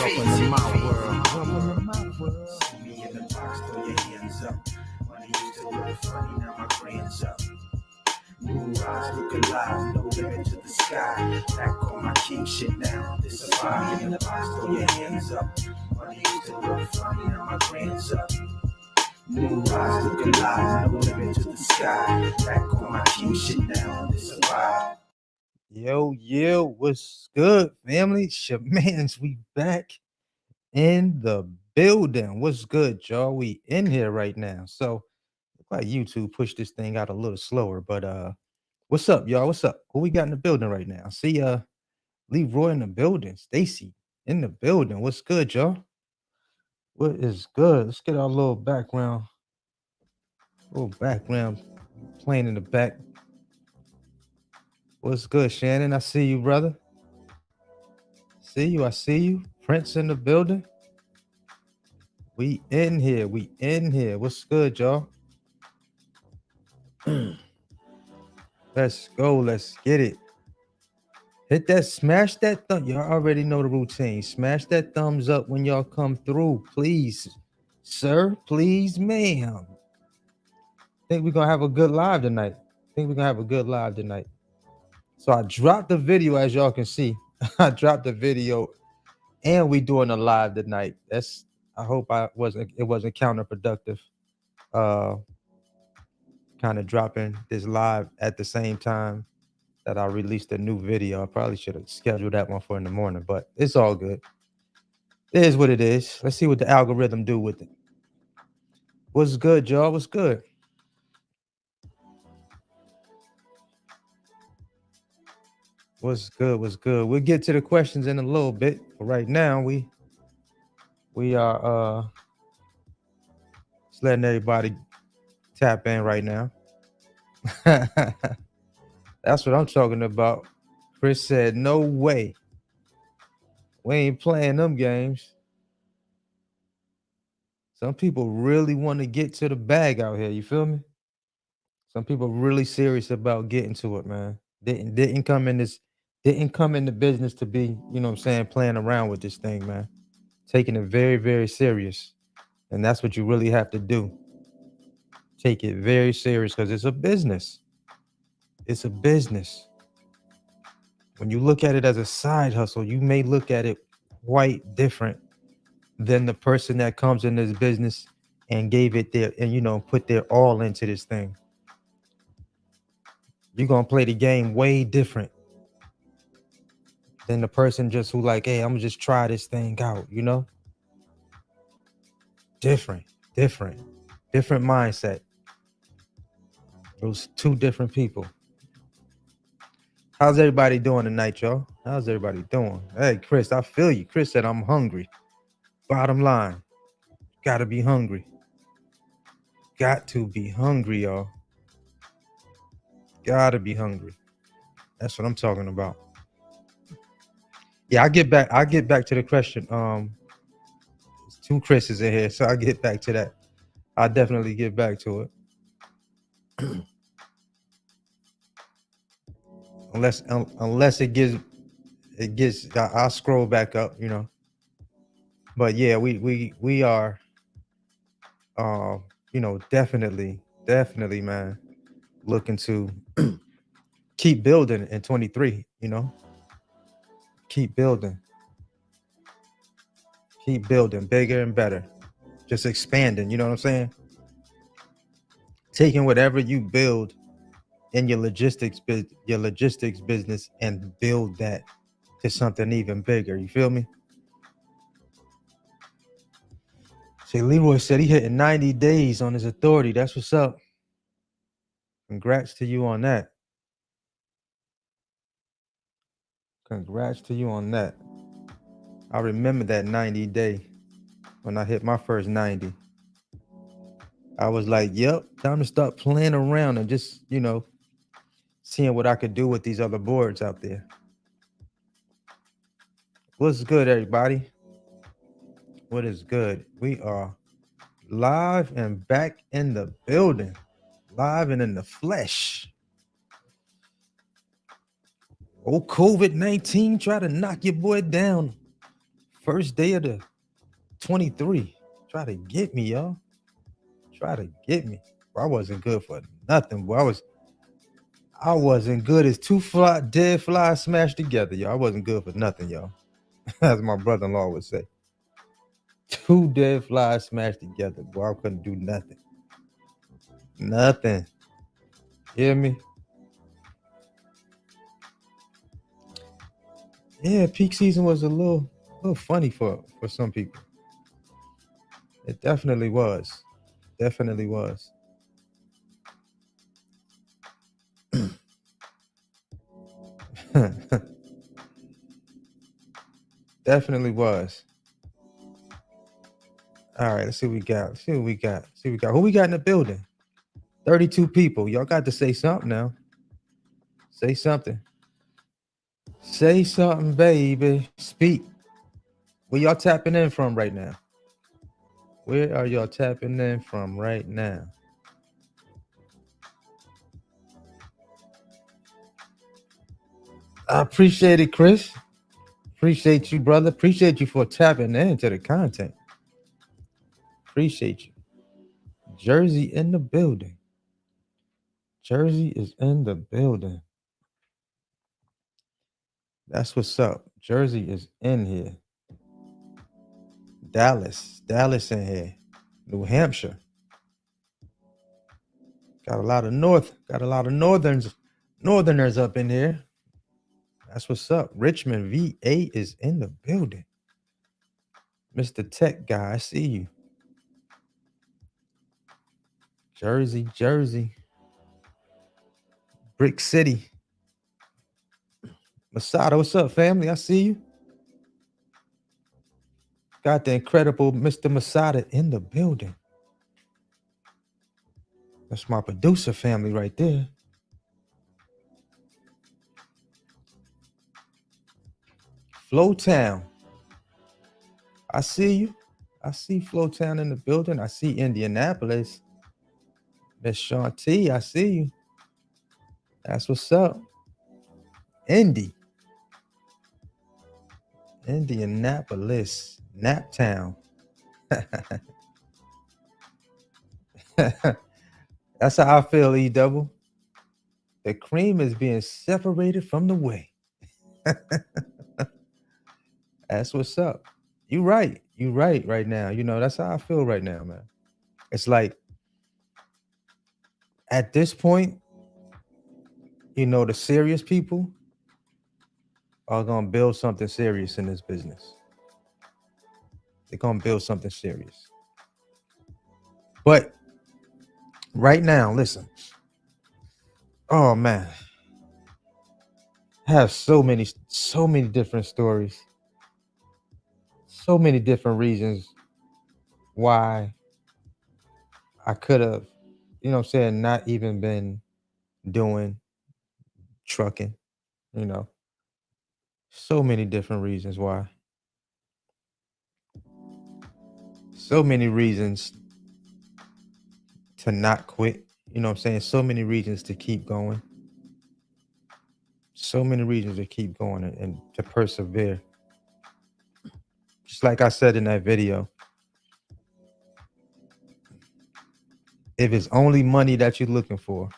Welcome to my world. Welcome to my world. See me in the box, throw your hands up. Money used to look funny, now my grand's up. New eyes look alive, no limit to the sky. Back on my king shit now. This a vibe in the box, throw your hands up. Money used to look funny, now my grand's up. New eyes look alive, no limit to the sky. Back on my king shit now. This a vibe. Yo, what's good, family? It's your mans, we back in the building. What's good, y'all? We in here right now. So, look like YouTube pushed this thing out a little slower, but what's up, y'all? What's up? Who we got in the building right now? See, Leroy in the building, Stacy in the building. What's good, y'all? What is good? Let's get our little background playing in the back. What's good, Shannon? I see you, brother. I see you. Prince in the building. We in here. What's good, y'all? Let's go. Let's get it. Hit that, smash that thumb. Y'all already know the routine. Smash that thumbs up when y'all come through, please, sir. Please, ma'am. Think we're gonna have a good live tonight. So I dropped the video, as y'all can see. I dropped the video, and we doing a live tonight. I hope it wasn't counterproductive. Kind of dropping this live at the same time that I released a new video. I probably should have scheduled that one for in the morning, but it's all good. It is what it is. Let's see what the algorithm do with it. What's good, y'all? What's good? What's good? We'll get to the questions in a little bit. But right now, we are just letting everybody tap in right now. That's what I'm talking about. Chris said, no way. We ain't playing them games. Some people really want to get to the bag out here. You feel me? Some people really serious about getting to it, man. Didn't come in the business to be, you know what I'm saying, playing around with this thing, man. Taking it very, very serious. And that's what you really have to do. Take it very serious because it's a business. It's a business. When you look at it as a side hustle, you may look at it quite different than the person that comes in this business and gave it their, and, you know, put their all into this thing. You're going to play the game way different than the person just who like, hey, I'm going to just try this thing out, you know? Different mindset. Those two different people. How's everybody doing tonight, y'all? How's everybody doing? Hey, Chris, I feel you. Chris said, I'm hungry. Bottom line, gotta be hungry. Got to be hungry, y'all. Gotta be hungry. That's what I'm talking about. Yeah, I get back to the question. There's two Chris's in here, so I'll get back to that. I'll definitely get back to it. unless it gets I'll scroll back up, you know. But yeah, we are you know, definitely, man, looking to keep building in 23, you know. Keep building bigger and better. Just expanding, you know what I'm saying? Taking whatever you build in your logistics business and build that to something even bigger. You feel me? See, Leroy said he hitting 90 days on his authority. That's what's up. Congrats to you on that. I remember that 90 day when I hit my first 90. I was like, yep, time to start playing around and just, you know, seeing what I could do with these other boards out there. What's good, everybody? What is good? We are live and back in the building. Live and in the flesh. Oh, COVID-19 try to knock your boy down First day of the 23. Try to get me, y'all. Try to get me. Bro, I wasn't good for nothing, boy. I wasn't good as dead flies smashed together, y'all. I wasn't good for nothing, y'all. As my brother-in-law would say. Two dead flies smashed together, boy. I couldn't do nothing. Nothing. Hear me? Yeah, peak season was a little funny for some people. It definitely was. Definitely was. Definitely was. All right, let's see what we got. Let's see what we got. See what we got. Who we got in the building? 32 people. Y'all got to say something now. Say something. Say something, baby. Speak. Where y'all tapping in from right now? Where are y'all tapping in from right now? I appreciate it, Chris. Appreciate you, brother. Appreciate you for tapping into the content. Appreciate you. Jersey in the building. Jersey is in the building. That's what's up. Jersey is in here. Dallas in here. New Hampshire. Got a lot of northerners up in here. That's what's up. Richmond VA is in the building. Mr. Tech guy, I see you. Jersey. Brick City. Masada, what's up, family? I see you. Got the incredible Mr. Masada in the building. That's my producer family right there. Flowtown. I see you. I see Flowtown in the building. I see Indianapolis. Miss Shanti, I see you. That's what's up. Indianapolis. Naptown. That's how I feel, E double. The cream is being separated from the whey. That's what's up. You right right now. You know, that's how I feel right now, man. It's like at this point, you know, the serious people are gonna build something serious in this business. They're gonna build something serious. But right now, listen. Oh man. I have so many different stories. So many different reasons why I could have, you know what I'm saying, not even been doing trucking, you know. So many different reasons why. So many reasons to not quit. You know what I'm saying? So many reasons to keep going. So many reasons to keep going and to persevere. Just like I said in that video, if it's only money that you're looking for,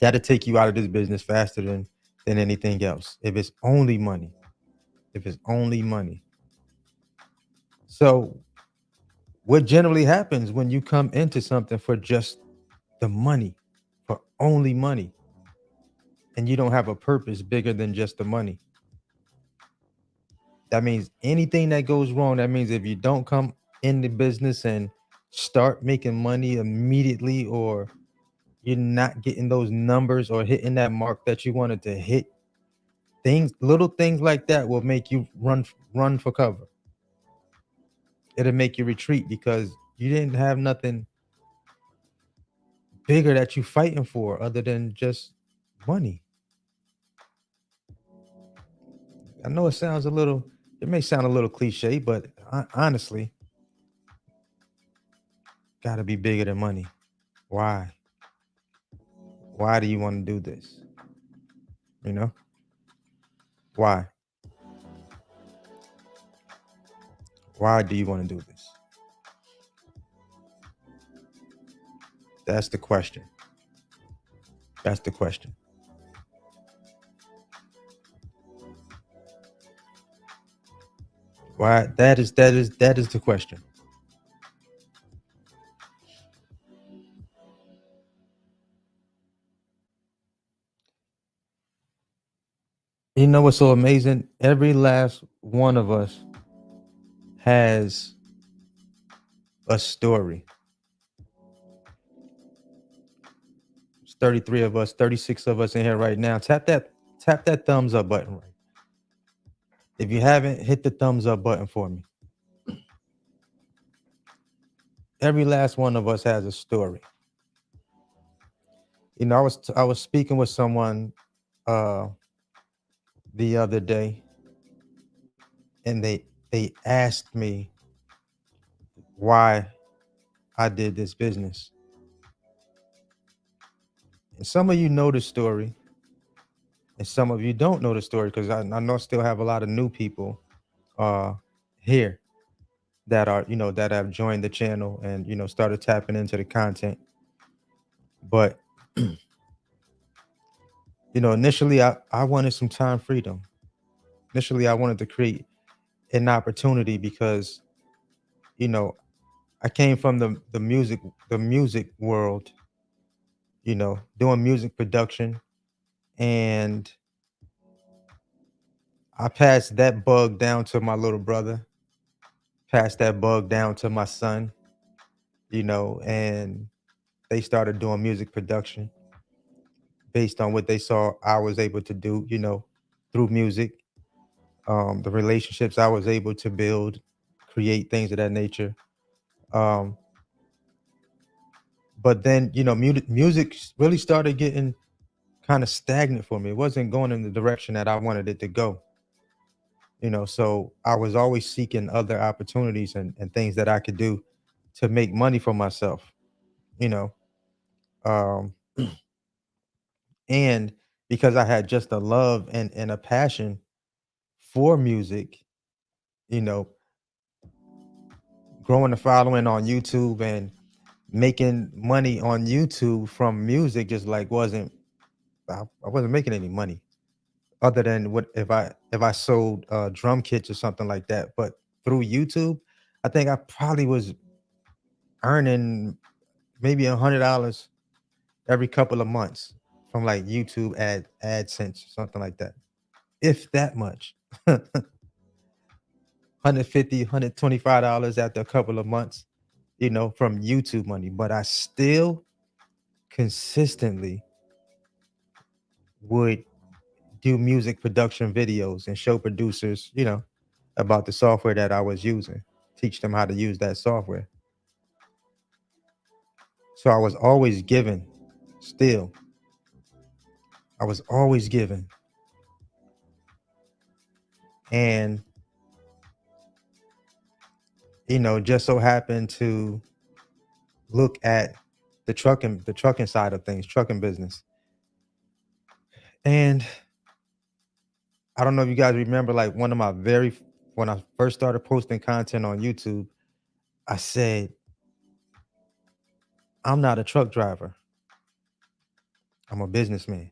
that'll take you out of this business faster than anything else. If it's only money. If it's only money. So what generally happens when you come into something for just the money, for only money, and you don't have a purpose bigger than just the money? That means anything that goes wrong, that means if you don't come in the business and start making money immediately, or you're not getting those numbers or hitting that mark that you wanted to hit, little things like that will make you run for cover. It'll make you retreat because you didn't have nothing bigger that you fighting for other than just money. I know it may sound a little cliche, but honestly, gotta be bigger than money. Why? Why do you want to do this? You know? Why? Why do you want to do this? That's the question. That's the question. Why? That is the question. You know what's so amazing? Every last one of us has a story. There's 33 of us, 36 of us in here right now. Tap that thumbs up button right. If you haven't, hit the thumbs up button for me. Every last one of us has a story. You know, I was speaking with someone uh the other day, and they asked me why I did this business. And some of you know the story, and some of you don't know the story, because I know I still have a lot of new people uh here that are, that have joined the channel and, started tapping into the content. But initially I wanted some time freedom. Initially I wanted to create an opportunity because, you know, I came from the music world, doing music production, and I passed that bug down to my little brother, passed that bug down to my son, and they started doing music production based on what they saw I was able to do, through music, the relationships I was able to build, create things of that nature. Um, but then, music really started getting kind of stagnant for me. It wasn't going in the direction that I wanted it to go. So I was always seeking other opportunities and things that I could do to make money for myself, you know. Um, and because I had just a love and a passion for music, you know, growing a following on YouTube and making money on YouTube from music just like wasn't I wasn't making any money other than what if I sold drum kits or something like that. But through YouTube, I think I probably was earning maybe $100 every couple of months from like YouTube AdSense or something like that. If that much. 150, $125 after a couple of months, from YouTube money. But I still consistently would do music production videos and show producers, about the software that I was using, teach them how to use that software. So I was always giving, still. I was always giving. And, just so happened to look at the trucking side of things, trucking business. And I don't know if you guys remember, like one of my when I first started posting content on YouTube, I said, I'm not a truck driver. I'm a businessman.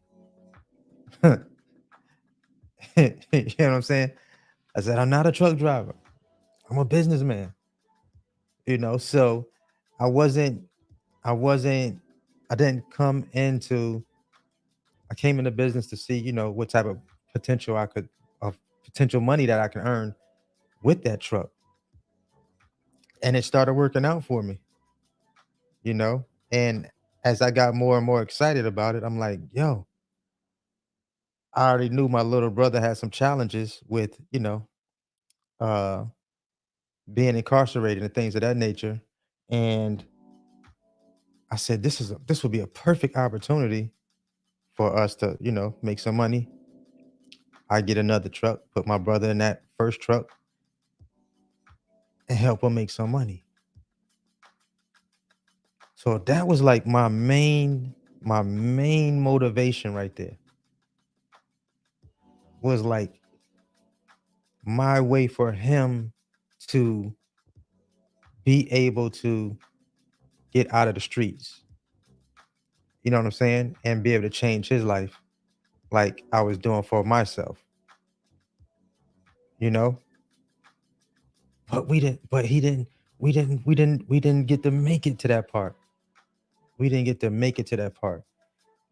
You know what I'm saying? I said, I'm not a truck driver. I'm a businessman. So I wasn't, I wasn't, I didn't come into, I came into business to see, what type of potential of potential money that I can earn with that truck. And it started working out for me, you know? And as I got more and more excited about it, I'm like, yo, I already knew my little brother had some challenges with, uh, being incarcerated and things of that nature. And I said, this would be a perfect opportunity for us to, make some money. I get another truck, put my brother in that first truck, and help him make some money. So that was like my main motivation right there. Was like my way for him to be able to get out of the streets. You know what I'm saying? And be able to change his life like I was doing for myself, you know? But we didn't get to make it to that part. We didn't get to make it to that part.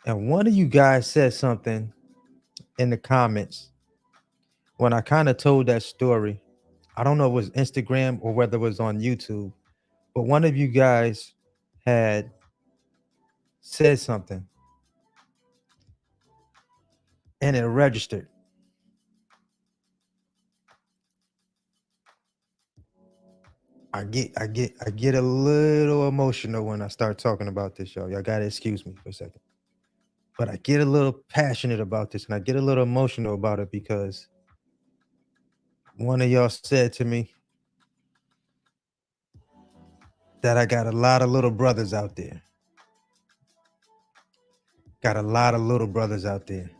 And one of you guys said something in the comments when I kind of told that story. I don't know if it was Instagram or whether it was on YouTube, but one of you guys had said something and it registered. I get a little emotional when I start talking about this, y'all. Y'all gotta excuse me for a second. But I get a little passionate about this and I get a little emotional about it because one of y'all said to me that I got a lot of little brothers out there. Got a lot of little brothers out there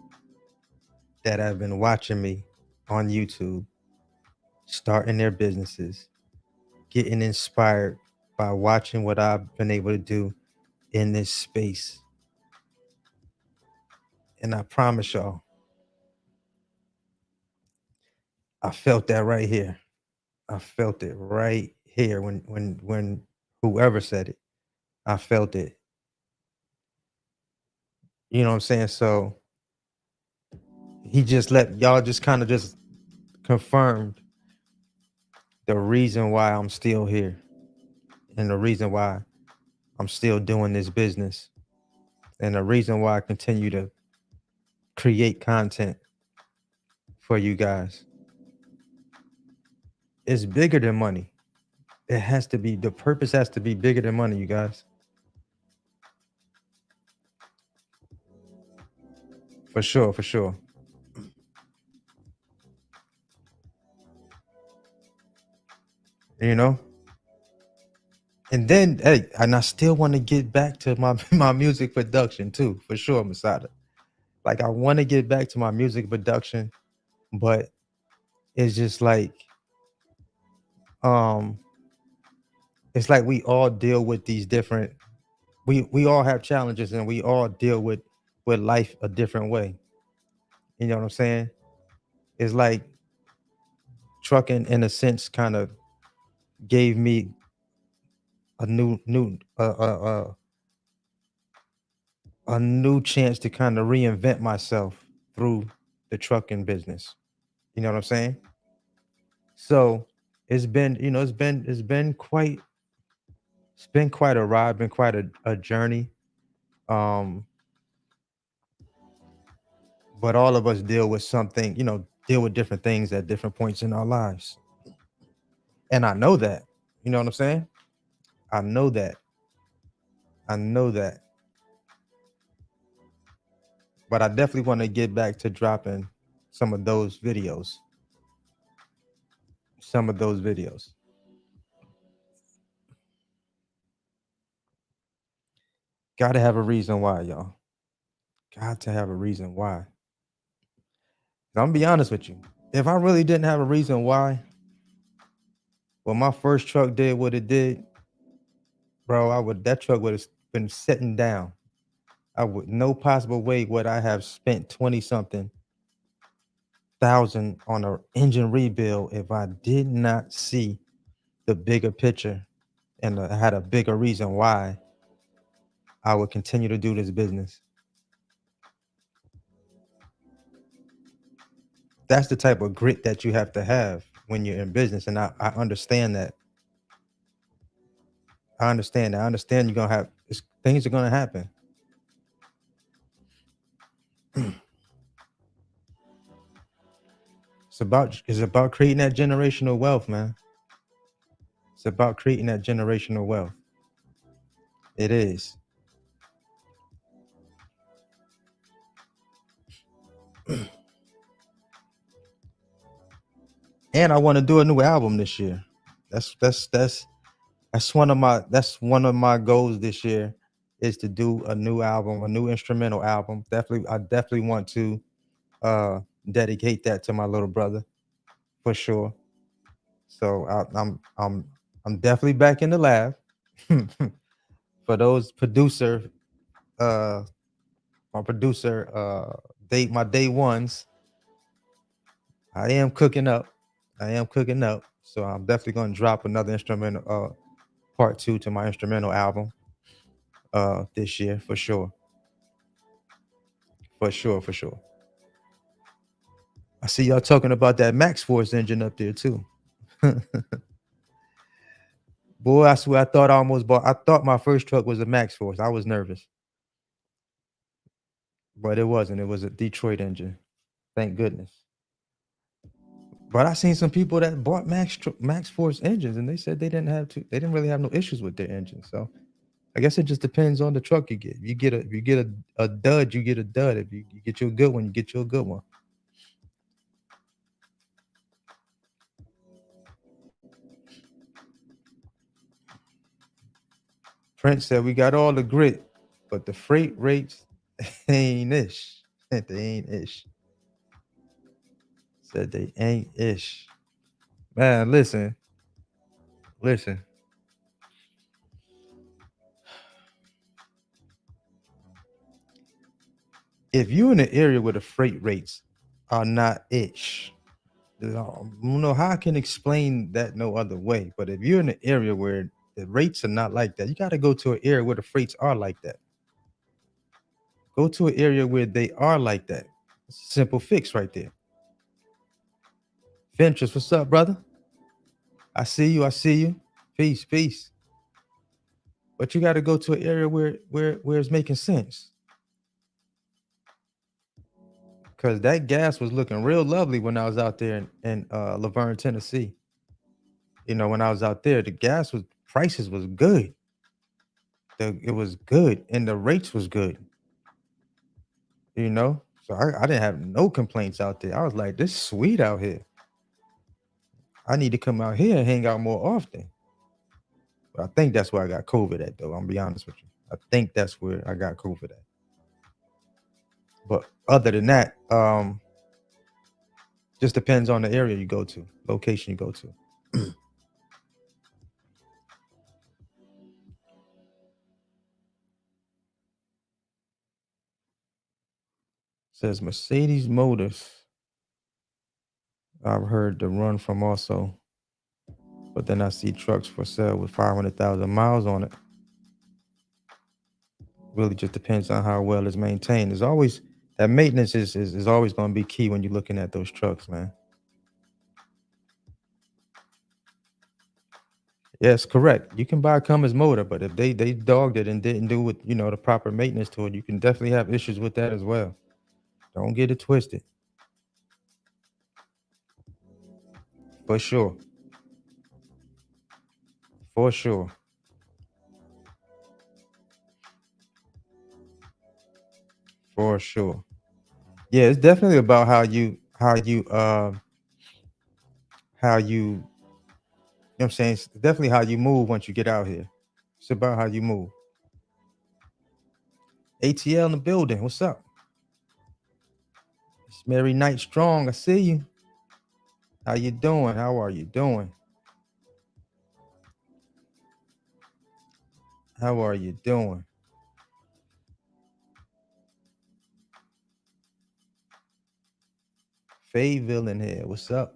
that have been watching me on YouTube, starting their businesses, getting inspired by watching what I've been able to do in this space. And I promise y'all, I felt that right here. I felt it right here when whoever said it, I felt it. You know what I'm saying? So he just let y'all just kind of just confirmed the reason why I'm still here and the reason why I'm still doing this business and the reason why I continue to create content for you guys. It's bigger than money. It has to be, the purpose has to be bigger than money, you guys. For sure, for sure. You know? And then, hey, and I still want to get back to my my music production too, for sure, Masada. Like I want to get back to my music production, but it's just like um it's like we all deal with these different we all have challenges and we all deal with life a different way. You know what I'm saying? It's like trucking in a sense kind of gave me a a new chance to kind of reinvent myself through the trucking business. You know what I'm saying? So it's been, you know, it's been quite a ride, been quite a journey. Um, but all of us deal with something, you know, deal with different things at different points in our lives. And I know that. You know what I'm saying? I know that. I know that. But I definitely want to get back to dropping some of those videos. Some of those videos. Got to have a reason why, y'all. Got to have a reason why. I'm gonna be honest with you. If I really didn't have a reason why, when my first truck did what it did, bro, that truck would have been sitting down. I would no possible way would I have spent 20 something thousand on an engine rebuild if I did not see the bigger picture and I had a bigger reason why I would continue to do this business. That's the type of grit that you have to have when you're in business. And I understand that. I understand that. I understand you're gonna have things are gonna happen. It's about creating that generational wealth, man. It's about creating that generational wealth. It is. And I want to do a new album this year. That's one of my goals this year is to do a new album, a new instrumental album. I definitely want to dedicate that to my little brother for sure. So I'm definitely back in the lab. For those producer, uh, my producer, my day ones, I am cooking up. I am cooking up. So I'm definitely gonna drop another instrumental, part two to my instrumental album, this year for sure. For sure, for sure. I see y'all talking about that Max Force engine up there too. Boy, I swear I thought I almost bought. I thought my first truck was a Max Force. I was nervous, but it wasn't. It was a Detroit engine. Thank goodness. But I seen some people that bought Max Force engines, and they said they didn't have to. They didn't really have no issues with their engine. So I guess it just depends on the truck you get. If you get a dud, you get a dud. If you get you a good one, you get you a good one. Prince said we got all the grit, but the freight rates ain't ish. They ain't ish. Said they ain't ish. Man, listen. If you're in an area where the freight rates are not ish, I don't know how I can explain that no other way. But if you're in an area where the rates are not like that, you got to go to an area where the freights are like that. Go to an area where they are like that. It's a simple fix right there. Ventress, what's up, brother? I see you. I see you. Peace, peace. But you got to go to an area where it's making sense. Because that gas was looking real lovely when I was out there in Laverne, Tennessee. You know, when I was out there, the gas was prices was good. It was good, and the rates was good. You know, so I didn't have no complaints out there. I was like, this is sweet out here. I need to come out here and hang out more often. But I think that's where I got COVID at, though. I'm gonna be honest with you. I think that's where I got COVID at. But other than that, just depends on the area you go to, location you go to. Says Mercedes Motors. I've heard the run from also, but then I see trucks for sale with 500,000 miles on it. Really just depends on how well it's maintained. There's always that maintenance is always going to be key when you're looking at those trucks, man. Yes, correct. You can buy a Cummins motor, but if they dogged it and didn't do what the proper maintenance to it, you can definitely have issues with that as well. Don't get it twisted. For sure. For sure. For sure. Yeah, it's definitely about how you know what I'm saying? It's definitely how you move once you get out here. It's about how you move. ATL in the building. What's up? It's Mary Knight Strong. I see you. How you doing? How are you doing? How are you doing? Fayetteville in here. What's up?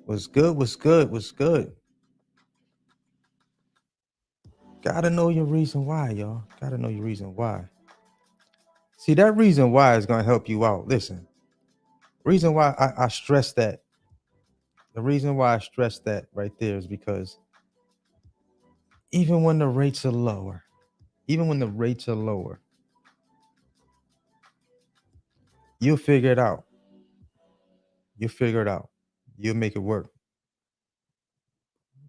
What's good? What's good? What's good? Gotta know your reason why, y'all. Gotta know your reason why. See, that reason why is gonna help you out. Listen, reason why I stress that. The reason why I stress that right there is because even when the rates are lower, even when the rates are lower, you'll figure it out. You'll figure it out. You'll make it work.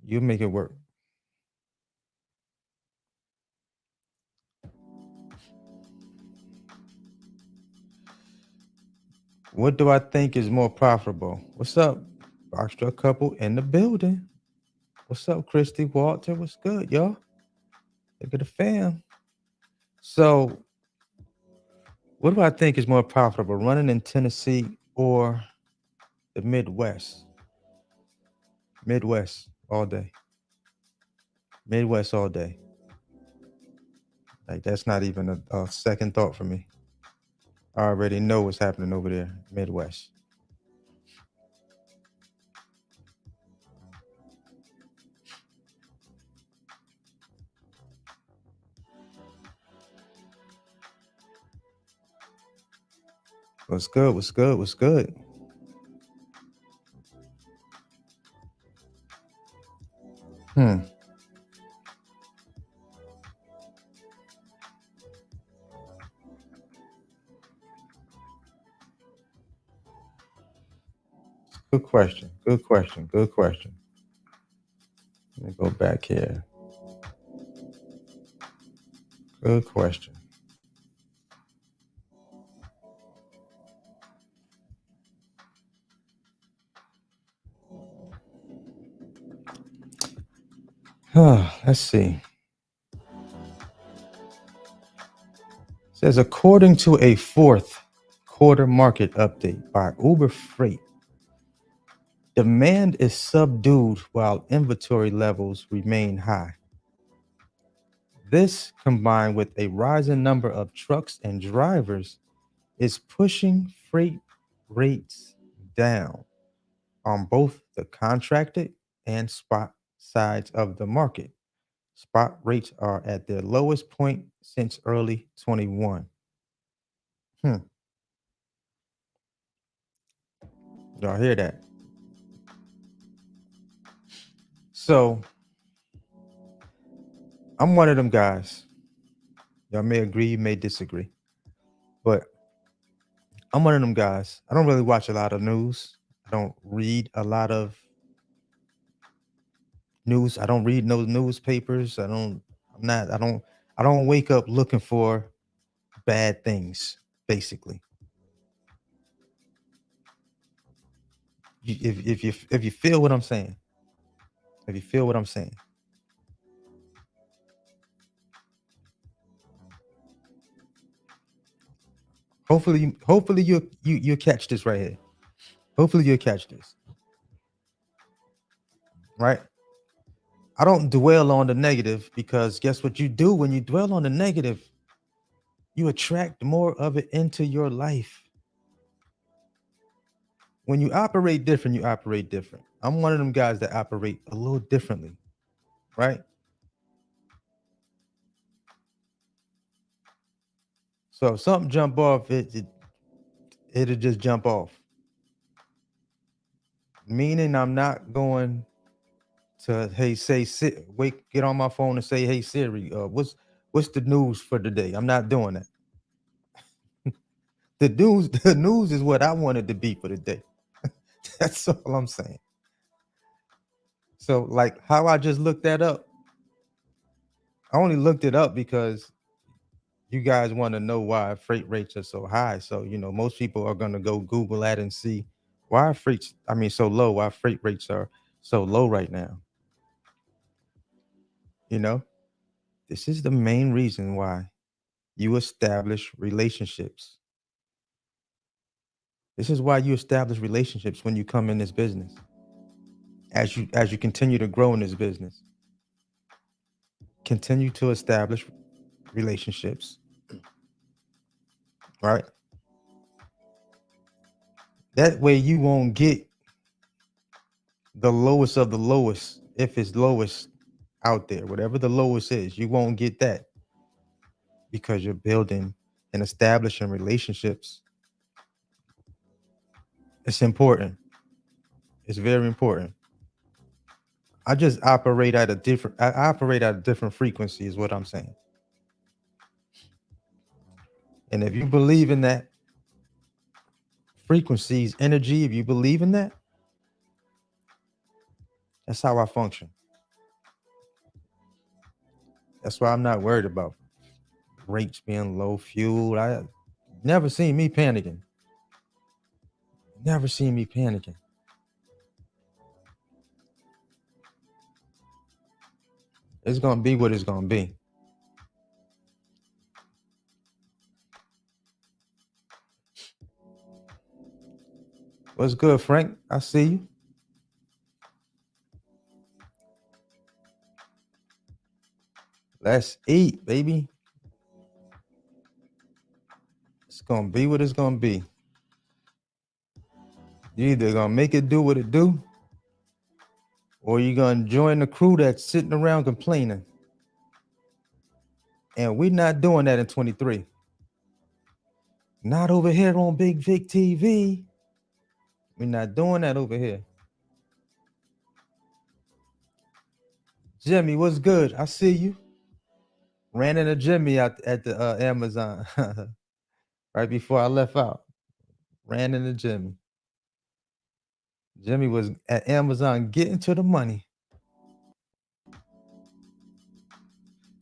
You'll make it work. What do I think is more profitable? What's up? Box truck couple in the building. What's up, Christy Walter? What's good, y'all? Look at the fam. So, what do I think is more profitable, running in Tennessee or the Midwest? Midwest all day. Midwest all day. Like, that's not even a second thought for me. I already know what's happening over there, Midwest. What's good? What's good? What's good? Hmm. Good question. Good question. Good question. Let me go back here. Good question. Let's see. It says, according to a fourth quarter market update by Uber Freight, demand is subdued while inventory levels remain high. This, combined with a rising number of trucks and drivers, is pushing freight rates down on both the contracted and spot sides of the market. Spot rates are at their lowest point since early 21. Hmm. Y'all hear that? So I'm one of them guys. Y'all may agree, you may disagree, but I'm one of them guys. I don't really watch a lot of news. I don't read a lot of news. I don't read no newspapers. I don't wake up looking for bad things, basically. If you feel what I'm saying, if you feel what I'm saying, hopefully you catch this right here. Hopefully you'll catch this, right? I don't dwell on the negative, because guess what you do when you dwell on the negative? You attract more of it into your life. When you operate different, you operate different. I'm one of them guys that operate a little differently, right? So if something jump off, it'll just jump off. Meaning I'm not going to, hey, get on my phone and say, hey Siri, what's the news for today? I'm not doing that. The news is what I want it to be for the day. That's all I'm saying. So, like, how I just looked that up, I only looked it up because you guys want to know why freight rates are so high. So, most people are going to go Google that and see why so low, why freight rates are so low right now. This is the main reason why you establish relationships. This is why you establish relationships when you come in this business. As you continue to grow in this business, continue to establish relationships, right? That way you won't get the lowest of the lowest. If it's lowest out there, whatever the lowest is, you won't get that, because you're building and establishing relationships. It's important. It's very important. I operate at a different frequency, is what I'm saying. And if you believe in that frequencies, energy, if you believe in that, that's how I function. That's why I'm not worried about rates being low, fuel. I never seen me panicking. Never seen me panicking. It's gonna be what it's gonna be. What's good, Frank? I see you. Let's eat, baby. It's gonna be what it's gonna be. You either gonna make it do what it do, or you gonna join the crew that's sitting around complaining. And we're not doing that in 23. Not over here on Big Vic TV. We're not doing that over here. Jimmy, what's good? I see you. Ran into Jimmy out at the Amazon right before I left out. Ran into Jimmy. Jimmy was at Amazon getting to the money.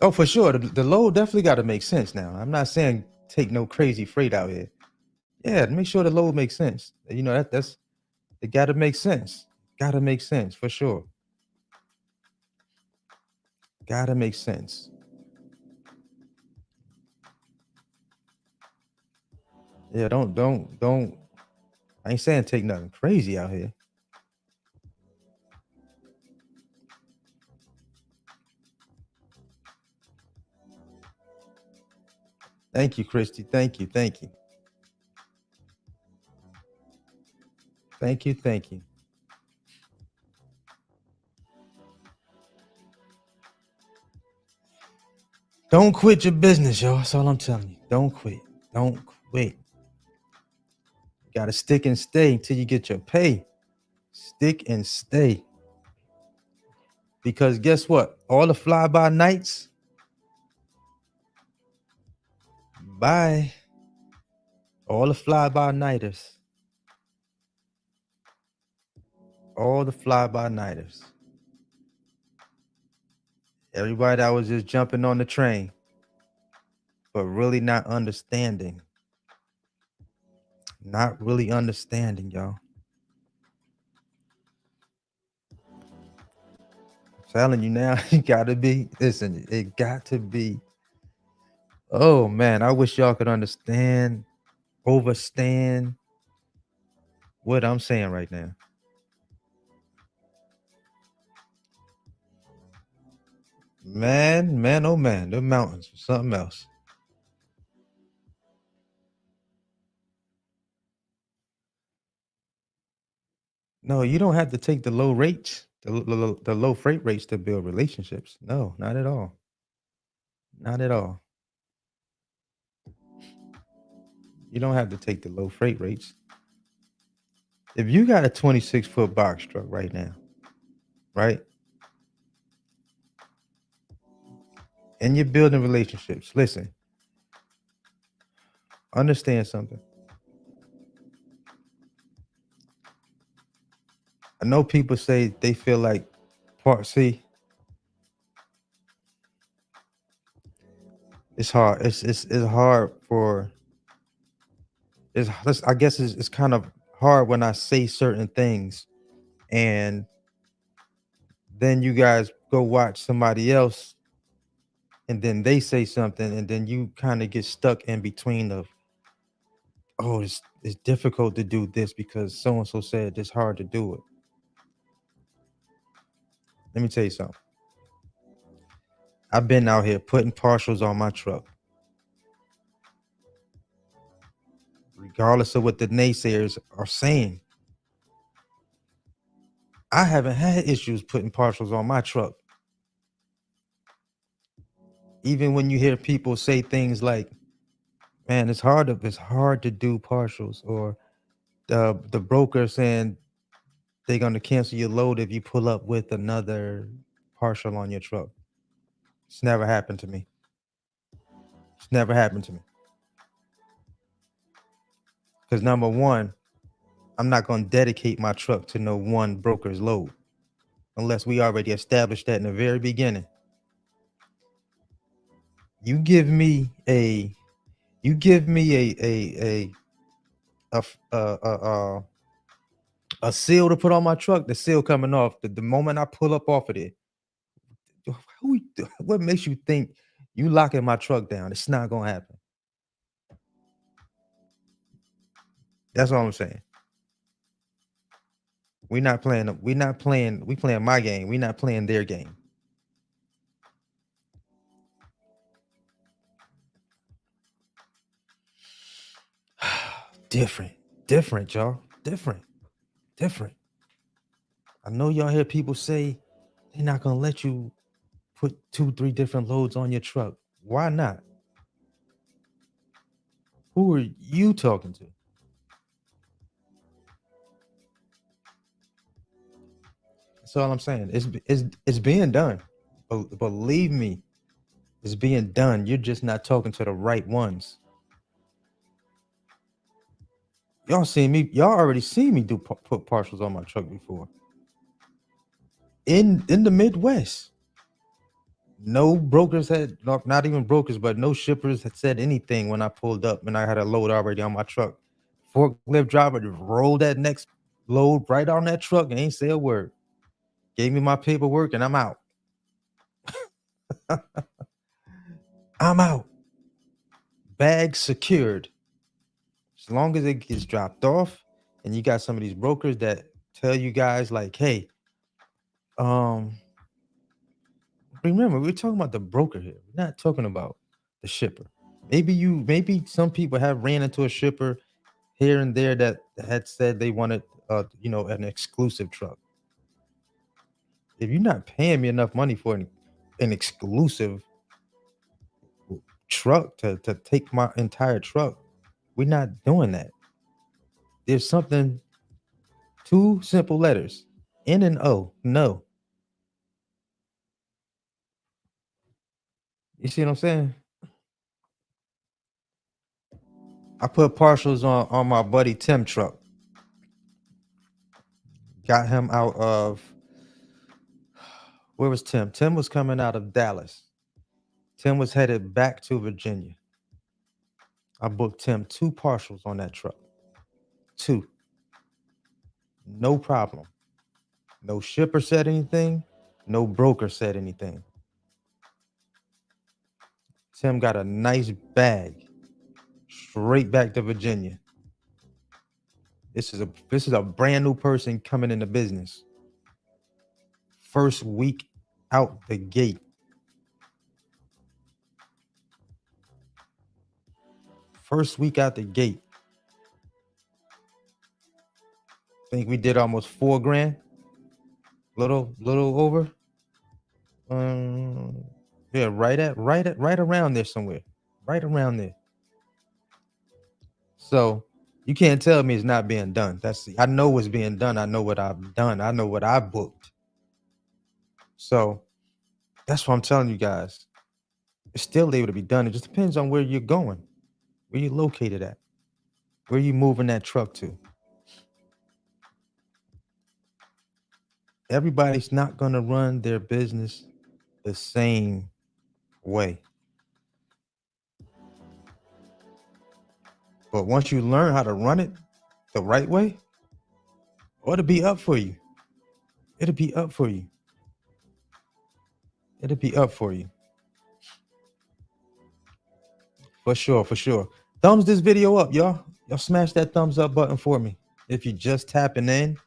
Oh, for sure. The load definitely got to make sense now. I'm not saying take no crazy freight out here. Yeah, make sure the load makes sense. You know, that's it got to make sense. Got to make sense for sure. Got to make sense. Yeah, don't. I ain't saying take nothing crazy out here. Thank you, Christy. Thank you. Thank you. Thank you. Thank you. Don't quit your business, yo. That's all I'm telling you. Don't quit. Don't quit. You gotta stick and stay until you get your pay. Stick and stay. Because guess what? All the fly-by nights, bye. All the fly-by-nighters. All the fly-by-nighters. Everybody that was just jumping on the train, but really not understanding. Not really understanding, y'all. I'm telling you now, you gotta be, listen, it got to be. Oh man, I wish y'all could understand, overstand what I'm saying right now. Man, oh man, the mountains, something else. No, you don't have to take the low rates, the low freight rates to build relationships. No, not at all. Not at all. You don't have to take the low freight rates. If you got a 26-foot box truck right now, right? And you're building relationships, listen, understand something. I know people say they feel like part C. It's hard. It's hard for. I guess it's kind of hard when I say certain things, and then you guys go watch somebody else, and then they say something, and then you kind of get stuck in between of, oh, it's difficult to do this because so and so said it's hard to do it. Let me tell you something. I've been out here putting partials on my truck, regardless of what the naysayers are saying. I haven't had issues putting partials on my truck. Even when you hear people say things like, man, it's hard to do partials, or the broker saying they're gonna cancel your load if you pull up with another partial on your truck. It's never happened to me. It's never happened to me. Because number one, I'm not gonna dedicate my truck to no one broker's load unless we already established that in the very beginning. You give me a you give me a seal to put on my truck, the seal coming off the moment I pull up off of it. What makes you think you locking my truck down? It's not gonna happen. That's all I'm saying. We playing my game. We not playing their game. Different, y'all. Different. I know y'all hear people say they're not gonna let you put 2, 3 different loads on your truck. Why not? Who are you talking to? That's all I'm saying. It's being done. Believe me, it's being done. You're just not talking to the right ones. Y'all already seen me put partials on my truck before. In the Midwest. No brokers had, not even brokers, but no shippers had said anything when I pulled up and I had a load already on my truck. Forklift driver just rolled that next load right on that truck and ain't say a word. Gave me my paperwork and I'm out. I'm out. Bag secured. As long as it gets dropped off, and you got some of these brokers that tell you guys like, hey, remember, we're talking about the broker here. We're not talking about the shipper. Maybe some people have ran into a shipper here and there that had said they wanted an exclusive truck. If you're not paying me enough money for an exclusive truck to take my entire truck, we're not doing that. There's something, 2 simple letters, N and O, no. You see what I'm saying? I put partials on my buddy Tim truck. Got him out of, where was Tim? Tim was coming out of Dallas. Tim was headed back to Virginia. I booked Tim 2 partials on that truck. 2. No problem. No shipper said anything. No broker said anything. Tim got a nice bag straight back to Virginia. This is a brand new person coming into business. First week out the gate. First week out the gate. Think we did almost $4,000. Little over. Yeah, right around there somewhere. Right around there. So you can't tell me it's not being done. I know what's being done. I know what I've done. I know what I booked. So that's what I'm telling you guys. It's still able to be done. It just depends on where you're going, where you're located at, where you moving that truck to. Everybody's not going to run their business the same way. But once you learn how to run it the right way, it'll be up for you. It'll be up for you. It'll be up for you. For sure. Thumbs this video up, y'all. Y'all smash that thumbs up button for me. If you're just tapping in,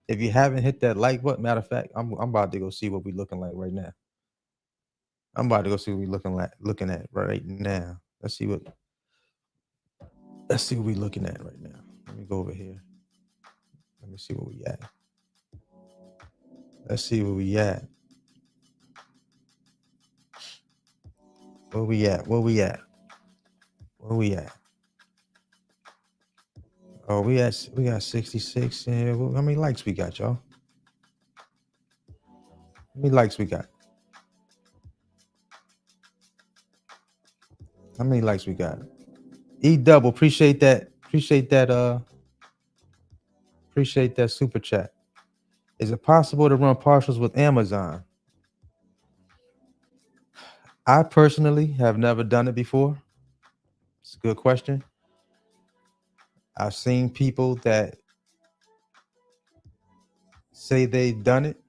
if you haven't hit that like button, matter of fact, I'm about to go see what we're looking like right now. I'm about to go see what we're looking at right now. Let's see what we're looking at right now. Let me go over here. Let me see where we at. Let's see where we at. Where we at? Oh, we got 66. Yeah, how many likes we got, y'all? How many likes we got? How many likes we got? E-double, appreciate that. Appreciate that super chat. Is it possible to run partials with Amazon? I personally have never done it before. It's a good question. I've seen people that say they've done it.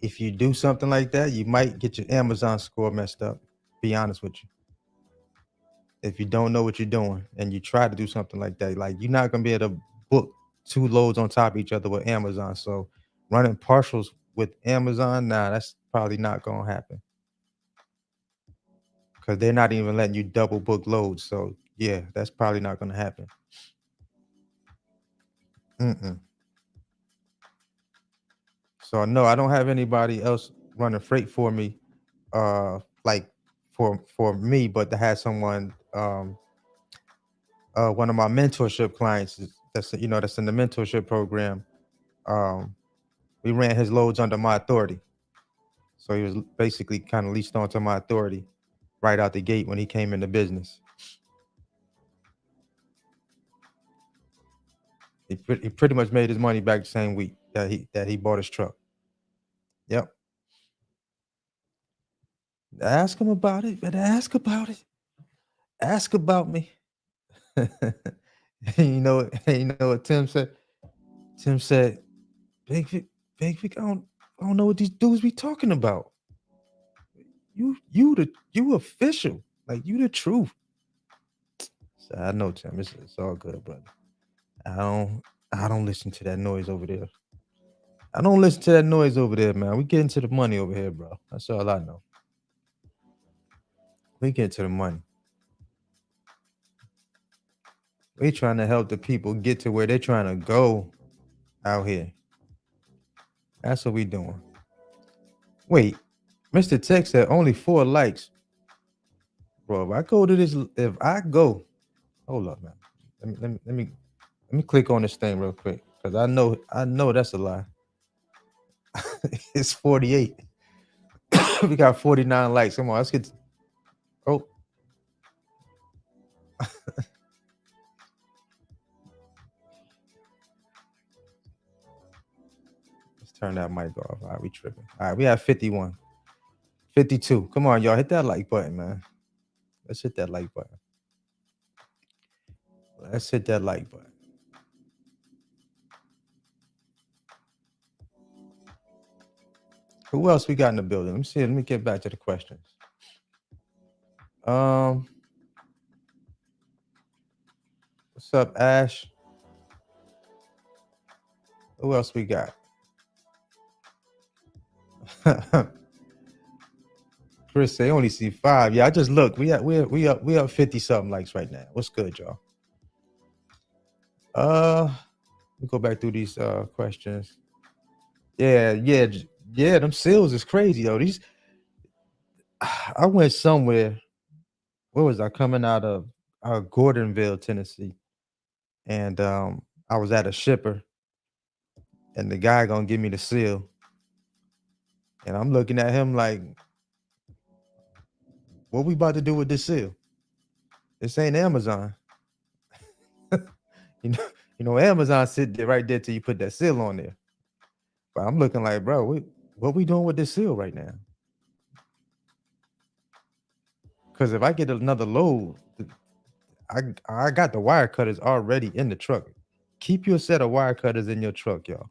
If you do something like that, you might get your Amazon score messed up. Be honest with you. If you don't know what you're doing and you try to do something like that, like you're not gonna be able to book two loads on top of each other with Amazon. So running partials with Amazon, nah, that's probably not gonna happen because they're not even letting you double book loads. So yeah, that's probably not gonna happen. Mm-mm. So no, I don't have anybody else running freight for me, like for me, but to have someone, one of my mentorship clients that's that's in the mentorship program. Um, we ran his loads under my authority, so he was basically kind of leased onto my authority right out the gate when he came into business. He pretty much made his money back the same week that he bought his truck. Yep. Ask him about it. Better ask about it. Ask about me. You know what Tim said? Tim said, Big Vic, Big Vic, I don't know what these dudes be talking about. You official. Like you the truth. So I know, Tim. It's all good, brother. I don't I don't listen to that noise over there. I don't listen to that noise over there, man. We getting to the money over here, bro. That's all I know. We get to the money. We trying to help the people get to where they're trying to go out here. That's what we doing. Wait, Mr. Tech said only 4 likes. Bro, if I go, hold up, man. Let me click on this thing real quick. Cause I know that's a lie. It's 48. We got 49 likes. Come on, let's get oh. Let's turn that mic off. All right, we tripping. All right, we have 51. 52. Come on, y'all. Hit that like button, man. Let's hit that like button. Let's hit that like button. Who else we got in the building? Let me see. Let me get back to the questions. What's up, Ash? Who else we got? Chris say only see 5. Yeah, I just looked. We up 50 something likes right now. What's good, y'all? Let me go back through these questions. Yeah. Them seals is crazy though. These I went somewhere. Where was I coming out of? Gordonville, Tennessee, and I was at a shipper, and the guy gonna give me the seal, and I'm looking at him like, "What we about to do with this seal? This ain't Amazon." you know, Amazon sit there right there till you put that seal on there. But I'm looking like, bro, what we doing with this seal right now? Because if I get another load, I got the wire cutters already in the truck. Keep your set of wire cutters in your truck, y'all.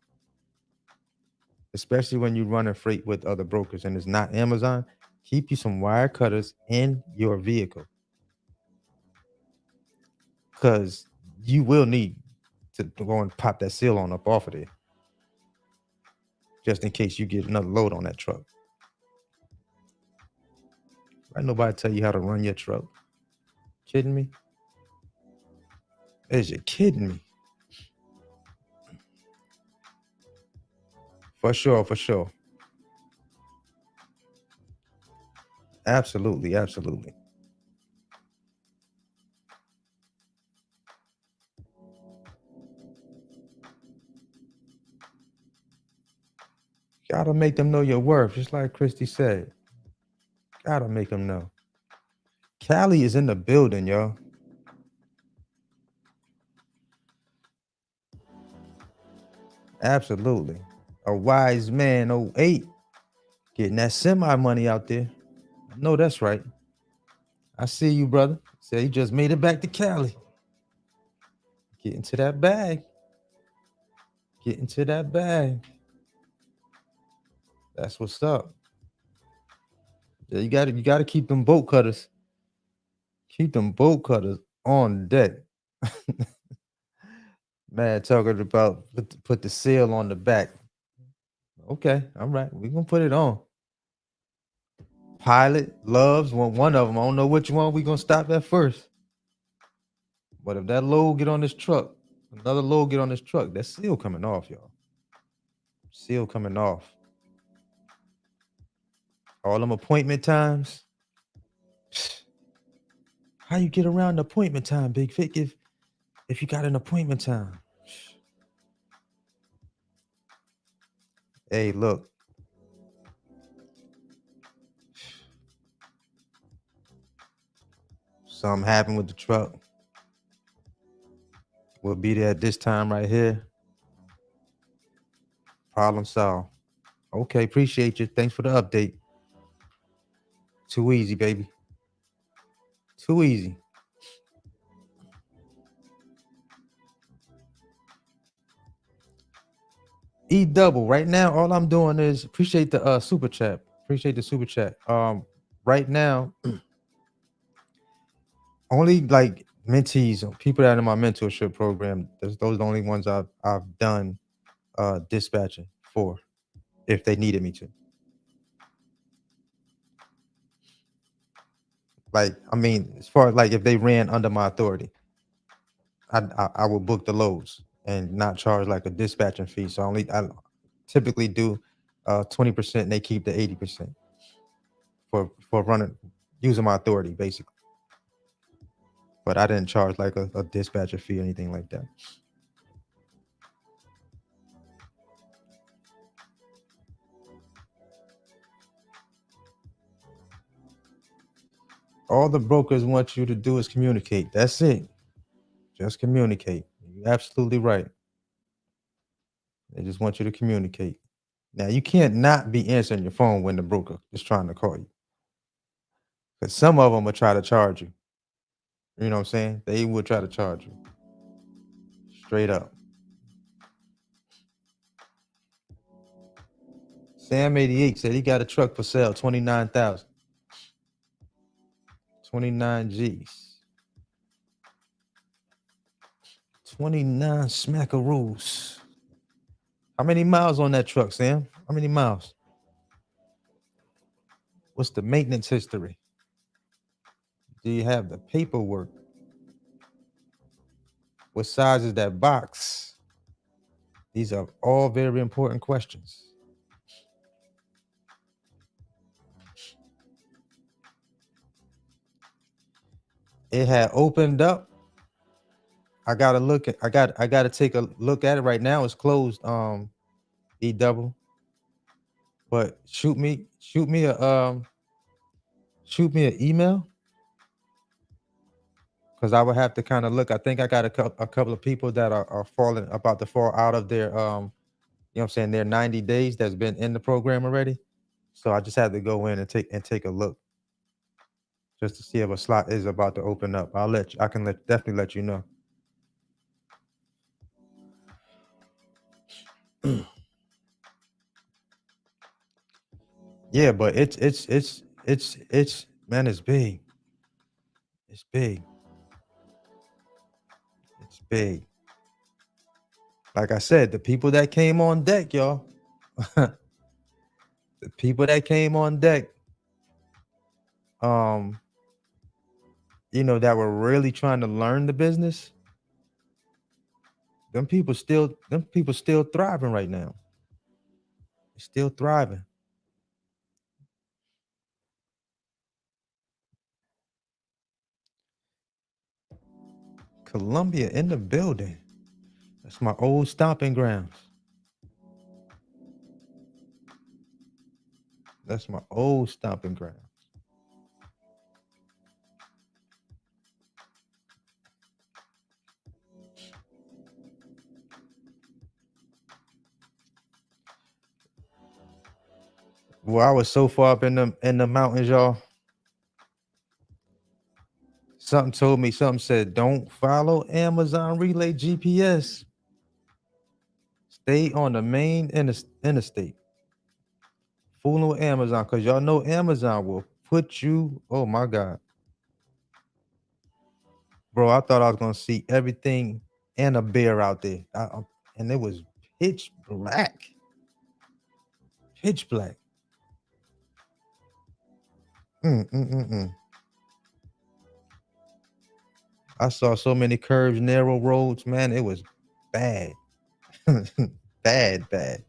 Especially when you're running freight with other brokers and it's not Amazon. Keep you some wire cutters in your vehicle. Because you will need to go and pop that seal on up off of there. Just in case you get another load on that truck. Right? Nobody tell you how to run your truck. Kidding me? Is you kidding me? For sure, for sure. Absolutely, absolutely. Gotta make them know your worth, just like Christy said. Gotta make them know. Callie is in the building, y'all. Absolutely. A wise man, 08, getting that semi money out there. I know that's right. I see you, brother. Say he just made it back to Cali. Get into that bag. Get into that bag. That's what's up. Yeah, you gotta keep them bolt cutters. Keep them bolt cutters on deck. Man, talking about put the seal on the back. Okay, all right, we gonna put it on. Pilot loves one of them. I don't know which one we gonna stop at first. But if that load get on this truck, another load get on this truck, that seal coming off, y'all. Seal coming off. All them appointment times. How you get around the appointment time, Big Vic, if you got an appointment time? Hey, look. Something happened with the truck. We'll be there at this time right here. Problem solved. Okay, appreciate you. Thanks for the update. Too easy, baby. Too easy. E double. Right now, all I'm doing is appreciate the super chat. Appreciate the super chat. Right now, only like mentees, people that are in my mentorship program. Those are the only ones I've done dispatching for, if they needed me to. Like, I mean, as far as like if they ran under my authority, I would book the loads and not charge like a dispatching fee. So I typically do 20%, and they keep the 80% for running using my authority, basically. But I didn't charge like a dispatcher fee or anything like that. All the brokers want you to do is communicate. That's it. Just communicate. You're absolutely right. They just want you to communicate. Now, you can't not be answering your phone when the broker is trying to call you. Because some of them will try to charge you. You know what I'm saying? They will try to charge you. Straight up. Sam88 said he got a truck for sale, 29,000. 29 G's. 29 smackaroos. How many miles on that truck, Sam? How many miles? What's the maintenance history? Do you have the paperwork? What size is that box? These are all very important questions. It had opened up. I gotta look at. I gotta take a look at it right now. It's closed. E double. But shoot me an email, because I would have to kind of look. I think I got a couple of people that are falling about to fall out of their you know what I'm saying, their 90 days that's been in the program already. So I just had to go in and take a look just to see if a slot is about to open up. I can definitely let you know. Yeah, but it's man, it's big. It's big. It's big. Like I said, the people that came on deck, y'all. The people that came on deck, you know, that were really trying to learn the business. Them people still thriving right now. They're still thriving. Columbia in the building. That's my old stomping grounds. That's my old stomping grounds. Well, I was so far up in the mountains, y'all. Something said, don't follow Amazon Relay GPS. Stay on the main interstate. Fooling with Amazon, because y'all know Amazon will put you, oh my God. Bro, I thought I was gonna see everything and a bear out there. And it was pitch black. Pitch black. I saw so many curves, narrow roads, man. It was bad. Bad.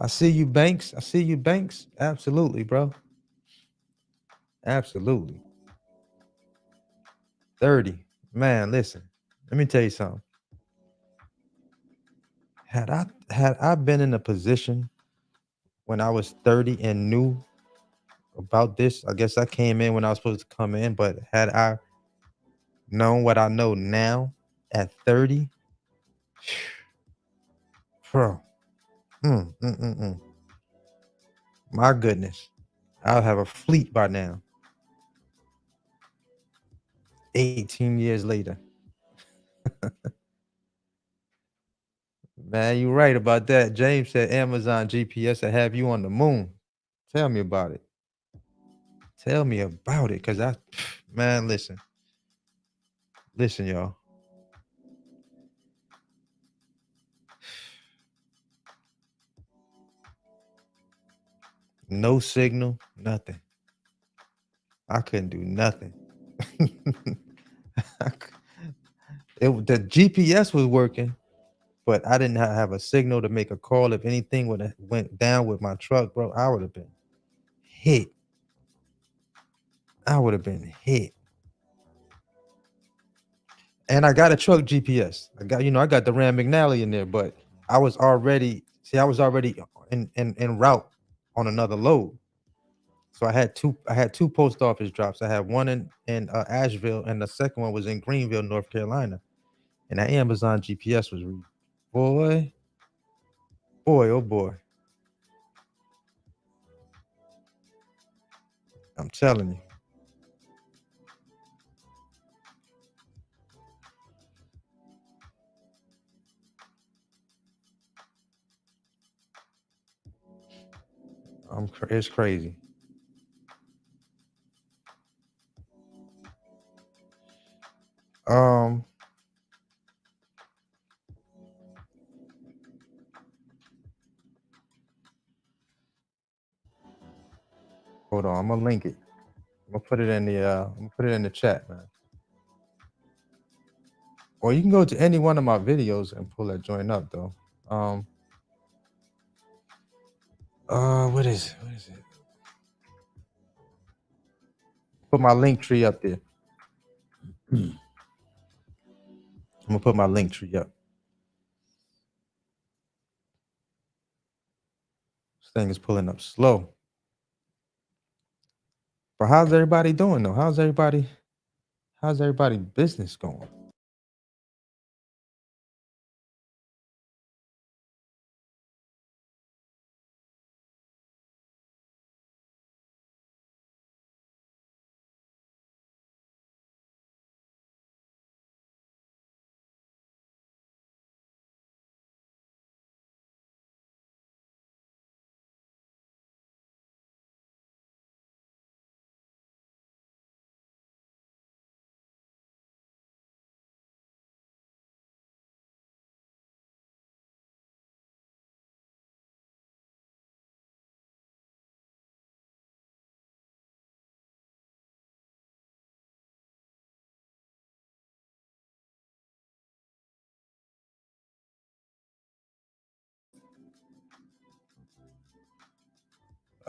I see you, Banks. I see you, Banks. Absolutely, bro. Absolutely. 30. Man, listen. Let me tell you something. Had I been in a position when I was 30 and knew about this, I guess I came in when I was supposed to come in, but had I known what I know now at 30, bro, my goodness, I'll have a fleet by now. 18 years later. Man, you're right about that. James said Amazon GPS will have you on the moon. Tell me about it. Tell me about it. Cause man, listen, y'all. No signal, nothing. I couldn't do nothing. The GPS was working, but I didn't have a signal to make a call. If anything would have went down with my truck, bro, I would have been hit. I would have been hit. And I got a truck GPS. I got the Ram McNally in there, but I was already in route on another load. So I had two post office drops. I had one in Asheville, and the second one was in Greenville, North Carolina. And that Amazon GPS was boy, oh boy. I'm telling you. It's crazy. Um, hold on, I'm gonna link it. I'm gonna put it in the chat, man. Or you can go to any one of my videos and pull that joint up though. What is it? Put my link tree up there. I'm gonna put my link tree up. This thing is pulling up slow. But how's everybody doing though? How's everybody business going?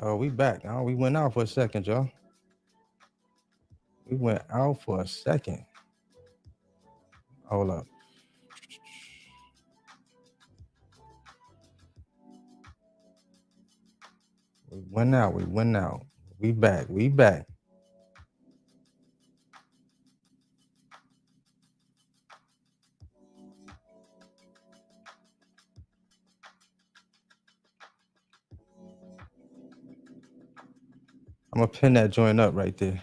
Oh, we back. Oh, we went out for a second, y'all. We went out for a second. Hold up. We went out. We back. I'm gonna pin that joint up right there.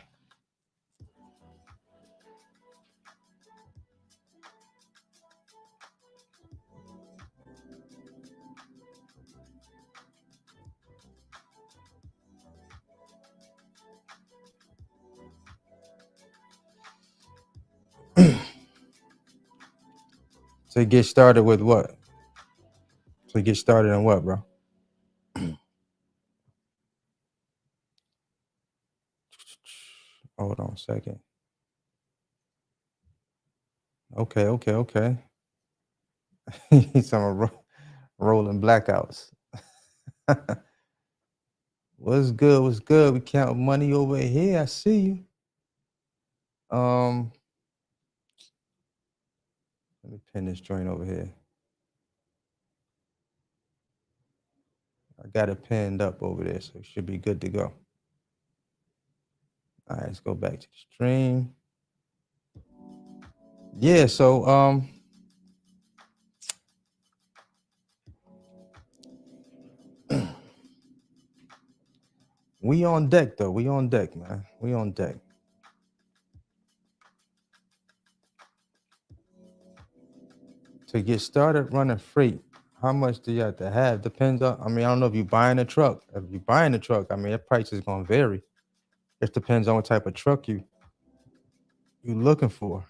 To get started with what? To get started on what, bro? Hold on a second. Okay. He's some rolling blackouts. What's good? What's good? We count money over here. I see you. Let me pin this joint over here. I got it pinned up over there, so it should be good to go. All right, let's go back to the stream. Yeah, so we on deck though. We on deck, man. We on deck. To get started running freight, how much do you have to have? Depends on, I mean, I don't know if you're buying a truck. If you're buying a truck, I mean, the price is gonna vary. It depends on what type of truck you're looking for.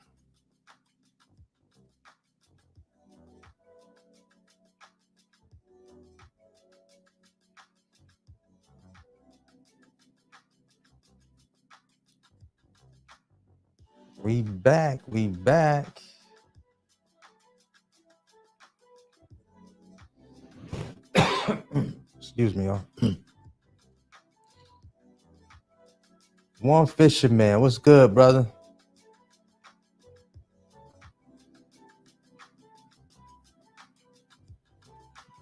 We back. Excuse me, y'all. One fisherman, what's good, brother?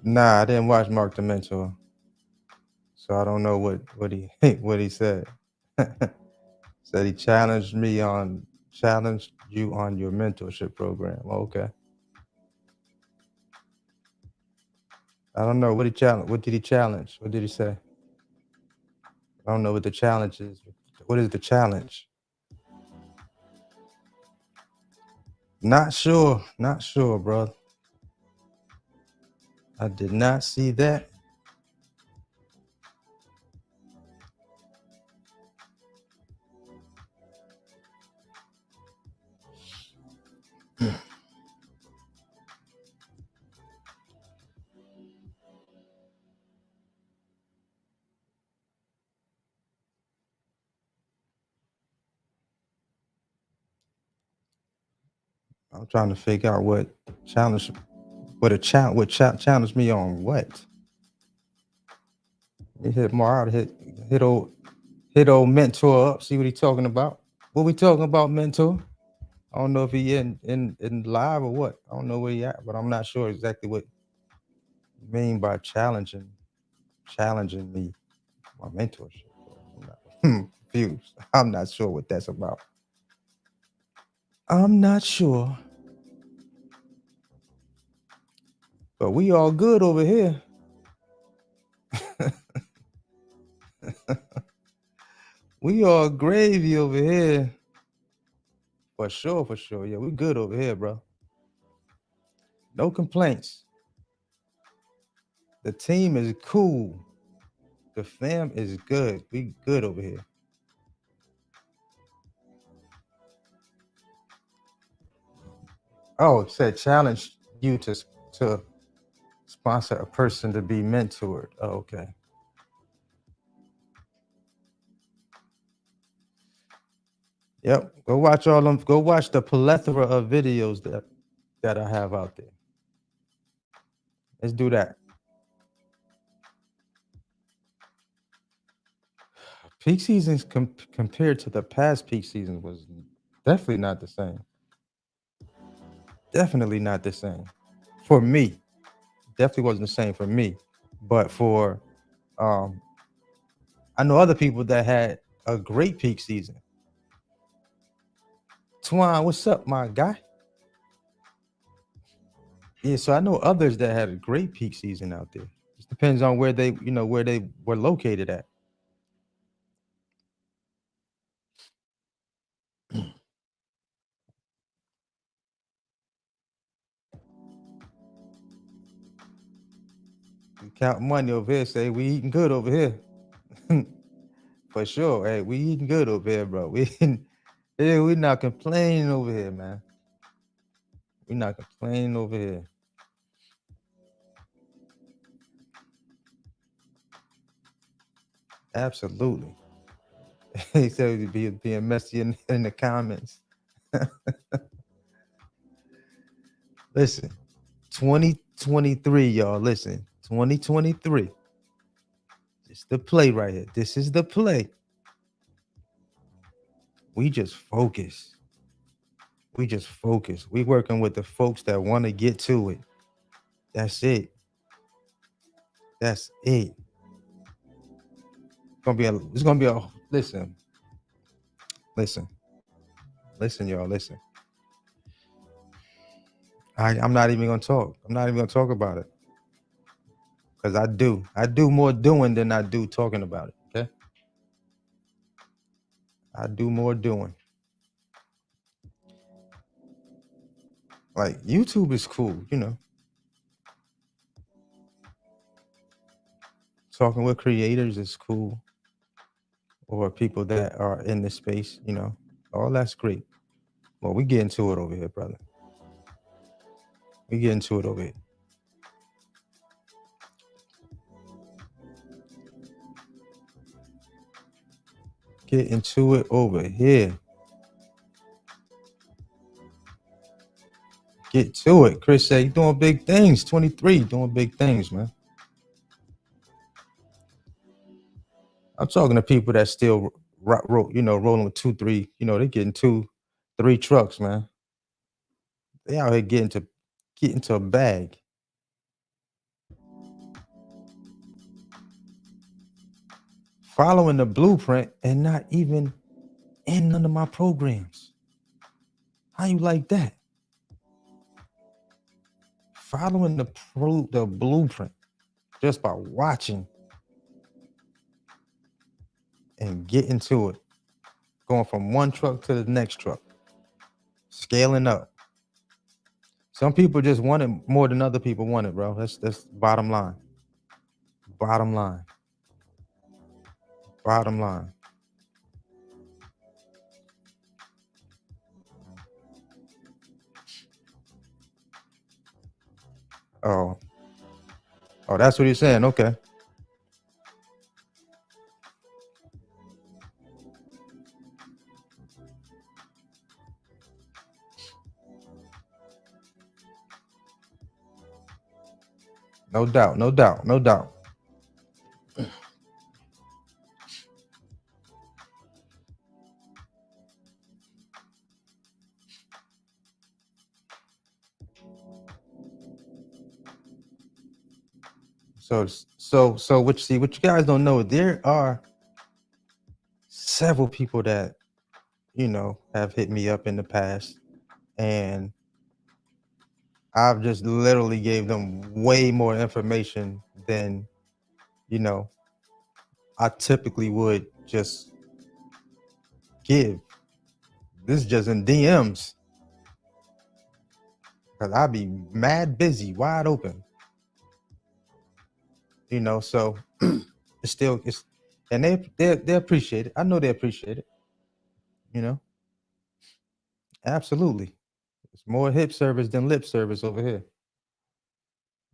Nah, I didn't watch Mark the Mentor, so I don't know what he what he said. Said he challenged you on your mentorship program. Okay. I don't know what he challenged. What did he challenge? What did he say? I don't know what the challenge is. What is the challenge? Not sure, bro. I did not see that. I'm trying to figure out what challenged me on what. He hit more out, hit old mentor up, see what he talking about. What we talking about, mentor? I don't know if he in live or what. I don't know where he at, but I'm not sure exactly what you mean by challenging me, my mentorship. I'm not confused. I'm not sure what that's about. I'm not sure. But we all good over here. We all gravy over here. For sure. Yeah, we good over here, bro. No complaints. The team is cool. The fam is good. We good over here. Oh, it said challenge you to sponsor a person to be mentored. Oh, okay. Yep. Go watch all them. Go watch the plethora of videos that I have out there. Let's do that. Peak seasons compared to the past peak seasons was definitely not the same. Definitely not the same for me. Definitely wasn't the same for me, but for I know other people that had a great peak season. Twan, what's up, my guy? Yeah, so I know others that had a great peak season out there. It depends on where they were located at. We count money over here. Say we eating good over here. For sure. Hey, we eating good over here, bro. We not complaining over here, man. We're not complaining over here. Absolutely. He said he'd be being messy in the comments. Listen, 2023, y'all. Listen, 2023. It's the play right here. This is the play. We just focus. We just focus. We working with the folks that want to get to it. That's it. That's it. It's gonna be a listen, listen, listen, y'all. Listen. I'm not even gonna talk. I'm not even gonna talk about it. Because I do more doing than I do talking about it. Okay. I do more doing. Like YouTube is cool, you know. Talking with creators is cool. Or people that are in the space, you know. All that's great. Well, we get into it over here, brother. We get into it over here. Get into it over here. Get to it. Chris said, you doing big things. 23, doing big things, man. I'm talking to people that still, you know, rolling with 2, 3. You know, they're getting 2, 3 trucks, man. They out here get into a bag. Following the blueprint and not even in none of my programs. How you like that? Following the blueprint just by watching and getting to it, going from one truck to the next truck, scaling up. Some people just want it more than other people want it, bro. That's bottom line. Bottom line. Bottom line. Oh, that's what you're saying. Okay. No doubt. No doubt. No doubt. So what you guys don't know, there are several people that, you know, have hit me up in the past, and I've just literally gave them way more information than, you know, I typically would just give. This is just in DMs. Cause I'd be mad busy, wide open. You know, so and they appreciate it. I know they appreciate it. You know, absolutely. It's more hip service than lip service over here.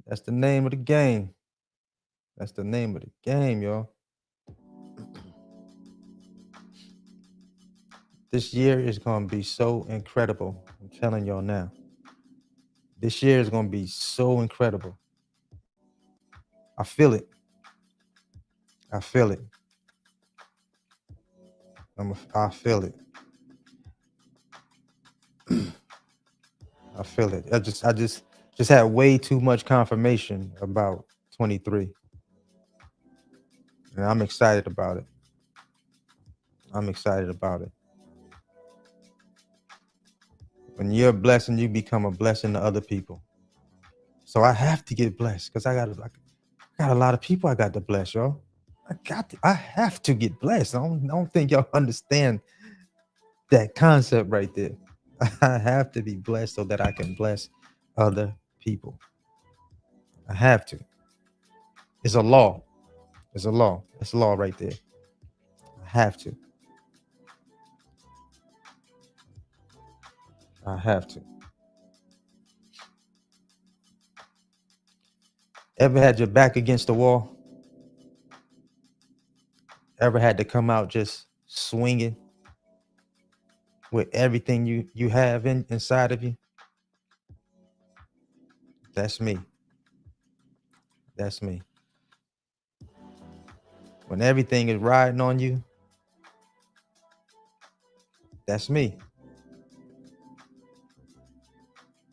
That's the name of the game. That's the name of the game, y'all. This year is gonna be so incredible. I'm telling y'all now. This year is gonna be so incredible. I feel it. I feel it. I feel it. I feel it. I just had way too much confirmation about 23. And I'm excited about it. I'm excited about it. When you're a blessing, you become a blessing to other people. So I have to get blessed because I got a lot of people I got to bless, y'all. I have to get blessed. I don't think y'all understand that concept right there. I have to be blessed so that I can bless other people. I have to. It's a law. It's a law. It's a law right there. I have to. I have to. Ever had your back against the wall? Ever had to come out just swinging with everything you have inside of you? That's me. That's me. When everything is riding on you, that's me.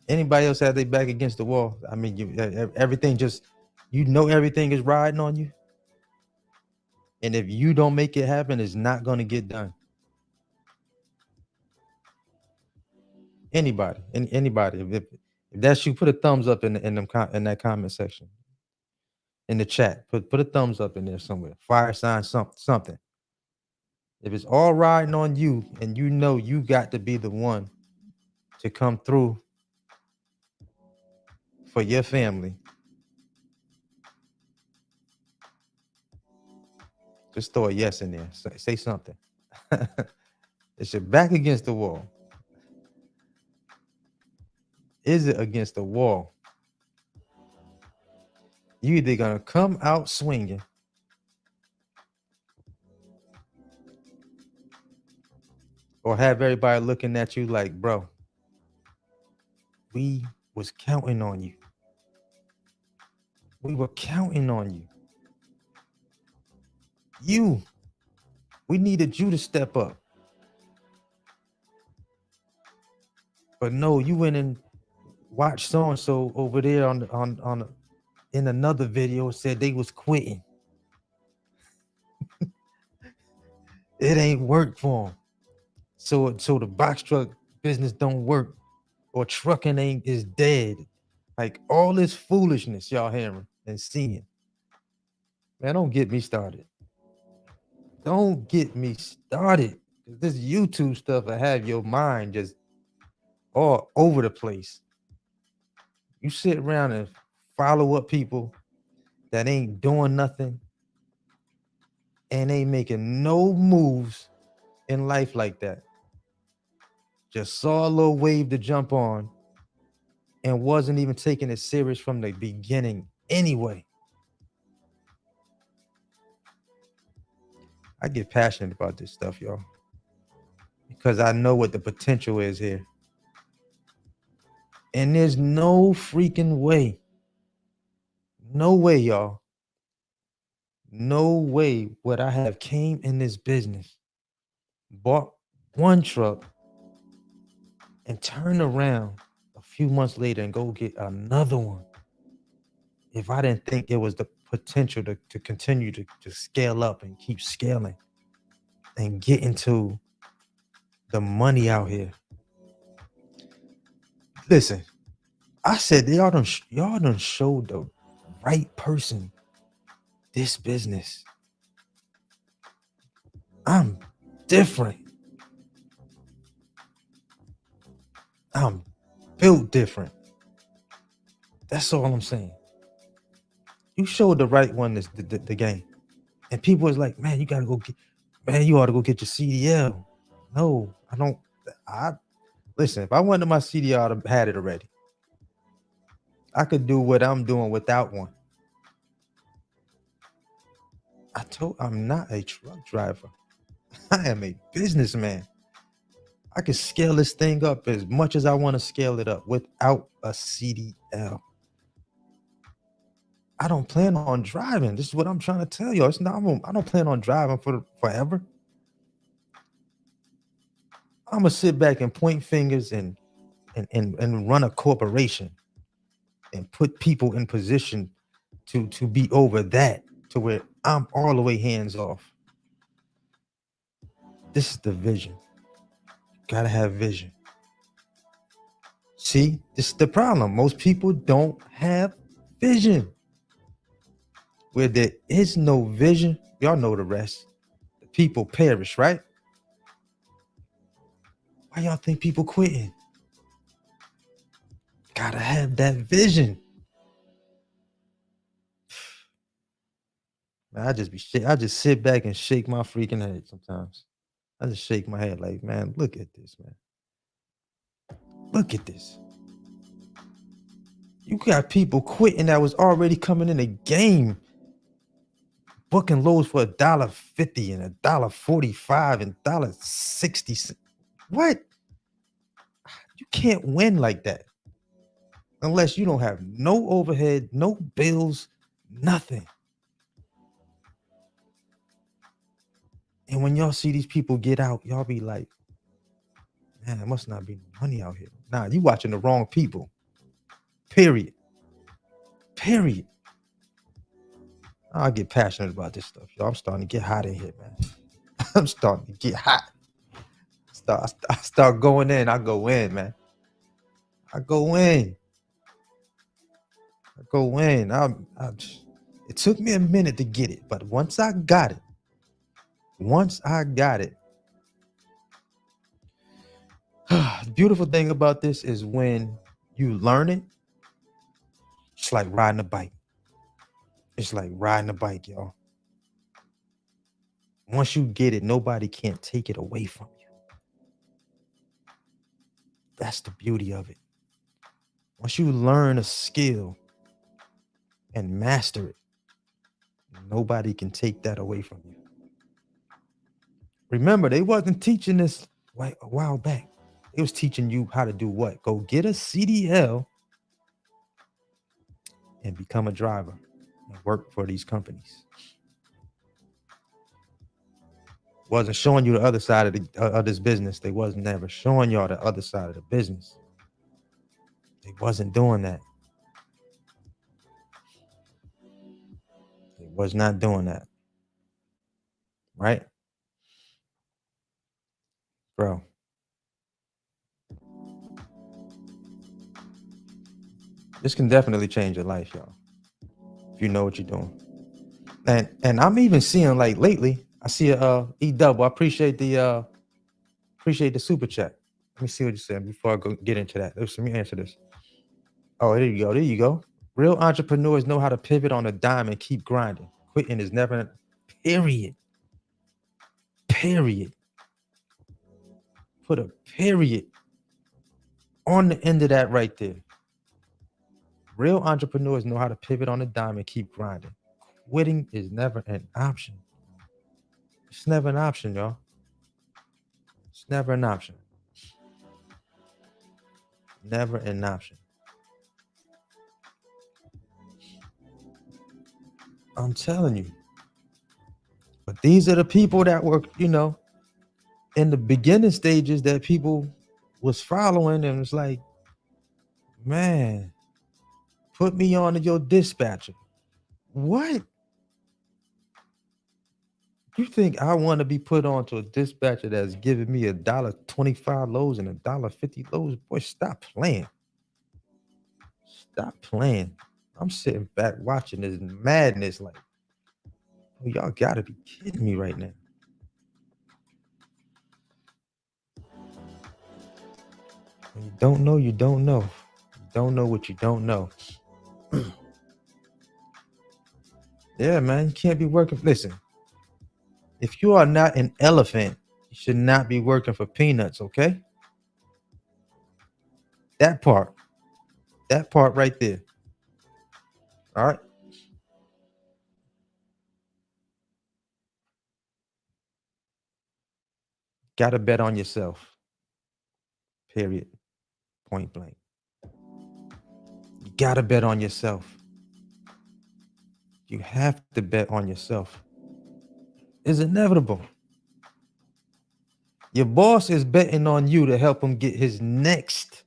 Anybody else had their back against the wall? I mean, everything just, everything is riding on you. And if you don't make it happen, it's not going to get done. Anybody, anybody. If that's you, put a thumbs up in that comment section, in the chat. Put a thumbs up in there somewhere. Fire sign, something. If it's all riding on you, and you got to be the one to come through for your family, just throw a yes in there. Say something. Is your back against the wall? Is it against the wall? You either gonna come out swinging, or have everybody looking at you like, bro, we was counting on you. We were counting on you. We needed you to step up. But no, you went and watched so-and-so over there in another video, said they was quitting. It ain't work for them. So the box truck business don't work, or trucking is dead. Like all this foolishness y'all hearing and seeing. Man, don't get me started. Don't get me started. This YouTube stuff will have your mind just all over the place. You sit around and follow up people that ain't doing nothing and ain't making no moves in life like that. Just saw a little wave to jump on and wasn't even taking it serious from the beginning anyway. I get passionate about this stuff, y'all, because I know what the potential is here. And there's no freaking way, y'all, no way would I have came in this business, bought one truck, and turn around a few months later and go get another one if I didn't think there was the potential to continue to scale up and keep scaling and get into the money out here. Listen, I said y'all done showed the right person this business. I'm different. I'm built different. That's all I'm saying. You showed the right one the game. And people was like, man, you ought to go get your CDL. No, I don't. Listen, if I wanted my CDL, I'd have had it already. I could do what I'm doing without one. I'm not a truck driver. I am a businessman. I can scale this thing up as much as I want to scale it up without a CDL. I don't plan on driving. This is what I'm trying to tell you. I don't plan on driving for forever. I'm gonna sit back and point fingers and run a corporation and put people in position to be over that, to where I'm all the way hands off. This is the vision. Gotta have vision. See, this is the problem. Most people don't have vision. Where there is no vision, y'all know the rest. The people perish, right? Why y'all think people quitting? Gotta have that vision. Man, I just sit back and shake my freaking head sometimes. I just shake my head like, man, look at this, man. Look at this. You got people quitting that was already coming in the game, booking loads for $1.50 and $1.45 and $1.60. What? You can't win like that unless you don't have no overhead, no bills, nothing. And when y'all see these people get out, y'all be like, man, there must not be no money out here. Nah, you watching the wrong people. Period. Period. I get passionate about this stuff, y'all. I'm starting to get hot in here, man. I'm starting to get hot. I start going in. I go in, man. I go in. It took me a minute to get it, but once I got it, the beautiful thing about this is when you learn it, it's like riding a bike. It's like riding a bike, y'all. Once you get it, nobody can't take it away from you. That's the beauty of it. Once you learn a skill and master it, nobody can take that away from you. Remember, they wasn't teaching this like a while back. It was teaching you how to do what? Go get a CDL and become a driver and work for these companies. Wasn't showing you the other side of this business. They wasn't never showing y'all the other side of the business. They wasn't doing that. They was not doing that. Right? Bro. This can definitely change your life, y'all. If you know what you're doing. And I'm even seeing like lately, I see a E-double. I appreciate the super chat. Let me see what you said before I go get into that. Let me answer this. Oh, there you go. There you go. Real entrepreneurs know how to pivot on a dime and keep grinding. Quitting is never, period. Period. Put a period on the end of that right there. Real entrepreneurs know how to pivot on a dime and keep grinding. Quitting is never an option. It's never an option, y'all. It's never an option. Never an option. I'm telling you. But these are the people that were, in the beginning stages that people was following and was like, man, put me on to your dispatcher. What? You think I want to be put on to a dispatcher that's giving me $1.25 loads and $1.50 loads? Boy, stop playing. Stop playing. I'm sitting back watching this madness like, oh, y'all gotta be kidding me right now. When you don't know, you don't know. You don't know what you don't know. Yeah, man, you can't be working. Listen, if you are not an elephant, you should not be working for peanuts, okay? That part right there. All right. Gotta bet on yourself. Period. Point blank. You gotta bet on yourself. You have to bet on yourself. It's inevitable. Your boss is betting on you to help him get his next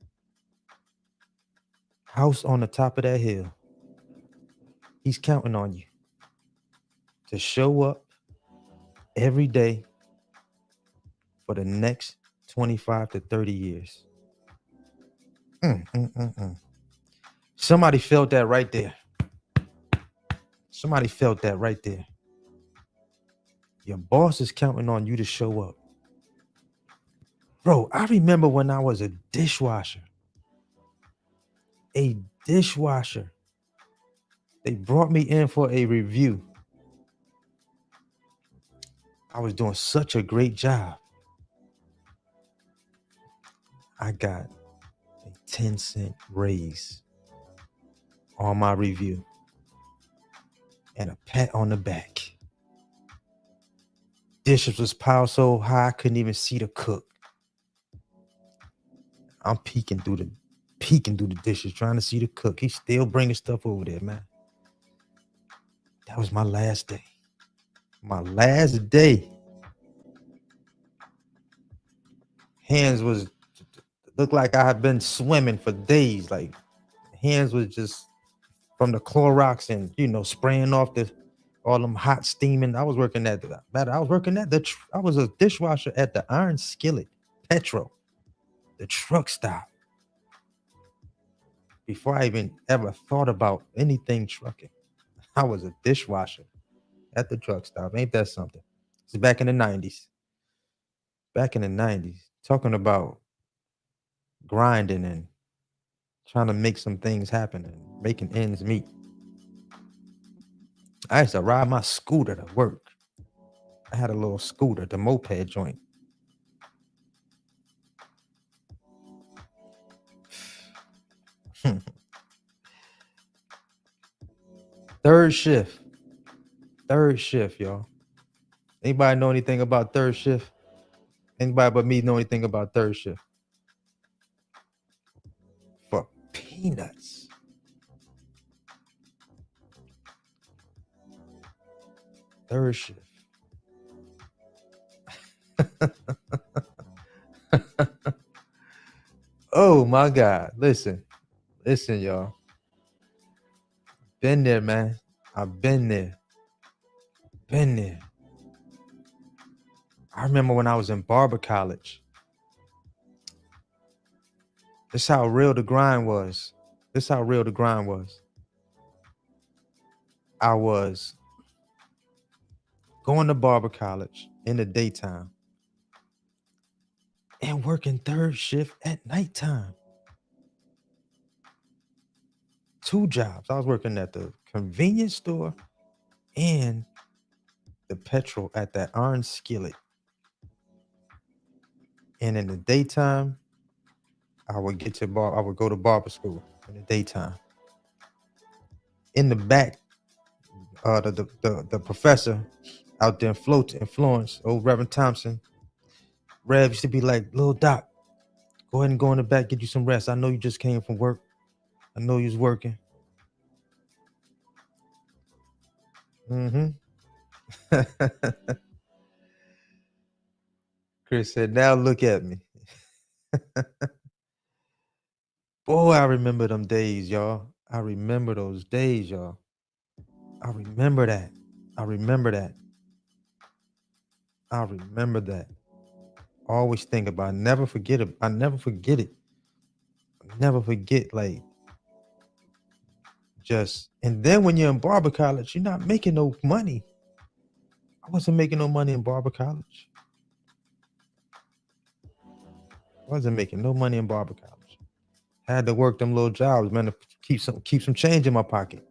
house on the top of that hill. He's counting on you to show up every day for the next 25 to 30 years. Somebody felt that right there. Somebody felt that right there. Your boss is counting on you to show up. Bro, I remember when I was a dishwasher. They brought me in for a review. I was doing such a great job. I got a 10-cent raise. on my review and a pat on the back. Dishes was piled so high I couldn't even see the cook. I'm peeking through the dishes, trying to see the cook. He's still bringing stuff over there, man. That was my last day. My last day. Hands was looked like I had been swimming for days. Like hands was just from the Clorox and spraying off all them hot steaming. I was working at I was a dishwasher at the Iron Skillet, Petro, the truck stop. Before I even ever thought about anything trucking, I was a dishwasher at the truck stop. Ain't that something? It's back in the 90s. Back in the 90s, talking about grinding and trying to make some things happen and making ends meet. I used to ride my scooter to work. I had a little scooter, the moped joint. Third shift, y'all. Anybody know anything about third shift? Anybody but me know anything about third shift? For peanuts. Third shift. Oh my God. Listen, y'all. Been there, man. I've been there. I remember when I was in barber college. This how real the grind was. I was going to barber college in the daytime and working third shift at nighttime. 2 jobs. I was working at the convenience store and the petrol at that Iron Skillet. And in the daytime, I would go to barber school in the daytime. In the back, the professor out there in Florence, old Reverend Thompson, Rev used to be like, "Little Doc, go ahead and go in the back, get you some rest. I know you just came from work. I know you was working." Chris said, "Now look at me." Boy, I remember them days, y'all. I remember those days, y'all. I remember that. Always think about it. Never forget it. I never forget it. Never forget, like, and then when you're in barber college, you're not making no money. I wasn't making no money in barber college. Had to work them little jobs, man, to keep some change in my pocket.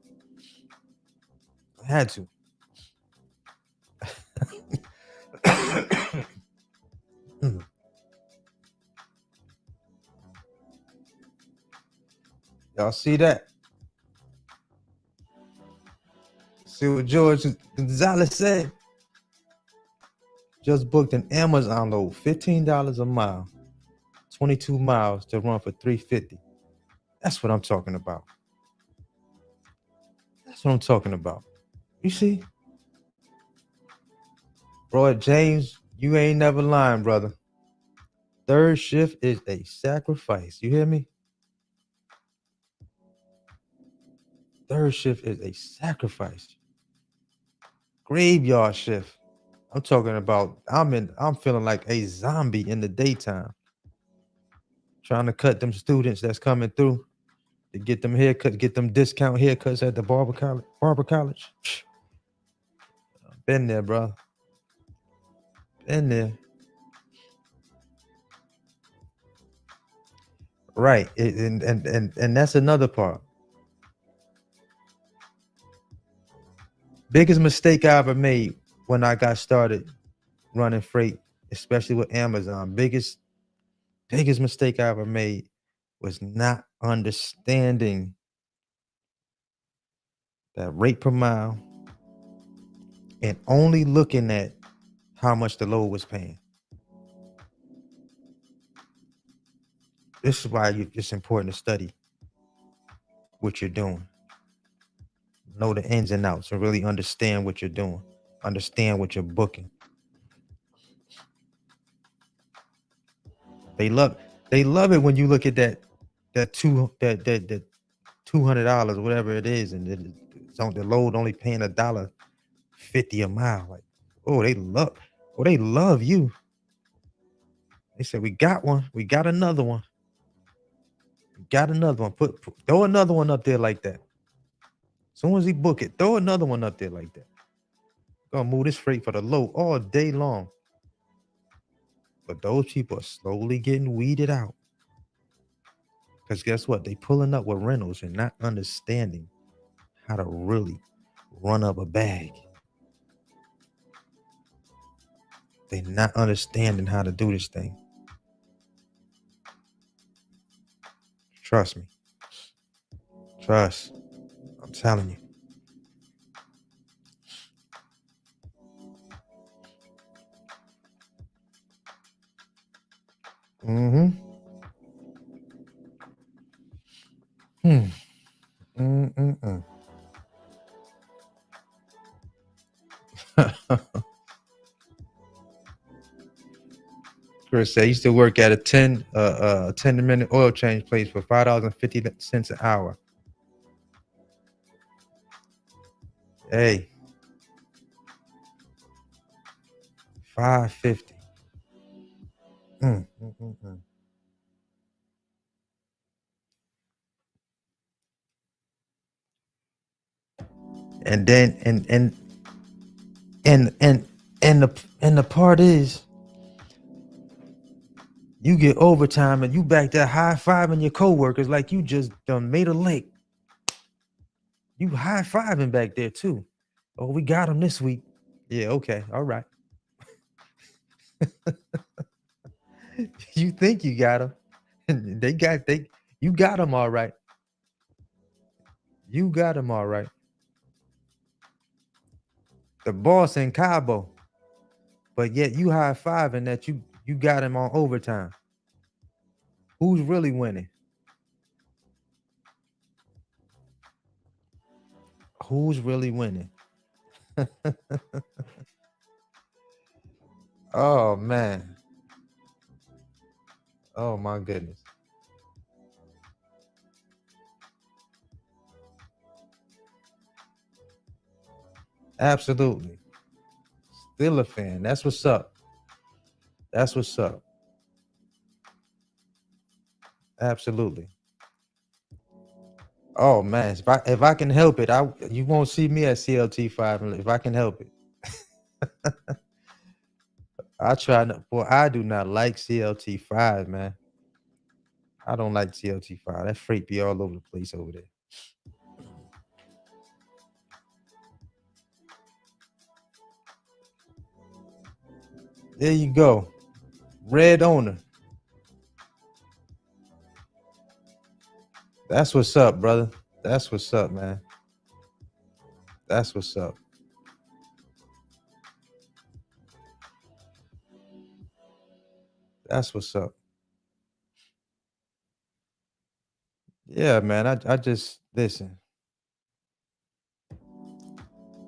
I had to. Y'all see that? See what George Gonzalez said? Just booked an Amazon load, $15 a mile, 22 miles to run for $350. That's what I'm talking about. You see? Bro, James, you ain't never lying, brother. Third shift is a sacrifice. You hear me? Third shift is a sacrifice. Graveyard shift. I'm talking about I'm feeling like a zombie in the daytime. Trying to cut them students that's coming through to get them haircuts, get them discount haircuts at the barber college. Been there, bro. Been there. Right. And that's another part. Biggest mistake I ever made when I got started running freight, especially with Amazon. Biggest mistake I ever made was not understanding that rate per mile, and only looking at how much the load was paying. This is why it's important to study what you're doing, know the ins and outs, and really understand what you're doing, understand what you're booking. They love it when you look at that $200, whatever it is, and it's on the load only paying $1.50 a mile. Like, oh, they love you. They said, we got one, we got another one, we got another one. Throw another one up there like that. As soon as he book it, throw another one up there like that. Gonna move this freight for the low all day long. But those people are slowly getting weeded out. Because guess what? They pulling up with rentals and not understanding how to really run up a bag. They not understanding how to do this thing. Trust me. Trust. I'm telling you. Mm-hmm. Mm-mm-mm. Chris said he used to work at a 10-minute oil change place for $5.50 an hour. Hey, $5.50. And then the part is, you get overtime and you back there high-fiving your coworkers like you just done made a lick. You high-fiving back there too. Oh, we got him this week. Yeah, okay, all right. You think you got him. You got him all right. You got him all right. The boss in Cabo, but yet you high-fiving that you got him on overtime. Who's really winning? Who's really winning? Oh man. Oh my goodness. Absolutely. Still a fan. That's what's up. That's what's up. Absolutely. Oh man, if I can help it, you won't see me at CLT5 if I can help it. I try not. Boy, I do not like CLT5, man. I don't like CLT5. That freight be all over the place over there. There you go. Red owner. That's what's up, brother. That's what's up, man. That's what's up. That's what's up. Yeah, man. I just listen.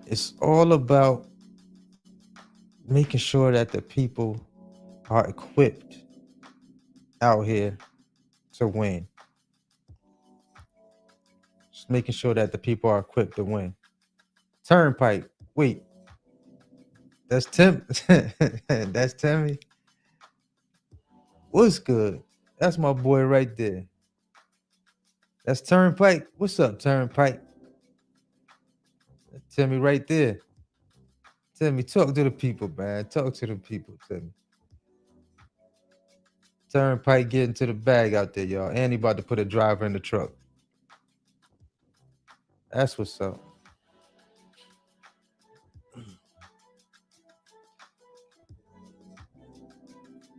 It's all about making sure that the people are equipped out here to win. Just making sure that the people are equipped to win. Turnpike. Wait. That's Tim. That's Timmy. What's good? That's my boy right there. That's Turnpike. What's up, Turnpike? Timmy right there. Timmy, talk to the people, man. Talk to the people, Timmy. Turnpike getting to the bag out there, y'all. And he about to put a driver in the truck. That's what's up.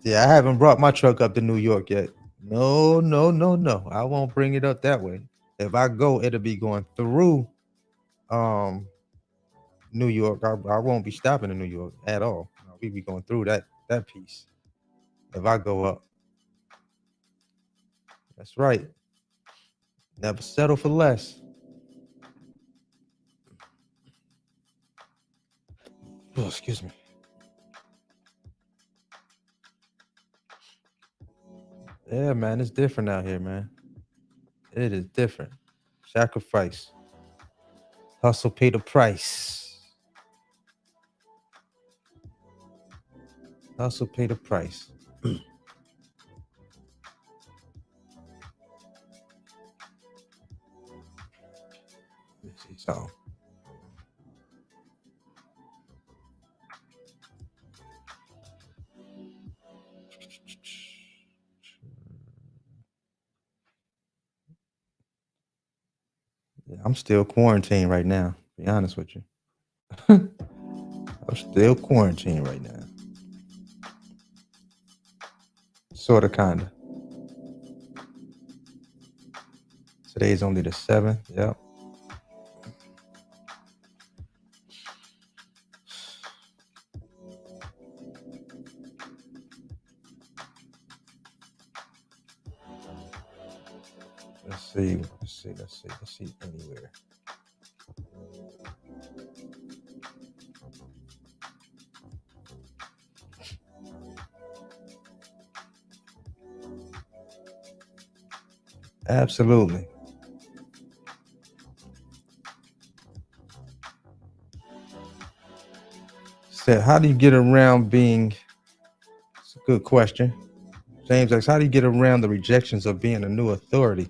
Yeah, I haven't brought my truck up to New York yet. No. I won't bring it up that way. If I go, it'll be going through New York, I won't be stopping in New York at all. No, we be going through that piece. If I go up, that's right. Never settle for less. Oh, excuse me. Yeah, man, it's different out here, man. It is different. Sacrifice, hustle, pay the price. Hustle, pay the price. Let's see something. Yeah, I'm still quarantined right now. Be honest with you. I'm still quarantined right now. Sorta, kinda. Today's only the 7th. Yep. Let's see. Let's see anywhere. Absolutely. Said, how do you get around being? It's a good question. James asks, how do you get around the rejections of being a new authority?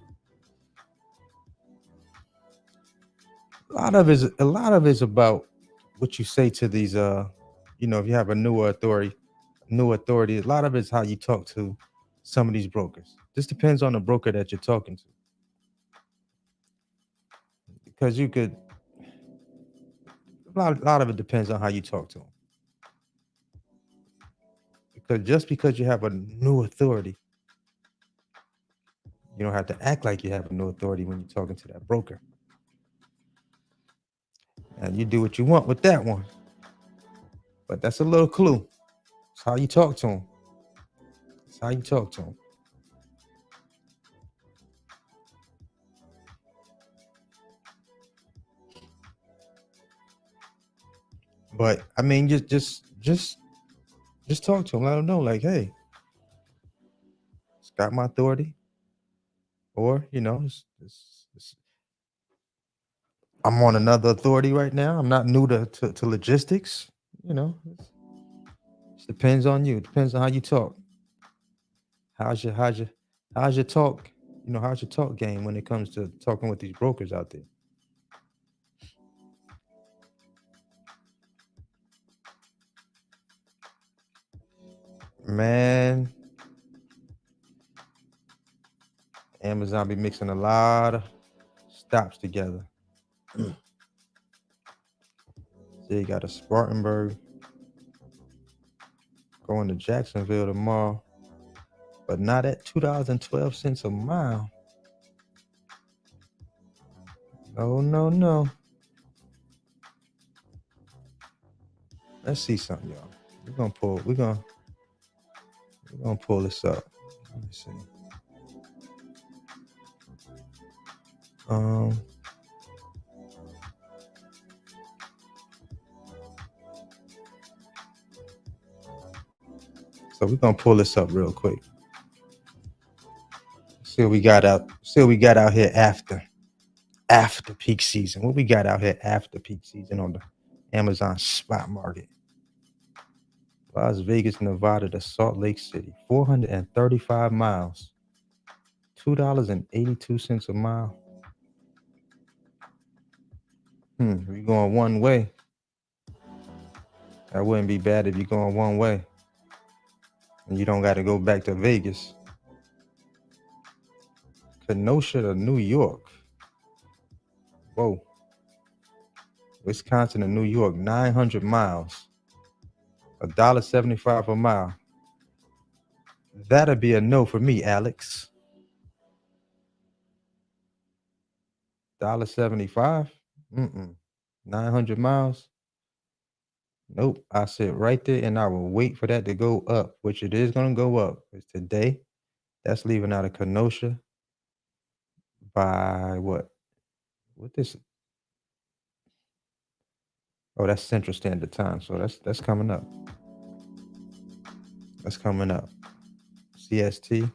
A lot of it's about what you say to these. If you have a newer authority, a lot of it's how you talk to some of these brokers. This depends on the broker that you're talking to, because you could. A lot of it depends on how you talk to them. Because just because you have a new authority, you don't have to act like you have a new authority when you're talking to that broker. And you do what you want with that one. But that's a little clue. It's how you talk to them. It's how you talk to them. But I mean, just talk to them. Let them know, like, hey, it's got my authority, or I'm on another authority right now. I'm not new to logistics. It depends on you. It depends on how you talk. How's your talk? How's your talk game when it comes to talking with these brokers out there? Man, Amazon be mixing a lot of stops together. So you got a Spartanburg going to Jacksonville tomorrow, but not at $2.12 a mile. No, no, no. Let's see something, y'all. We're gonna pull this up. Let me see. Um so we're gonna pull this up real quick. See what we got out here after peak season. What we got out here after peak season on the Amazon spot market. Las Vegas, Nevada to Salt Lake City, 435 miles, $2.82 a mile. If you're going one way, that wouldn't be bad if you're going one way. And you don't got to go back to Vegas. Kenosha to New York. Whoa. Wisconsin to New York, 900 miles, $1.75 a mile. That'd be a no for me, Alex. $1.75? 900 miles. Nope. I sit right there and I will wait for that to go up, which it is going to go up. It's today. That's leaving out of Kenosha by what? What this? Oh, that's Central Standard Time. So that's coming up. That's coming up. CST.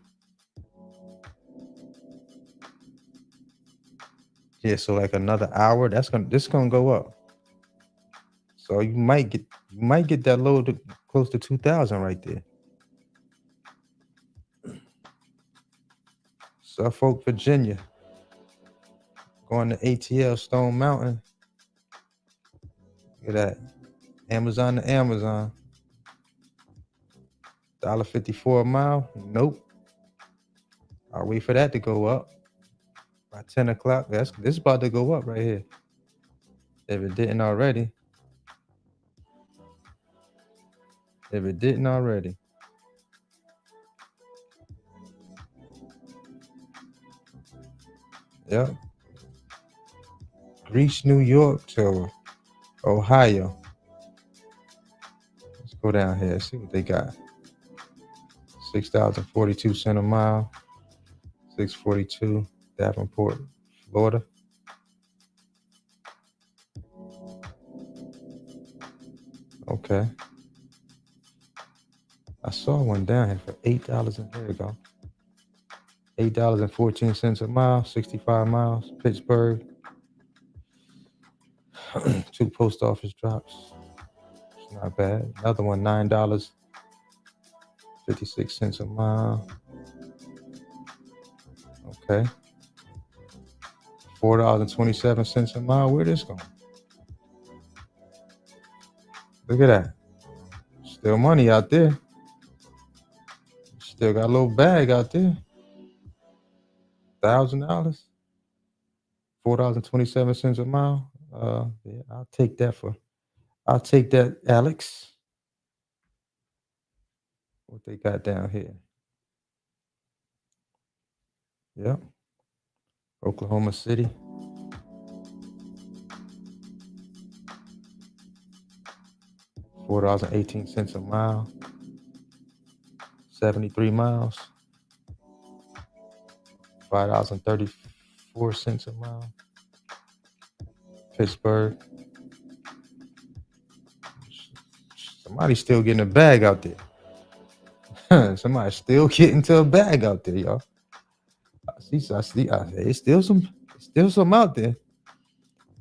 Yeah, so like another hour. This gonna go up. So you might get that low to close to 2,000 right there. Suffolk, Virginia. Going to ATL Stone Mountain. Look at that. Amazon to Amazon. $1.54 a mile. Nope. I'll wait for that to go up by 10 o'clock. This is about to go up right here. If it didn't already. If it didn't already. Yep. Greece, New York to Ohio. Let's go down here. See what they got. $6.42 a mile. 642. Davenport, Florida. Okay. I saw one down here for $8. And there you go. $8.14 a mile, 65 miles. Pittsburgh. 2 post office drops. It's not bad. Another one, $9.56 a mile. Okay. $4.27 a mile. Where this going? Look at that. Still money out there. Still got a little bag out there. $1,000. $4.27 a mile. Yeah, I'll take that, Alex. What they got down here? Yep. Oklahoma City. $4.18 a mile. 73 miles. $5.34 a mile. Pittsburgh. Somebody's still getting a bag out there. Somebody's still getting to a bag out there, y'all. I see. It's still some out there.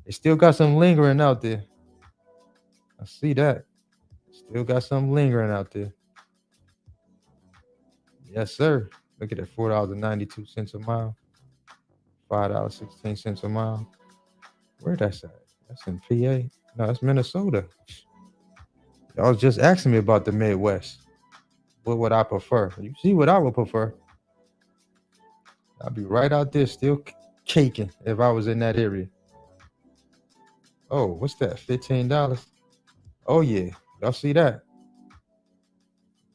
It still got some lingering out there. I see that. Still got some lingering out there. Yes, sir. Look at that. $4.92 a mile. $5.16 a mile. Where that's at? That's in PA. No, that's Minnesota. Y'all was just asking me about the Midwest. What would I prefer? You see what I would prefer? I'd be right out there still caking if I was in that area. Oh, what's that? $15? Oh, yeah. Y'all see that?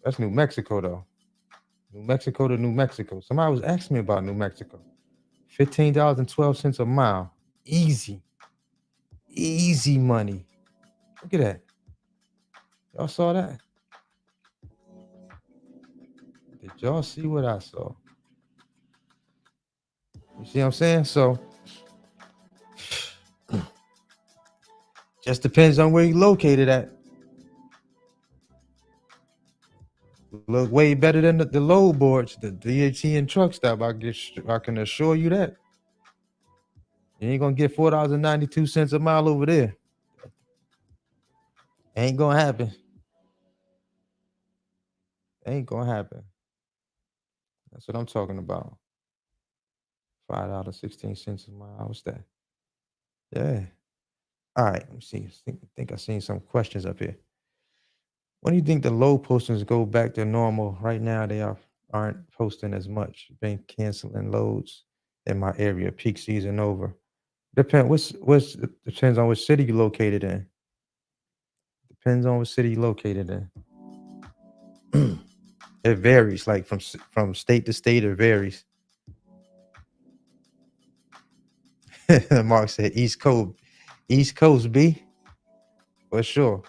That's New Mexico, though. New Mexico to New Mexico. Somebody was asking me about New Mexico. $15.12 a mile. Easy. Easy money. Look at that. Y'all saw that? Did y'all see what I saw? You see what I'm saying? So, just depends on where you're located at. Look way better than the load boards, the DAT and truck stop. I can assure you that. You ain't gonna get $4.92 a mile over there. Ain't gonna happen. Ain't gonna happen. That's what I'm talking about. $5.16 a mile. What's that? Yeah. All right. Let me see. I think I seen some questions up here. When do you think the load postings go back to normal? Right now, they aren't posting as much. Been canceling loads in my area. Peak season over. Depends on which city you're located in. Depends on what city you're located in. It varies, like from state to state. It varies. Mark said East Coast East Coast, B, for sure.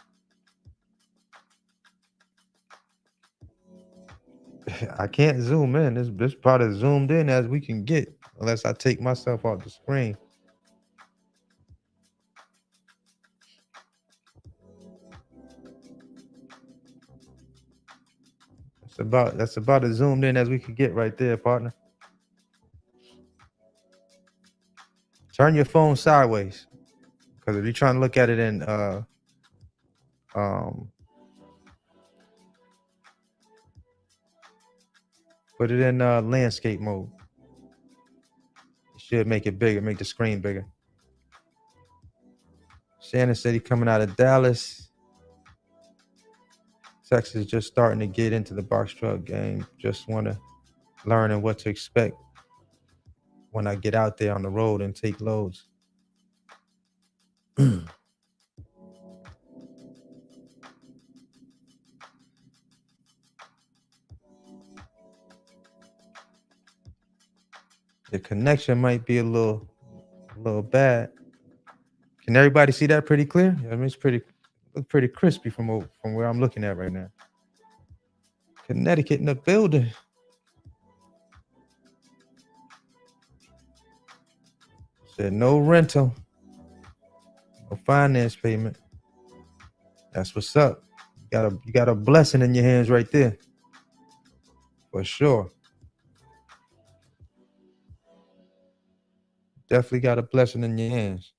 I can't zoom in. This part is zoomed in as we can get, unless I take myself off the screen. That's about as zoomed in as we can get right there, partner. Turn your phone sideways, because if you're trying to look at it in um put it in landscape mode. It should make it bigger, make the screen bigger. Shannon said he coming out of Dallas. Texas just starting to get into the box truck game. Just want to learn and what to expect when I get out there on the road and take loads. The connection might be a little bad. Can everybody see that pretty clear? I mean, it's pretty crispy from where I'm looking at right now. Connecticut in the building. Said no rental, no finance payment. That's what's up. You got a blessing in your hands right there, for sure. Definitely got a blessing in your hands.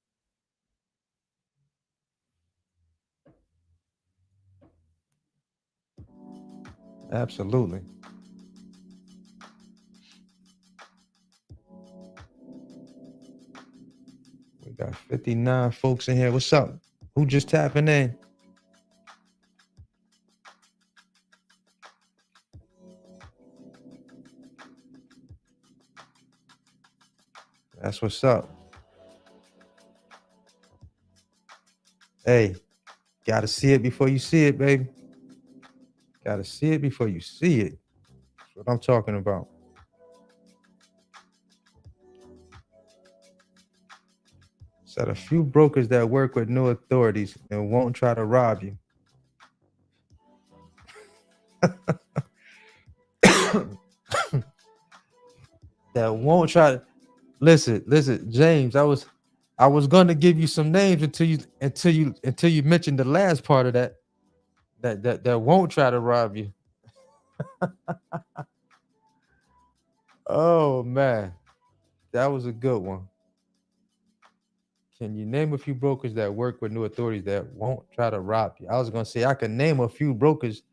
Absolutely. We got 59 folks in here. What's up? Who just tapping in? That's what's up. Hey, gotta see it before you see it, baby. Gotta see it before you see it. That's what I'm talking about. Said a few brokers that work with new authorities and won't try to rob you. That won't try to listen, James. I was gonna give you some names until you mentioned the last part of that won't try to rob you. Oh man, that was a good one. Can you name a few brokers that work with new authorities that won't try to rob you? I was gonna say I can name a few brokers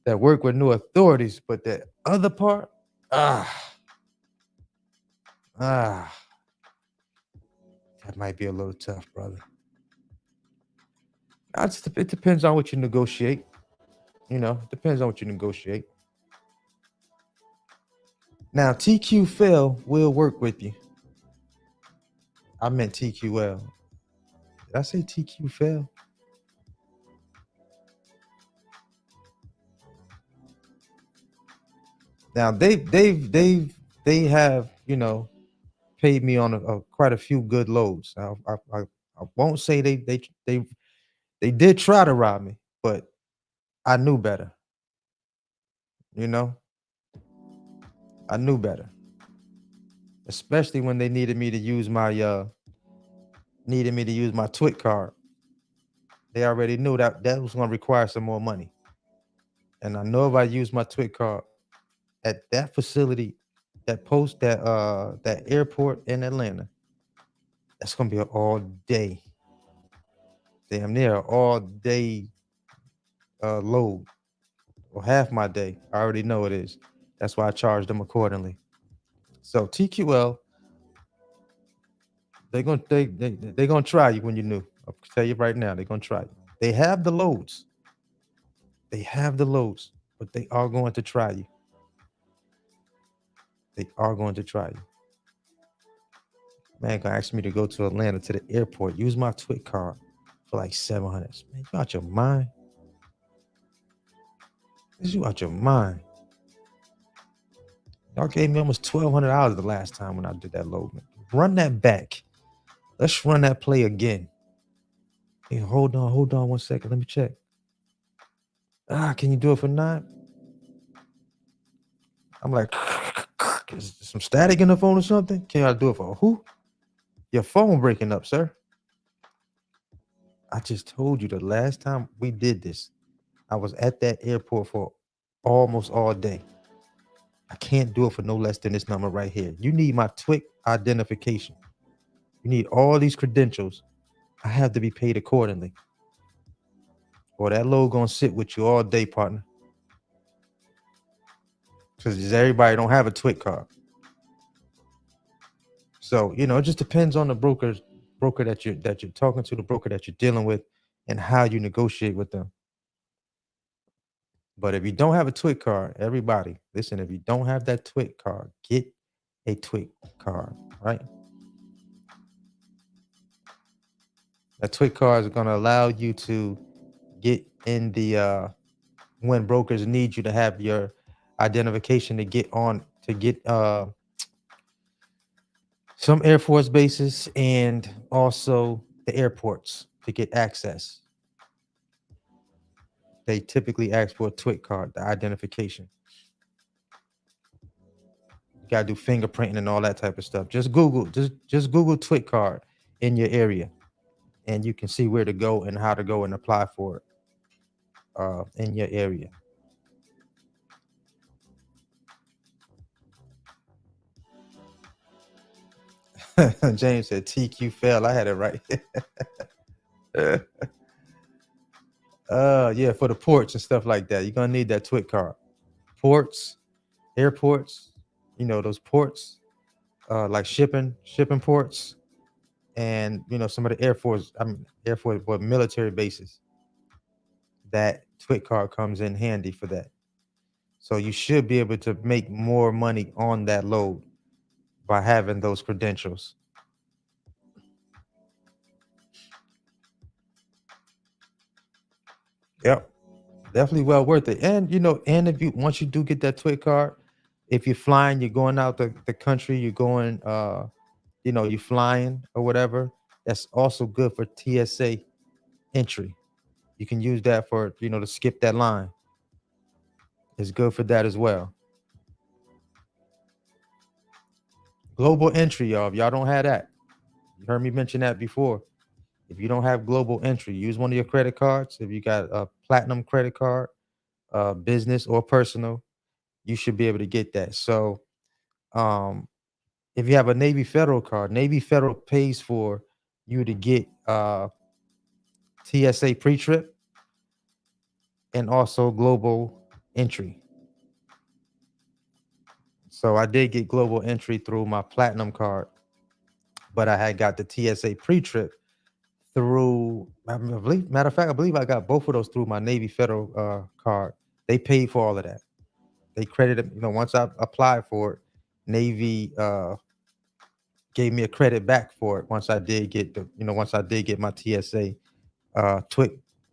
that work with new authorities, but that other part, that might be a little tough, brother. It depends on what you negotiate. It depends on what you negotiate. Now, TQ Fail will work with you. I meant TQL. Did I say TQ Fail? Now they have paid me on quite a few good loads. I won't say they did try to rob me, but I knew better. I knew better. Especially when they needed me to use my TWIC card. They already knew that was going to require some more money. And I know if I use my TWIC card at that facility, that airport in Atlanta, that's gonna be an all day, damn near all day load, or half my day. I already know it is. That's why I charged them accordingly. So TQL, they're gonna try you when you're new. I'll tell you right now, they're gonna try you. They have the loads. But they are going to try you. They are going to try you. Man, gonna ask me to go to Atlanta to the airport, use my TWIC card for like $700. Man, you out your mind? You out your mind? Y'all gave me almost $1,200 the last time when I did that load. Man. Run that back. Let's run that play again. Hey, hold on 1 second. Let me check. Can you do it for 9? I'm like, is there some static in the phone or something? Can I do it for who? Your phone breaking up, sir. I just told you the last time we did this, I was at that airport for almost all day. I can't do it for no less than this number right here. You need my TWIC identification. You need all these credentials. I have to be paid accordingly. Or that load gonna sit with you all day, partner. Because everybody don't have a TWIC card. So, it just depends on the broker that you're talking to, the broker that you're dealing with, and how you negotiate with them. But if you don't have a TWIC card, everybody, listen, if you don't have that TWIC card, get a TWIC card, right? That TWIC card is going to allow you to get in the when brokers need you to have your identification to get some Air Force bases and also the airports to get access. They typically ask for a TWIC card, the identification. You gotta do fingerprinting and all that type of stuff. Just Google TWIC card in your area, and you can see where to go and how to go and apply for it in your area. James said TQ fail. I had it right. Yeah, for the ports and stuff like that, you're gonna need that TWIC card. Ports, airports, those ports, like shipping ports, and some of the Air Force, but military bases. That TWIC card comes in handy for that. So you should be able to make more money on that load by having those credentials. Yep. Definitely well worth it. And and if you once you do get that TWIC card, if you're flying, you're going out the country, you're going you're flying or whatever, that's also good for TSA entry. You can use that for, to skip that line. It's good for that as well. Global entry, y'all. If y'all don't have that, you heard me mention that before. If you don't have global entry, use one of your credit cards. If you got a platinum credit card, business or personal, you should be able to get that. So, if you have a Navy Federal card, Navy Federal pays for you to get TSA pre-trip and also global entry. So I did get global entry through my platinum card, but I had got the TSA pre-trip through, matter of fact, I believe I got both of those through my Navy Federal card. They paid for all of that. They credited, once I applied for it, Navy gave me a credit back for it once I did get my TWIC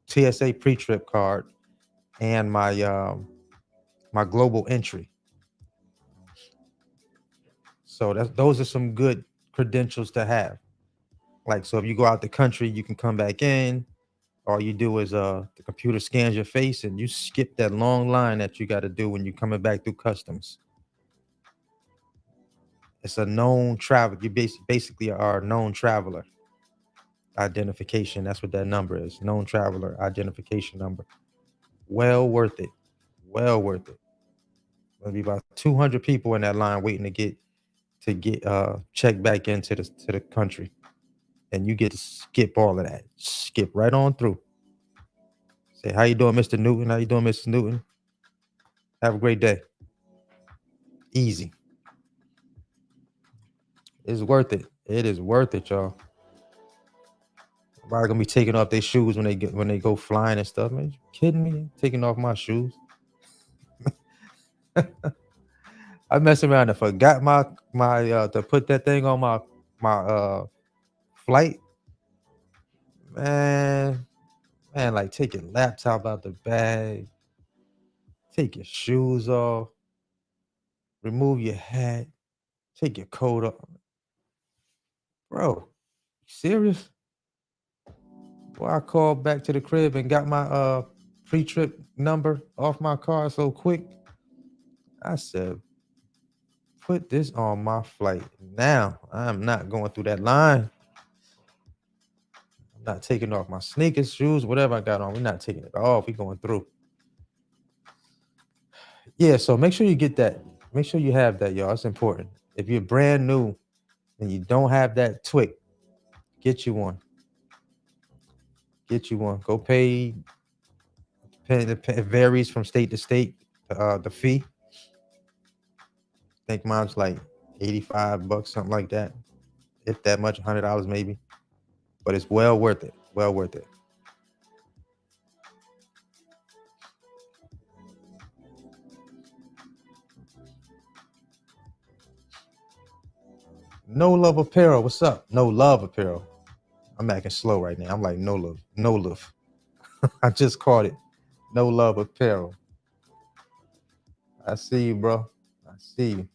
TSA pre-trip card and my global entry. So those are some good credentials to have. Like, so if you go out the country, you can come back in. All you do is the computer scans your face and you skip that long line that you got to do when you're coming back through customs. It's a known travel. You basically are a known traveler identification. That's what that number is. Known traveler identification number. Well worth it. Well worth it. There'll be about 200 people in that line waiting to get checked back into the country, and you get to skip all of that. Skip right on through. Say, how you doing, Mr. Newton? How you doing, Mr. Newton? Have a great day. Easy. It's worth it. It is worth it, y'all. Everybody gonna be taking off their shoes when they go flying and stuff. Man, you kidding me? Taking off my shoes. I messed around and forgot my to put that thing on my flight. Man, like take your laptop out the bag, take your shoes off, remove your hat, take your coat off. Bro, you serious? Well, I called back to the crib and got my pre-trip number off my car so quick. I said, put this on my flight now. I'm not going through that line. I'm not taking off my sneakers, shoes, whatever I got on. We're not taking it off. We're going through. Yeah, so make sure you get that. Make sure you have that, y'all. It's important. If you're brand new and you don't have that TWIC, get you one. Get you one. Go pay. It varies from state to state. The fee. I think mine's like $85, something like that. If that much, $100 maybe. But it's well worth it. Well worth it. No Love Apparel. What's up? No Love Apparel. I'm acting slow right now. I'm like no love. No love. I just caught it. No Love Apparel. I see you, bro. I see you.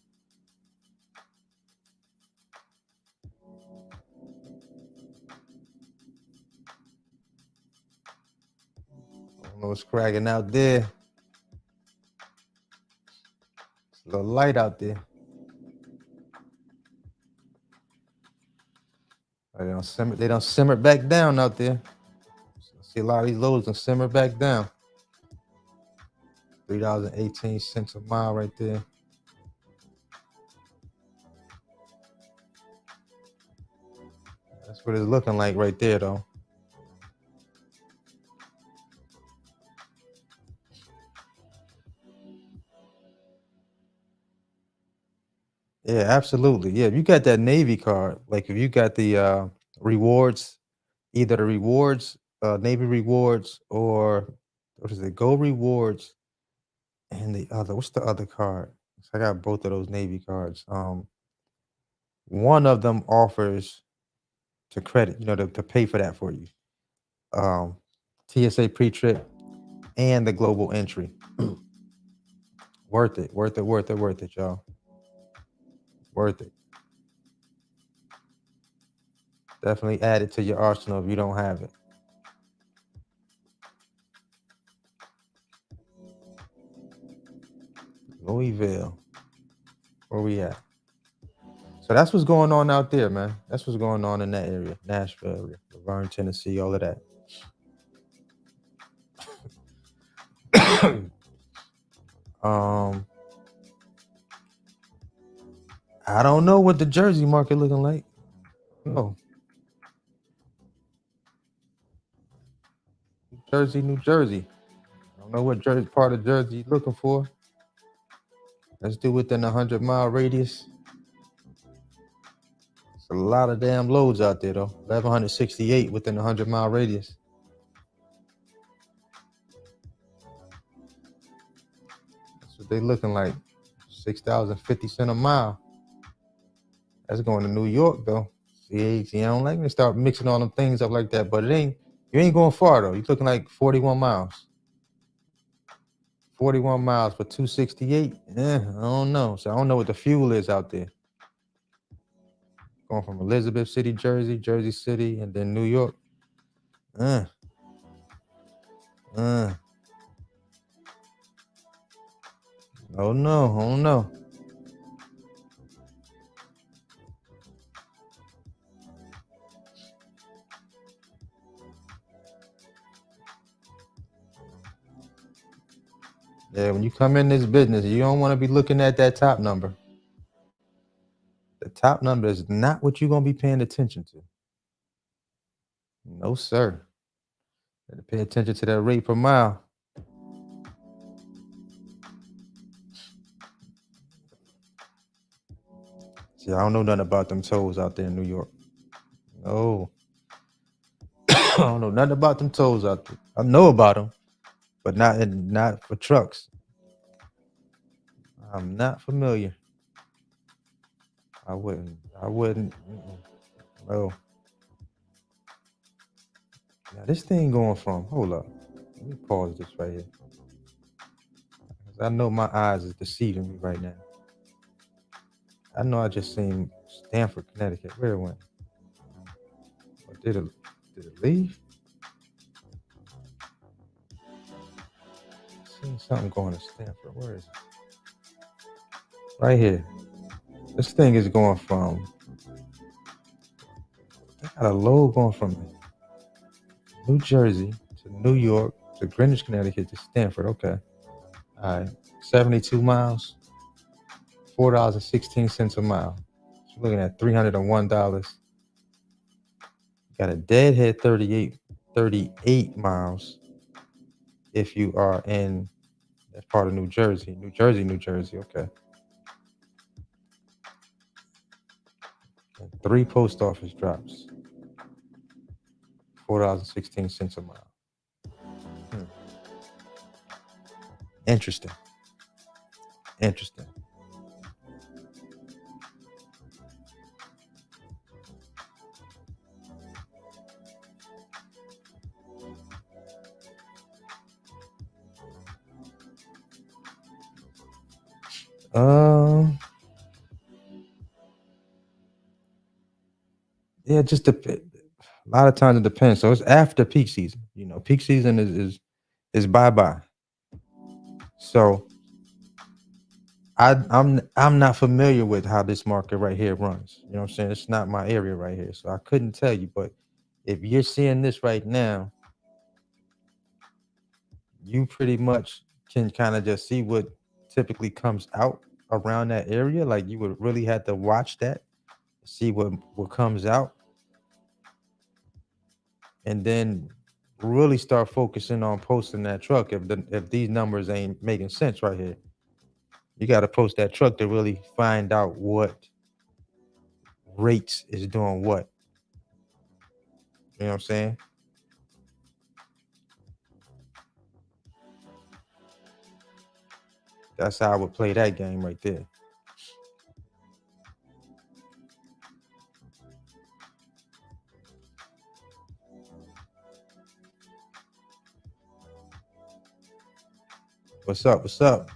I don't know what's cracking out there. It's a little light out there. They don't simmer back down out there. I see a lot of these loads don't simmer back down. $3.18 a mile right there. That's what it's looking like right there, though. Yeah, absolutely. Yeah, if you got that Navy card, like if you got the rewards, either the rewards, Navy rewards, or what is it, Go rewards, and what's the other card? I got both of those Navy cards. One of them offers to credit, to pay for that for you. Um, TSA pre-trip and the global entry. Worth it, worth it, worth it, worth it, y'all. Worth it. Definitely add it to your arsenal if you don't have it. Louisville. Where we at? So that's what's going on out there, man. That's what's going on in that area. Nashville area, Laverne, Tennessee, all of that. I don't know what the Jersey market looking like. No. New Jersey. I don't know what part of Jersey you're looking for. Let's do within a 100-mile radius. It's a lot of damn loads out there, though. 1,168 within a 100-mile radius. That's what they looking like. 6,050 cents a mile. That's going to New York, though. See, I don't like to start mixing all them things up like that, but you ain't going far, though. You're looking like 41 miles. 41 miles for 268. I don't know. So I don't know what the fuel is out there. Going from Elizabeth City, Jersey, Jersey City, and then New York. Oh no, oh no. Yeah, when you come in this business, you don't want to be looking at that top number. The top number is not what you're going to be paying attention to. No, sir. You got to pay attention to that rate per mile. See, I don't know nothing about them tolls out there in New York. No. I don't know nothing about them tolls out there. I know about them, but not for trucks. I'm not familiar. I wouldn't. No. Now this thing going from, hold up. Let me pause this right here. I know my eyes is deceiving me right now. I know I just seen Stamford, Connecticut. Where it went? Or did it leave? seen something going to Stanford. Where is it? Right here. This thing is going from, they got a load going from New Jersey to New York to Greenwich, Connecticut to Stanford. Okay. All right. 72 miles, $4.16 a mile. So you're looking at $301. Got a deadhead 38 miles if you are in that part of New Jersey. New Jersey. Okay. And 3 post office drops. $4.16 a mile. Interesting. Yeah, just a lot of times it depends. So it's after peak season. You know, peak season is bye-bye. So I'm not familiar with how this market right here runs. You know what I'm saying? It's not my area right here. So I couldn't tell you, but if you're seeing this right now, you pretty much can kind of just see what typically comes out around that area. Like you would really have to watch that, see what comes out, and then really start focusing on posting that truck. If these numbers ain't making sense right here, you got to post that truck to really find out what rates is doing what. You know what I'm saying? That's how I would play that game right there. What's up? Said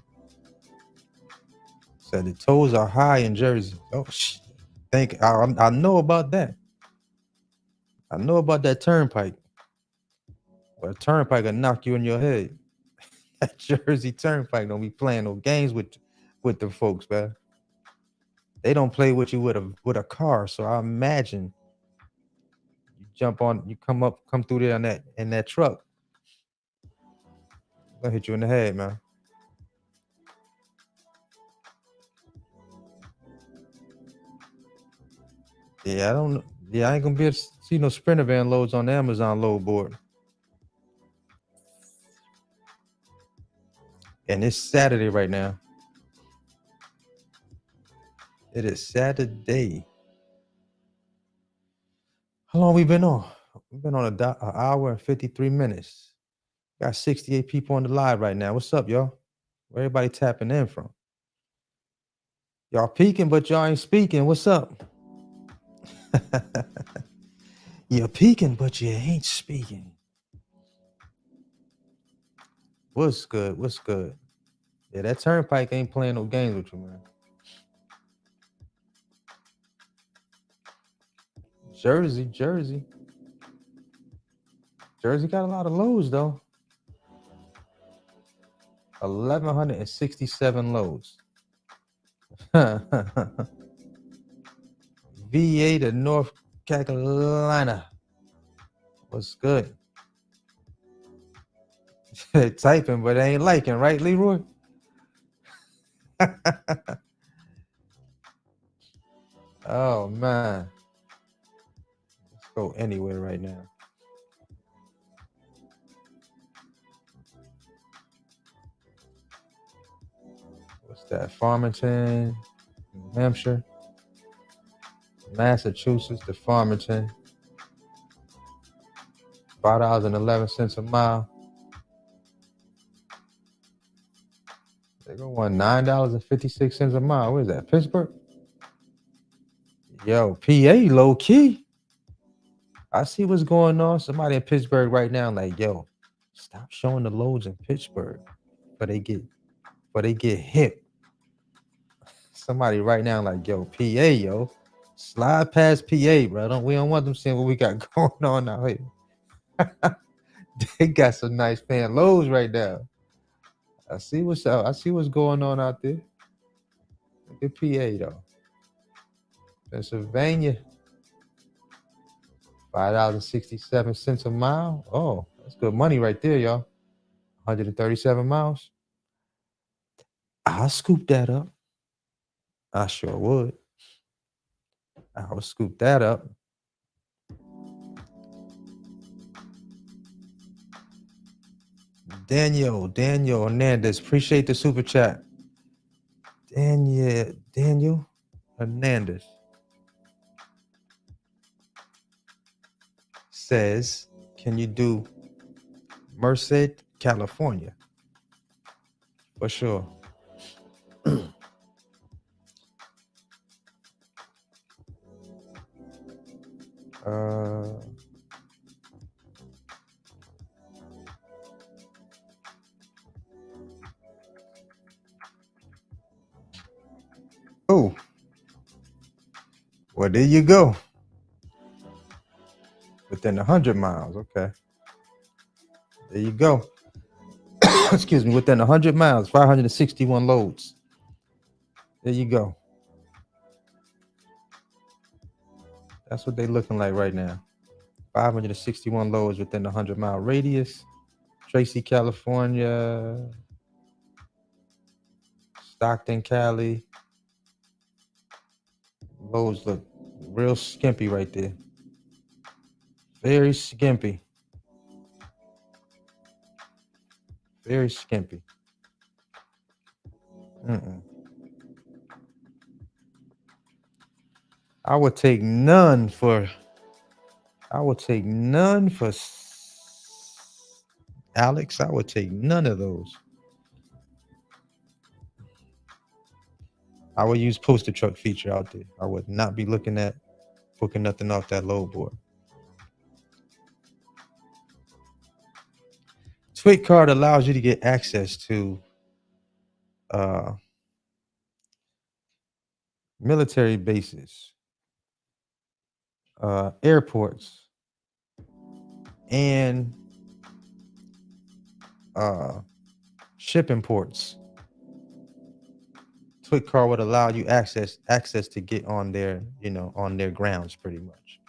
the tolls are high in Jersey. Oh, I know about that. I know about that turnpike. But a turnpike will knock you in your head. That Jersey turnpike don't be playing no games with the folks, man. They don't play with you with a car. So I imagine you jump on, you come through there in that truck. Gonna hit you in the head, man. Yeah, I don't know. Yeah, I ain't gonna be able to see no Sprinter van loads on the Amazon load board. And it's Saturday right now. It is Saturday. How long we been on? We've been on an hour and 53 minutes. Got 68 people on the live right now. What's up, y'all? Where everybody tapping in from? Y'all peeking, but y'all ain't speaking. What's up? You're peeking, but you ain't speaking. What's good? Yeah, that turnpike ain't playing no games with you, man. Jersey got a lot of loads though. 1,167 loads. VA to North Carolina. What's good? Typing, but they ain't liking, right, Leroy? Oh man. Let's go anywhere right now. What's that? Farmington, New Hampshire, Massachusetts to Farmington. $5.11 a mile. They go on $9.56 a mile. Where's that? Pittsburgh? Yo, PA low key. I see what's going on. Somebody in Pittsburgh right now, like, yo, stop showing the loads in Pittsburgh, but they get hit. Somebody right now, like, yo, PA, yo, slide past PA, bro. We don't want them seeing what we got going on out here. They got some nice fan loads right now. I see what's out. I see what's going on out there. Look at PA though. Pennsylvania, $5.67 a mile. Oh, that's good money right there, y'all. 137 miles. I'll scoop that up. I sure would. I would scoop that up. Daniel Hernandez. Appreciate the super chat. Daniel Hernandez says, can you do Merced, California? For sure. Oh, well, there you go. Within 100 miles. Okay. There you go. Excuse me. Within 100 miles, 561 loads. There you go. That's what they're looking like right now. 561 loads within the 100-mile radius. Tracy, California. Stockton, Cali. Loads look real skimpy right there. Very skimpy. Very skimpy. I would take none for Alex. I would take none of those. I would use poster truck feature out there. I would not be looking at booking nothing off that load board. TWIC card allows you to get access to military bases, airports, and shipping ports. TWIC card would allow you access to get on their, on their grounds pretty much.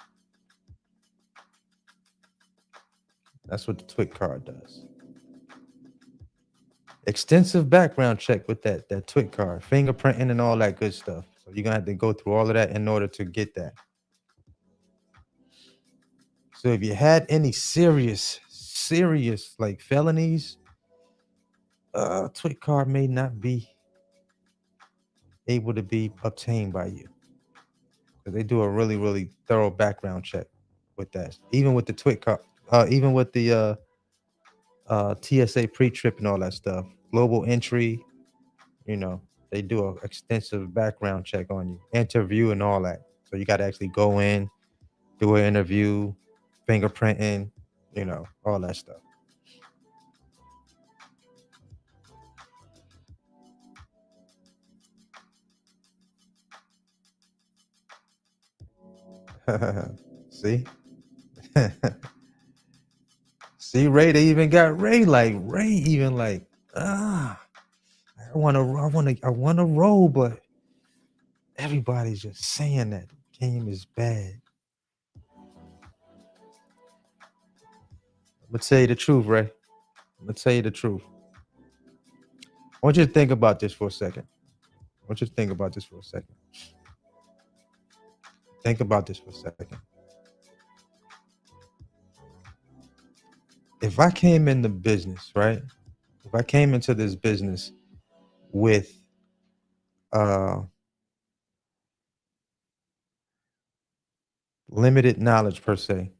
That's what the TWIC card does. Extensive background check with that TWIC card, fingerprinting and all that good stuff. So you're gonna have to go through all of that in order to get that. So if you had any serious like felonies, TWIC card may not be able to be obtained by you, because they do a really, really thorough background check with that. Even with the TWIC card, even with the TSA pre-trip and all that stuff, global entry, they do an extensive background check on you, interview and all that. So you got to actually go in, do an interview, fingerprinting, all that stuff. See? See, Ray, they even got Ray even like, I want to roll, but everybody's just saying that the game is bad. I'm gonna tell you the truth, Ray. I'm gonna tell you the truth. I want you to think about this for a second. Think about this for a second. If I came into business, right? If I came into this business with limited knowledge per se,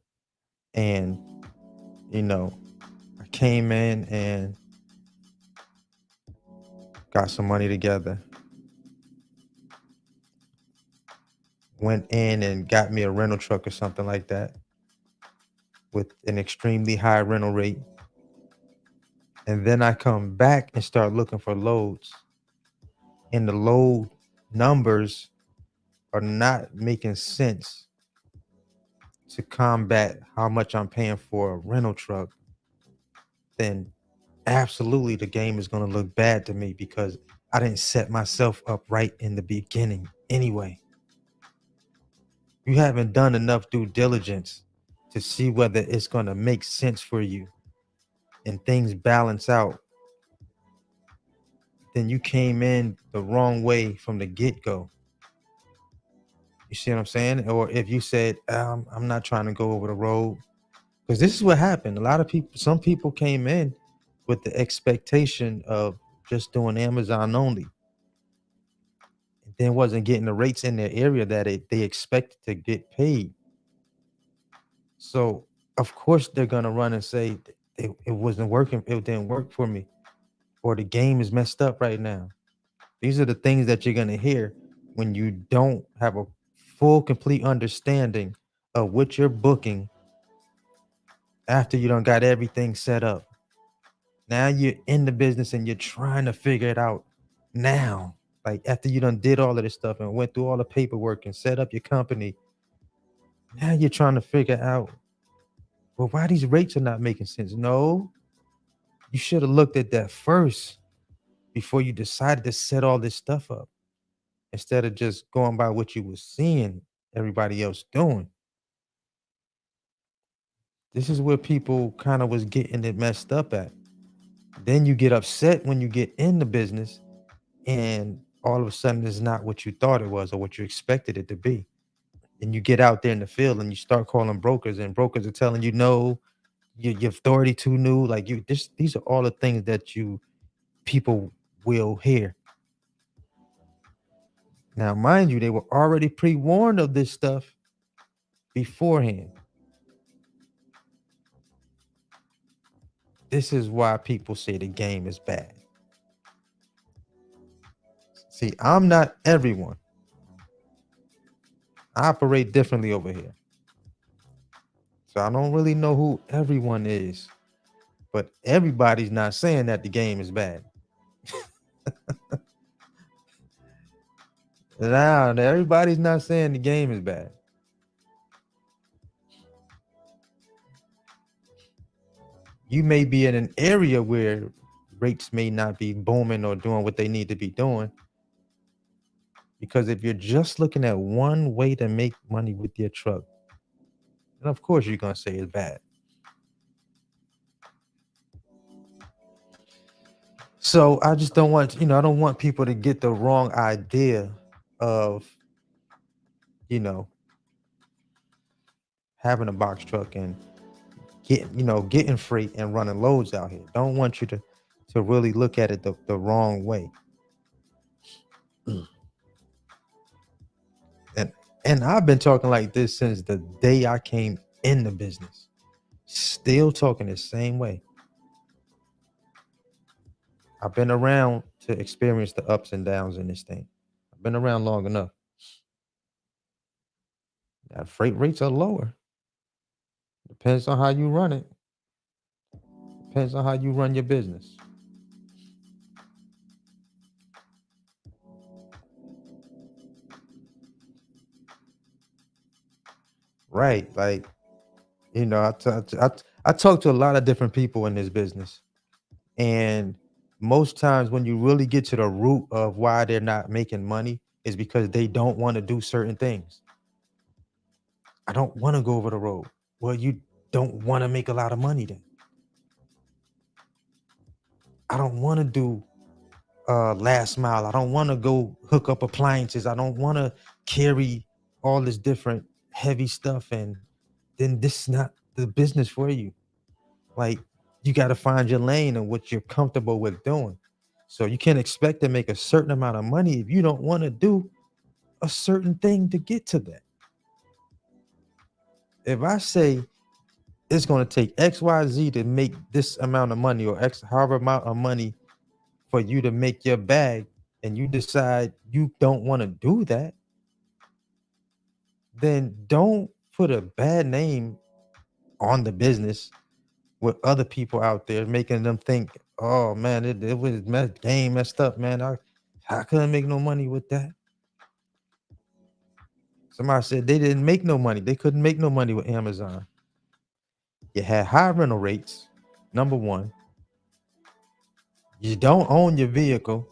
and I came in and got some money together, went in and got me a rental truck or something like that with an extremely high rental rate, and then I come back and start looking for loads, and the load numbers are not making sense to combat how much I'm paying for a rental truck, then absolutely the game is going to look bad to me because I didn't set myself up right in the beginning anyway. You haven't done enough due diligence to see whether it's going to make sense for you and things balance out. Then you came in the wrong way from the get-go. You see what I'm saying? Or if you said, I'm not trying to go over the road, because this is what happened. A lot of people, some people came in with the expectation of just doing Amazon only, and then wasn't getting the rates in their area that they expected to get paid. So of course they're gonna run and say it wasn't working, it didn't work for me, or the game is messed up right now. These are the things that you're gonna hear when you don't have a full, complete understanding of what you're booking after you done got everything set up. Now you're in the business and you're trying to figure it out now. Like after you done did all of this stuff and went through all the paperwork and set up your company, now you're trying to figure out, well, why these rates are not making sense. No, you should have looked at that first before you decided to set all this stuff up instead of just going by what you was seeing everybody else doing. This is where people kind of was getting it messed up at. Then you get upset when you get in the business and all of a sudden it's not what you thought it was or what you expected it to be. And you get out there in the field and you start calling brokers, and brokers are telling you, no, your authority too new. Like these are all the things that you people will hear. Now, mind you, they were already pre-warned of this stuff beforehand. This is why people say the game is bad. See, I'm not everyone. I operate differently over here. So I don't really know who everyone is, but everybody's not saying that the game is bad. Now, everybody's not saying the game is bad. You may be in an area where rates may not be booming or doing what they need to be doing. Because if you're just looking at one way to make money with your truck, then of course you're going to say it's bad. So I just don't want, I don't want people to get the wrong idea of, having a box truck and getting freight and running loads out here. Don't want you to really look at it the wrong way. And I've been talking like this since the day I came in the business. Still talking the same way. I've been around to experience the ups and downs in this thing. I've been around long enough. Now, freight rates are lower. Depends on how you run it. Depends on how you run your business. Right. Like, I talk to a lot of different people in this business. And most times when you really get to the root of why they're not making money is because they don't want to do certain things. I don't want to go over the road. Well, you don't want to make a lot of money then. I don't want to do last mile. I don't want to go hook up appliances. I don't want to carry all this different heavy stuff, and then this is not the business for you. Like, you got to find your lane and what you're comfortable with doing. So you can't expect to make a certain amount of money if you don't want to do a certain thing to get to that. If I say it's going to take XYZ to make this amount of money, or X however amount of money for you to make your bag, and you decide you don't want to do that, then don't put a bad name on the business with other people out there, making them think, oh man, it was game messed up, man. I couldn't make no money with that. Somebody said they didn't make no money. They couldn't make no money with Amazon. You had high rental rates, number one. You don't own your vehicle.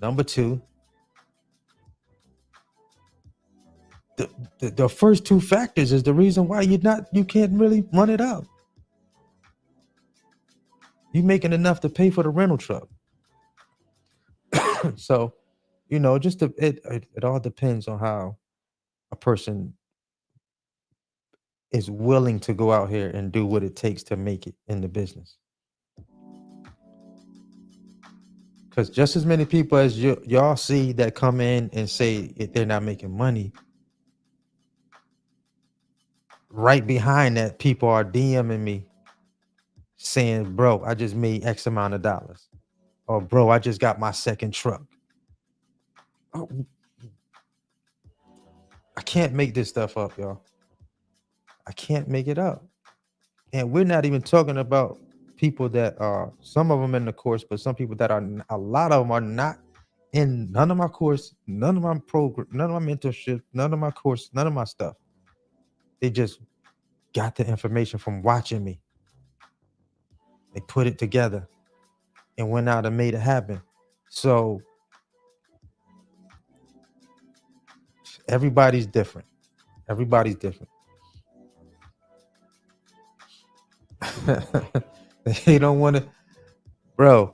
Number two, the first two factors is the reason why you can't really run it up. You making enough to pay for the rental truck. So, just it all depends on how a person is willing to go out here and do what it takes to make it in the business. Because just as many people as y'all see that come in and say they're not making money, right behind that, people are DMing me saying, "Bro, I just made X amount of dollars," or "Bro, I just got my second truck." Oh, I can't make this stuff up, y'all. I can't make it up. And we're not even talking about people that are, some of them in the course, but some people that are, a lot of them are not in none of my course, none of my program, none of my mentorship, none of my course, none of my stuff. They just got the information from watching me. They put it together and went out and made it happen. So everybody's different. Everybody's different. They don't want to, bro.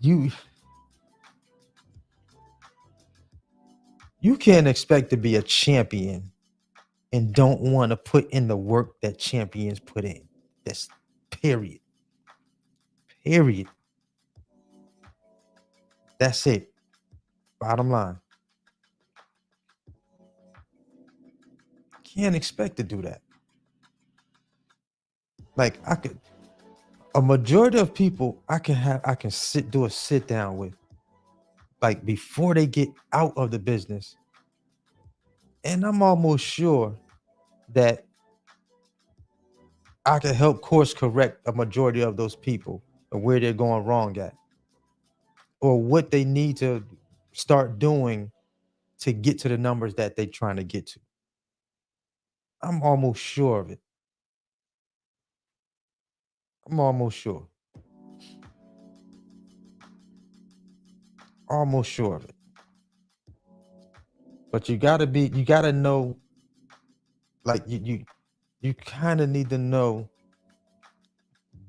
You you can't expect to be a champion and don't want to put in the work that champions put in. That's period. Period. That's it. Bottom line. Can't expect to do that. Like I could, a majority of people I can do a sit down with, like before they get out of the business. And I'm almost sure that I can help course correct a majority of those people and where they're going wrong at, or what they need to start doing to get to the numbers that they're trying to get to. I'm almost sure of it. I'm almost sure. Almost sure of it. But you gotta know, like you kind of need to know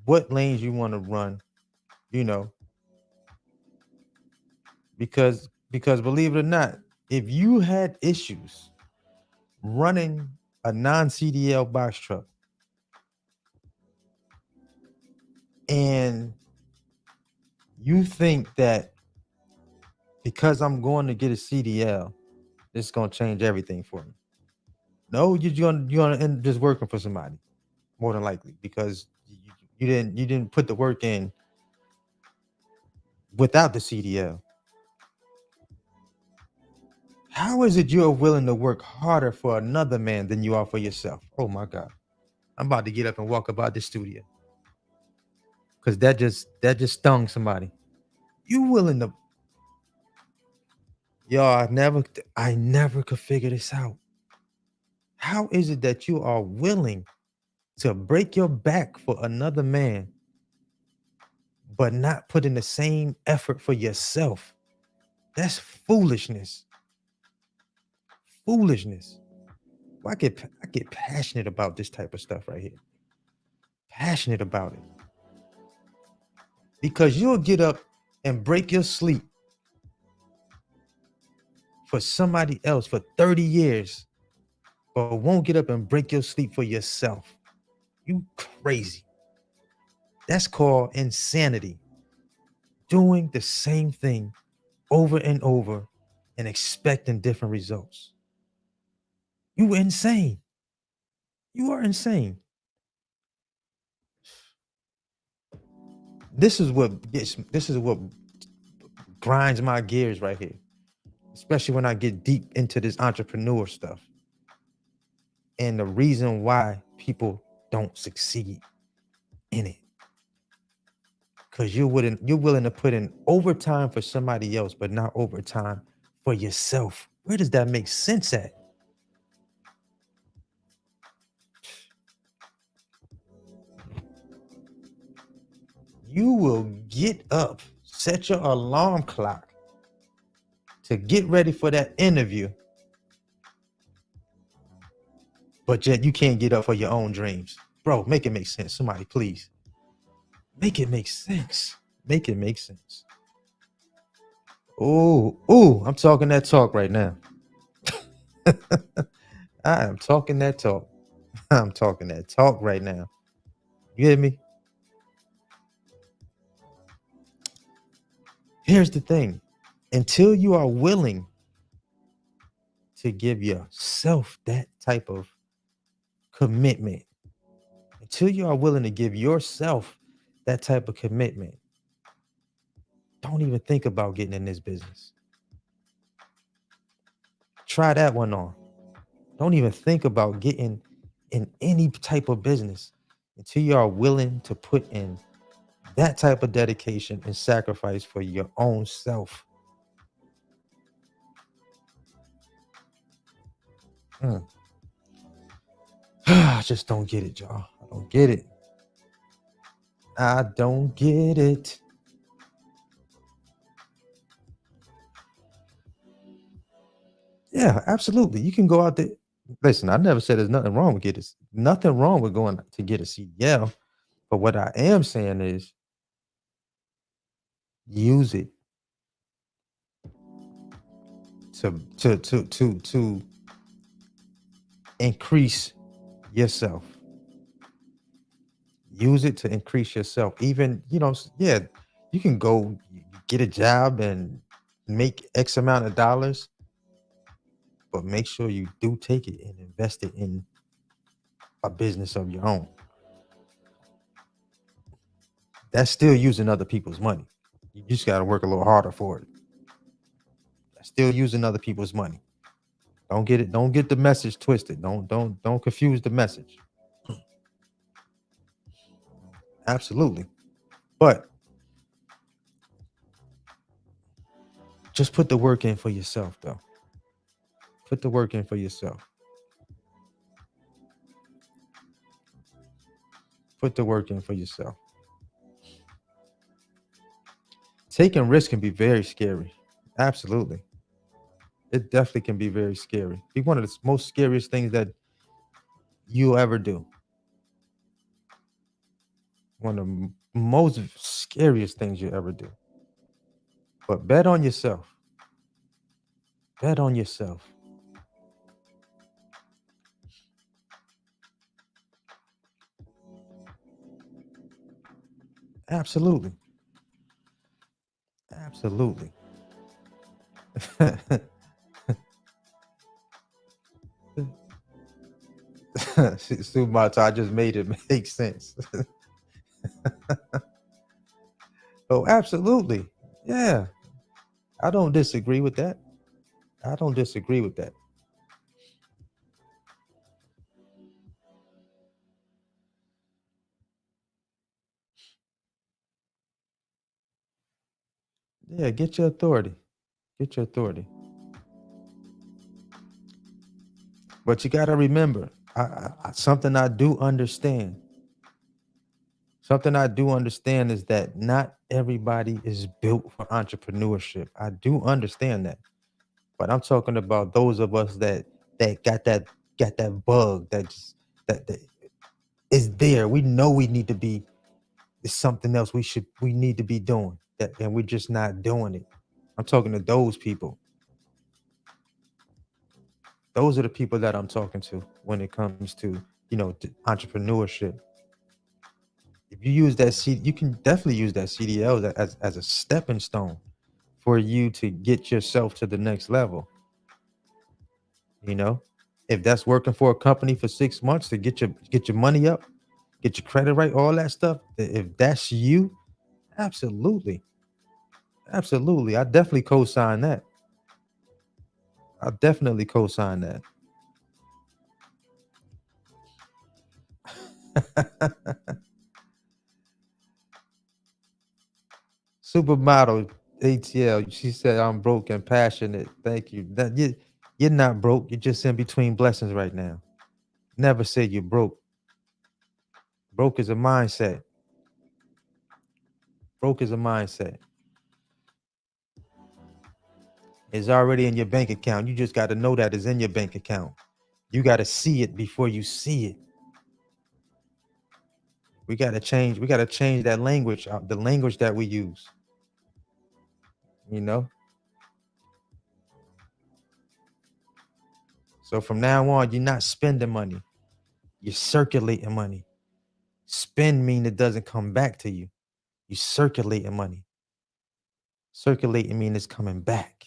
what lanes you want to run, you know, because believe it or not, if you had issues running a non-CDL box truck and you think that because I'm going to get a CDL, it's gonna change everything for me. No, you're gonna end up just working for somebody, more than likely, because you didn't put the work in without the CDL. How is it you're willing to work harder for another man than you are for yourself? Oh my God. I'm about to get up and walk about this studio. Cause that just stung somebody. You willing to, y'all, I never could figure this out. How is it that you are willing to break your back for another man, but not put in the same effort for yourself? That's foolishness. Foolishness. Well, I get passionate about this type of stuff right here. Passionate about it. Because you'll get up and break your sleep for somebody else for 30 years, but won't get up and break your sleep for yourself. You crazy. That's called insanity. Doing the same thing over and over and expecting different results. You insane. You are insane. This is what grinds my gears right here, especially when I get deep into this entrepreneur stuff and the reason why people don't succeed in it. Because you're willing to put in overtime for somebody else, but not overtime for yourself. Where does that make sense at? You will get up, set your alarm clock to get ready for that interview, but yet you can't get up for your own dreams. Bro, make it make sense. Somebody, please. Make it make sense. Make it make sense. Oh, I'm talking that talk right now. I am talking that talk. I'm talking that talk right now. You hear me? Here's the thing. Until you are willing to give yourself that type of commitment, until you are willing to give yourself that type of commitment, don't even think about getting in this business. Try that one on. Don't even think about getting in any type of business until you are willing to put in that type of dedication and sacrifice for your own self. I just don't get it, y'all. I don't get it. I don't get it. Yeah, absolutely. You can go out there. Listen, I never said there's nothing wrong with nothing wrong with going to get a CDL. But what I am saying is use it to increase yourself. Use it to increase yourself. Even, yeah, you can go get a job and make X amount of dollars, but make sure you do take it and invest it in a business of your own. That's still using other people's money. You just got to work a little harder for it. That's still using other people's money. Don't get it. Don't get the message twisted. Don't confuse the message. Absolutely. But just put the work in for yourself, though. Put the work in for yourself. Put the work in for yourself. Taking risks can be very scary. Absolutely. It definitely can be very scary. Be one of the most scariest things that you'll ever do. One of the most scariest things you ever do. But bet on yourself. Bet on yourself. Absolutely. Absolutely. Sumata, I just made it make sense. Oh, absolutely. Yeah. I don't disagree with that. I don't disagree with that. Yeah, get your authority. Get your authority. But you got to remember, something I do understand. Something I do understand is that not everybody is built for entrepreneurship. I do understand that. But I'm talking about those of us that got that bug that is there. We know we need to be. It's something else we need to be doing that, and we're just not doing it. I'm talking to those people. Those are the people that I'm talking to when it comes to entrepreneurship. If you use that you can definitely use that CDL as a stepping stone for you to get yourself to the next level. You know, if that's working for a company for 6 months to get your money up, get your credit right, all that stuff. If that's you, absolutely, absolutely, I definitely co-sign that. I definitely co-sign that. Supermodel ATL. She said, "I'm broke and passionate." Thank you. You're not broke. You're just in between blessings right now. Never say you're broke. Broke is a mindset. Broke is a mindset. It's already in your bank account. You just got to know that it's in your bank account. You got to see it before you see it. We got to change. We got to change that language, the language that we use. You know. So from now on, you're not spending money. You're circulating money. Spend mean it doesn't come back to you. You circulating money. Circulating mean it's coming back.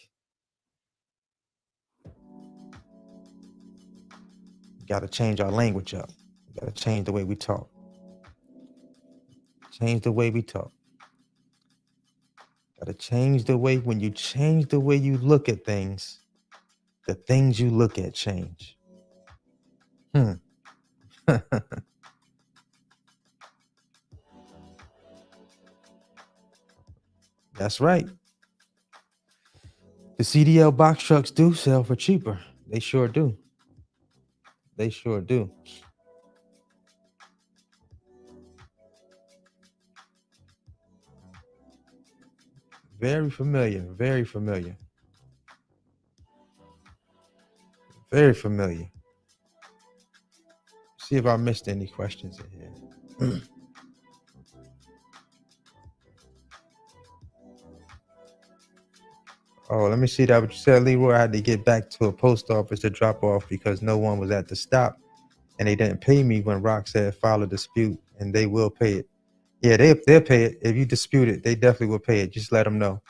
Got to change our language up. Got to change the way we talk. Change the way we talk. Got to change the way, when you change the way you look at things, the things you look at change. That's right. The CDL box trucks do sell for cheaper. They sure do. They sure do. Very familiar. Very familiar. Very familiar. See if I missed any questions in here. Oh, let me see that what you said, Leroy. I had to get back to a post office to drop off because no one was at the stop, and they didn't pay me when Rock said file a dispute, and they will pay it. Yeah, they'll pay it. If you dispute it, they definitely will pay it. Just let them know.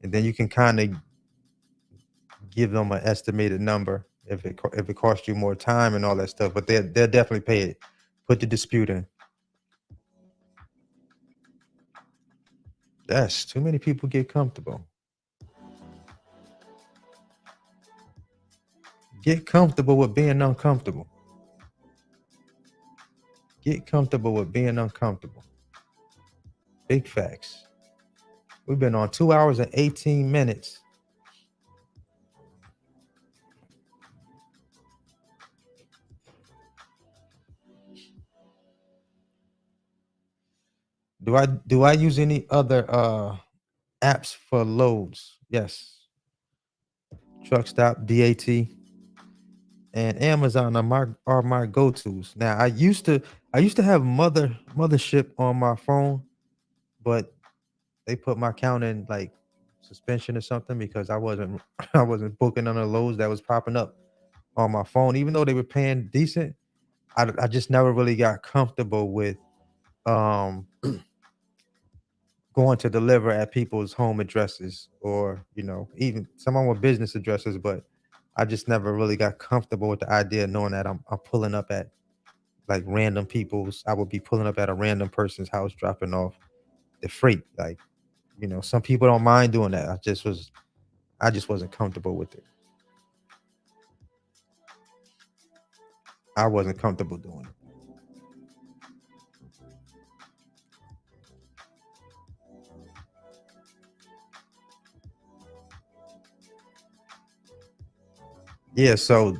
And then you can kind of give them an estimated number if it costs you more time and all that stuff. But they'll definitely pay it. Put the dispute in. That's too many people get comfortable. Get comfortable with being uncomfortable. Get comfortable with being uncomfortable. Big facts. We've been on 2 hours and 18 minutes. Do I use any other apps for loads? Yes. Truck Stop, DAT, and Amazon are my go-tos. Now I used to have Mothership on my phone, but they put my account in like suspension or something because I wasn't I wasn't booking on the loads that was popping up on my phone, even though they were paying decent. I just never really got comfortable with um going to deliver at people's home addresses, or even someone with business addresses, but I just never really got comfortable with the idea of knowing that I'm pulling up at like random people's. I would be pulling up at a random person's house dropping off the freight. Like, some people don't mind doing that. I just wasn't comfortable with it. I wasn't comfortable doing it. Yeah, so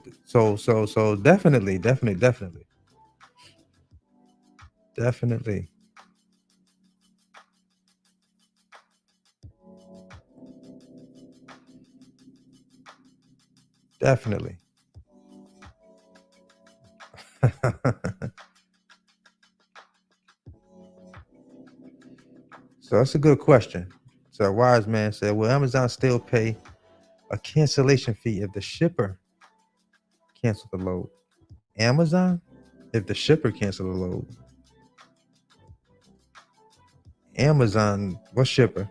definitely, definitely, definitely, definitely. Definitely. So that's a good question. So a wise man said, will Amazon still pay a cancellation fee if the shipper cancel the load? Amazon? If the shipper cancel the load? Amazon, what shipper?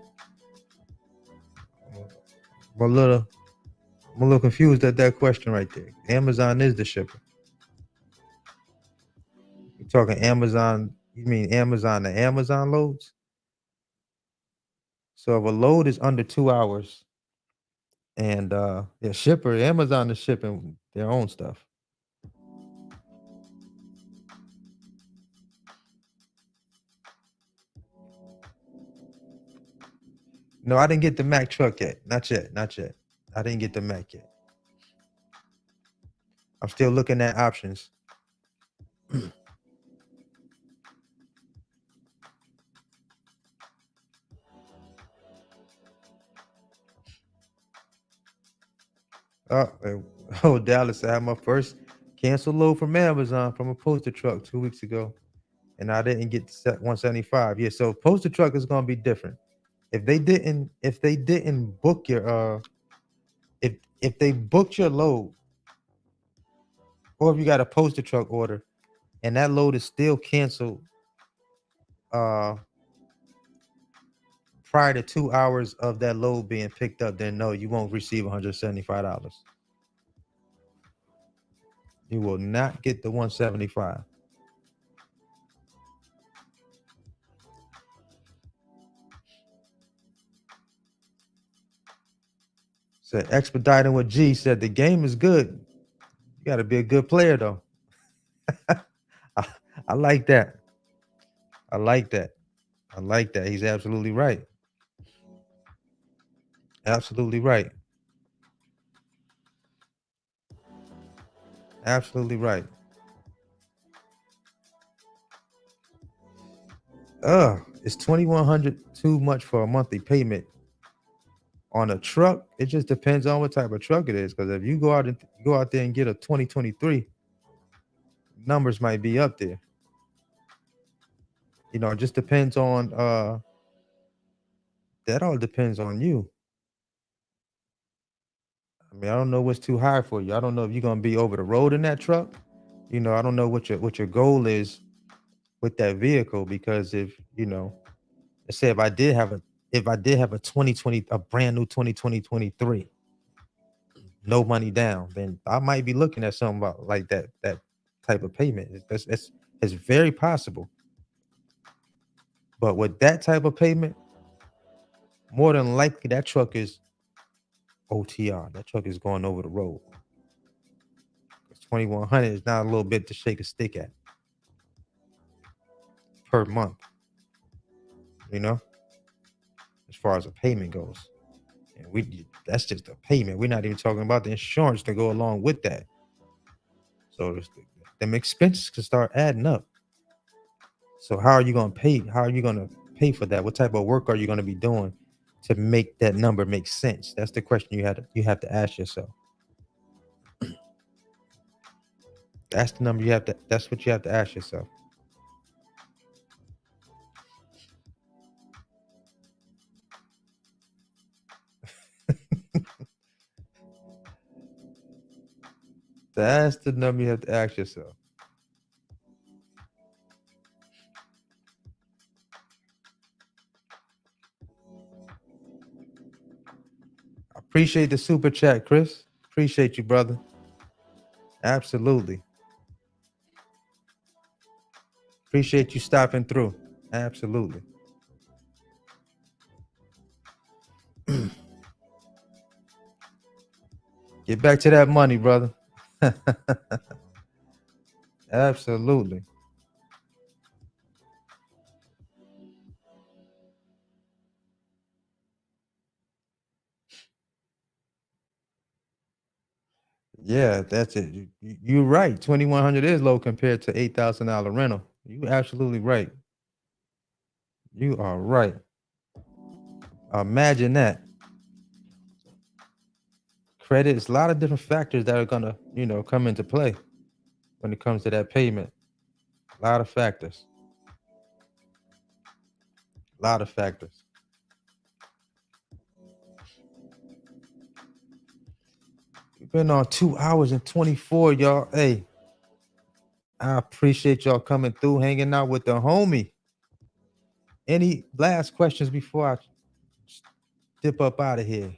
I'm a little confused at that question right there. Amazon is the shipper. You talking Amazon? You mean Amazon to Amazon loads? So if a load is under 2 hours, and the shipper, Amazon is shipping their own stuff. No, I didn't get the Mack truck yet. Not yet. Not yet. I didn't get the Mack yet. I'm still looking at options. Oh, Dallas, I had my first cancel load from Amazon from a poster truck 2 weeks ago, and I didn't get set 175. Yeah, so poster truck is gonna be different. If they didn't book your if they booked your load, or if you got a poster truck order and that load is still canceled uh prior to 2 hours of that load being picked up, then no, you won't receive $175. You will not get the 175. Said expediting with G said the game is good. You got to be a good player though. I, I like that. I like that. I like that. He's absolutely right. Absolutely right. Absolutely right. Is 2,100 too much for a monthly payment on a truck? It just depends on what type of truck it is. Because if you go out there and get a 2023, numbers might be up there. It just depends on that all depends on you. I mean, I don't know what's too high for you. I don't know if you're gonna be over the road in that truck. I don't know what your goal is with that vehicle, because if let's say if I did have a 2020, a brand new 2023, no money down, then I might be looking at something about like that type of payment. It's very possible. But with that type of payment, more than likely that truck is OTR. That truck is going over the road. 2,100 is not a little bit to shake a stick at per month, you know, as far as a payment goes. And that's just a payment. We're not even talking about the insurance to go along with that. So them expenses can start adding up. So how are you gonna pay? How are you gonna pay for that? What type of work are you gonna be doing to make that number make sense? That's the question you have to ask yourself. That's the number that's what you have to ask yourself. That's the number you have to ask yourself. Appreciate the super chat, Chris. Appreciate you, brother. Absolutely. Appreciate you stopping through. Absolutely. Get back to that money, brother. Absolutely. Yeah, that's it. You're right. 2,100 is low compared to $8,000 rental. You absolutely right. You are right. Imagine that. Credit is a lot of different factors that are gonna, come into play when it comes to that payment. A lot of factors. A lot of factors. We've been on 2 hours and 24, y'all. Hey, I appreciate y'all coming through, hanging out with the homie. Any last questions before I dip up out of here?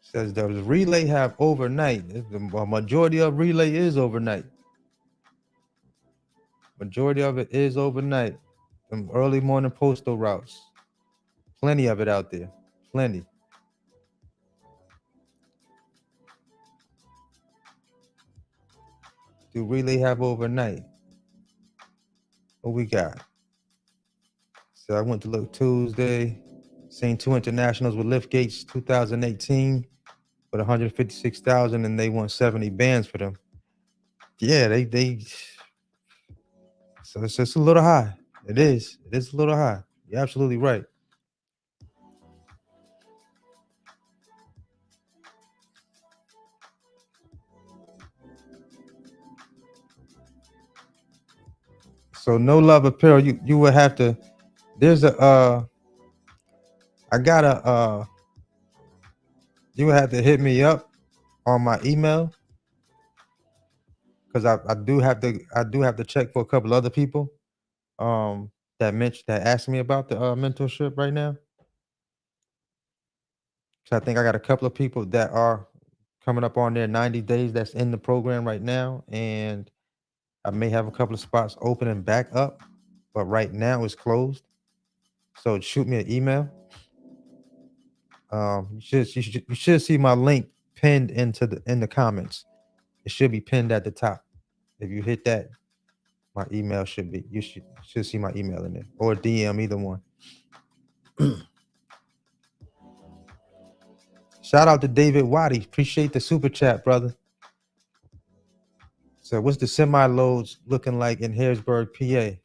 Says does relay have overnight? The majority of relay is overnight. Majority of it is overnight. Some early morning postal routes. Plenty of it out there. Plenty. Do relay have overnight? What we got? So I went to look Tuesday. Seen two internationals with lift gates 2018 with 156,000, and they won 70 bands for them. Yeah, they so it's just a little high. It is. It is a little high. You're absolutely right. So no love apparel. You would have to. There's a I got a you would have to hit me up on my email because I do have to check for a couple other people that asked me about the mentorship right now. So I think I got a couple of people that are coming up on their 90 days that's in the program right now, and I may have a couple of spots opening back up, but right now it's closed. So shoot me an email. You should see my link pinned in the comments. It should be pinned at the top. If you hit that, my email should be you should see my email in there or DM, either one. Shout out to David Waddy. Appreciate the super chat, brother. So what's the semi loads looking like in Harrisburg, PA?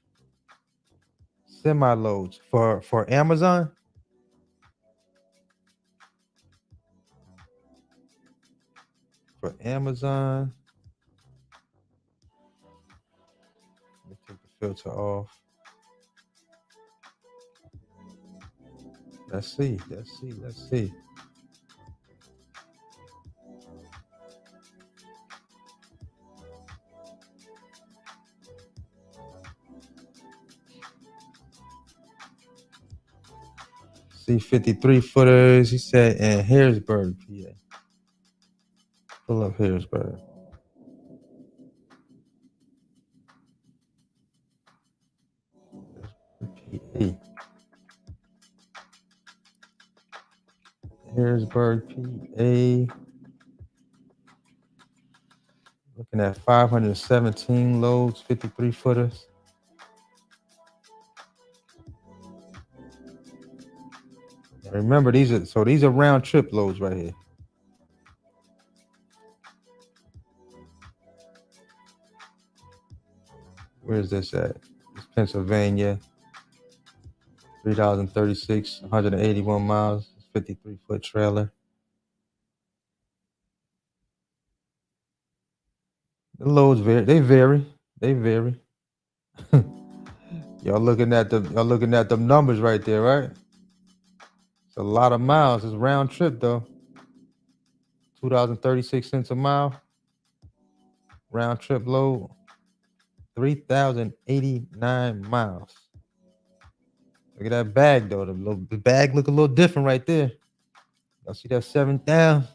Semi loads for Amazon. For Amazon, let me take the filter off. Let's see. Let's see. Let's see. See 53 footers. He said in Harrisburg, PA. Pull up Harrisburg. PA. Harrisburg, PA. Looking at 517 loads, 53 footers. Remember, these are round trip loads right here. Where's this at? It's Pennsylvania. 3,036, 181 miles, 53-foot trailer. The loads vary. They vary. They vary. Y'all looking at the numbers right there, right? It's a lot of miles. It's round trip though. 2,036 cents a mile. Round trip load. 3,089 miles. Look at that bag though. The bag look a little different right there. Y'all see that 7,000?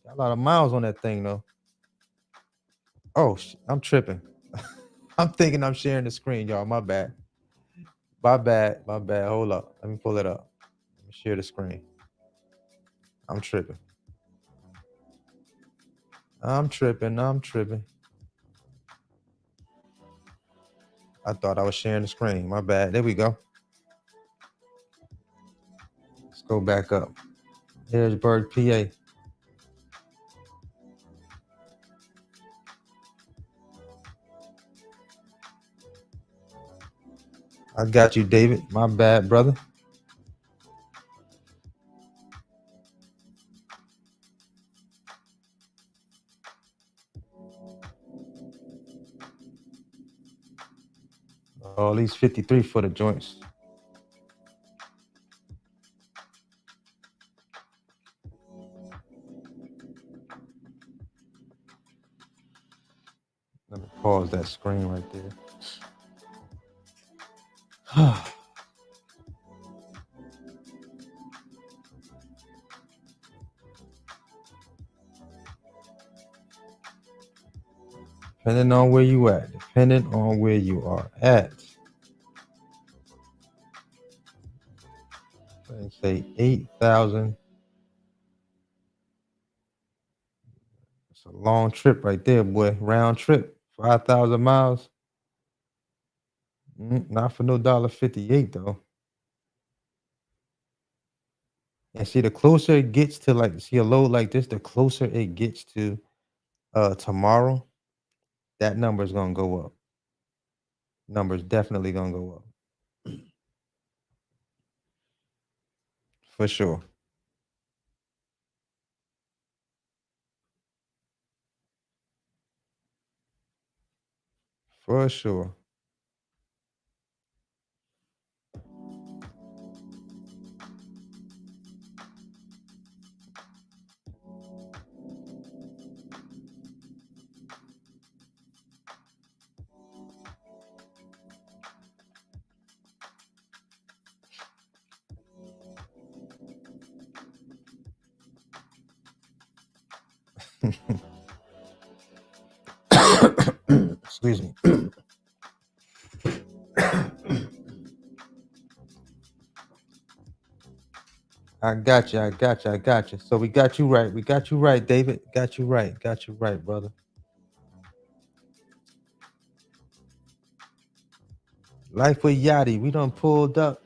Got a lot of miles on that thing though. Oh, I'm tripping. I'm thinking I'm sharing the screen, y'all. My bad. My bad. My bad. Hold up. Let me pull it up. Let me share the screen. I'm tripping. I'm tripping. I'm tripping. I thought I was sharing the screen. My bad. There we go. Let's go back up. Harrisburg, PA. I got you, David. My bad, brother. All these 53-footer joints. Let me pause that screen right there. Depending on where you at. Depending on where you are at. Let's say 8,000. It's a long trip right there, boy. Round trip. 5,000 miles. Not for no $1.58 though. And see, the closer it gets to see a load like this, the closer it gets to tomorrow, that number is gonna go up. Number's definitely gonna go up. For sure. For sure. Excuse me. I got you. I got you. I got you. So we got you right. We got you right, David. Got you right. Got you right, brother. Life with Yachty. We done pulled up.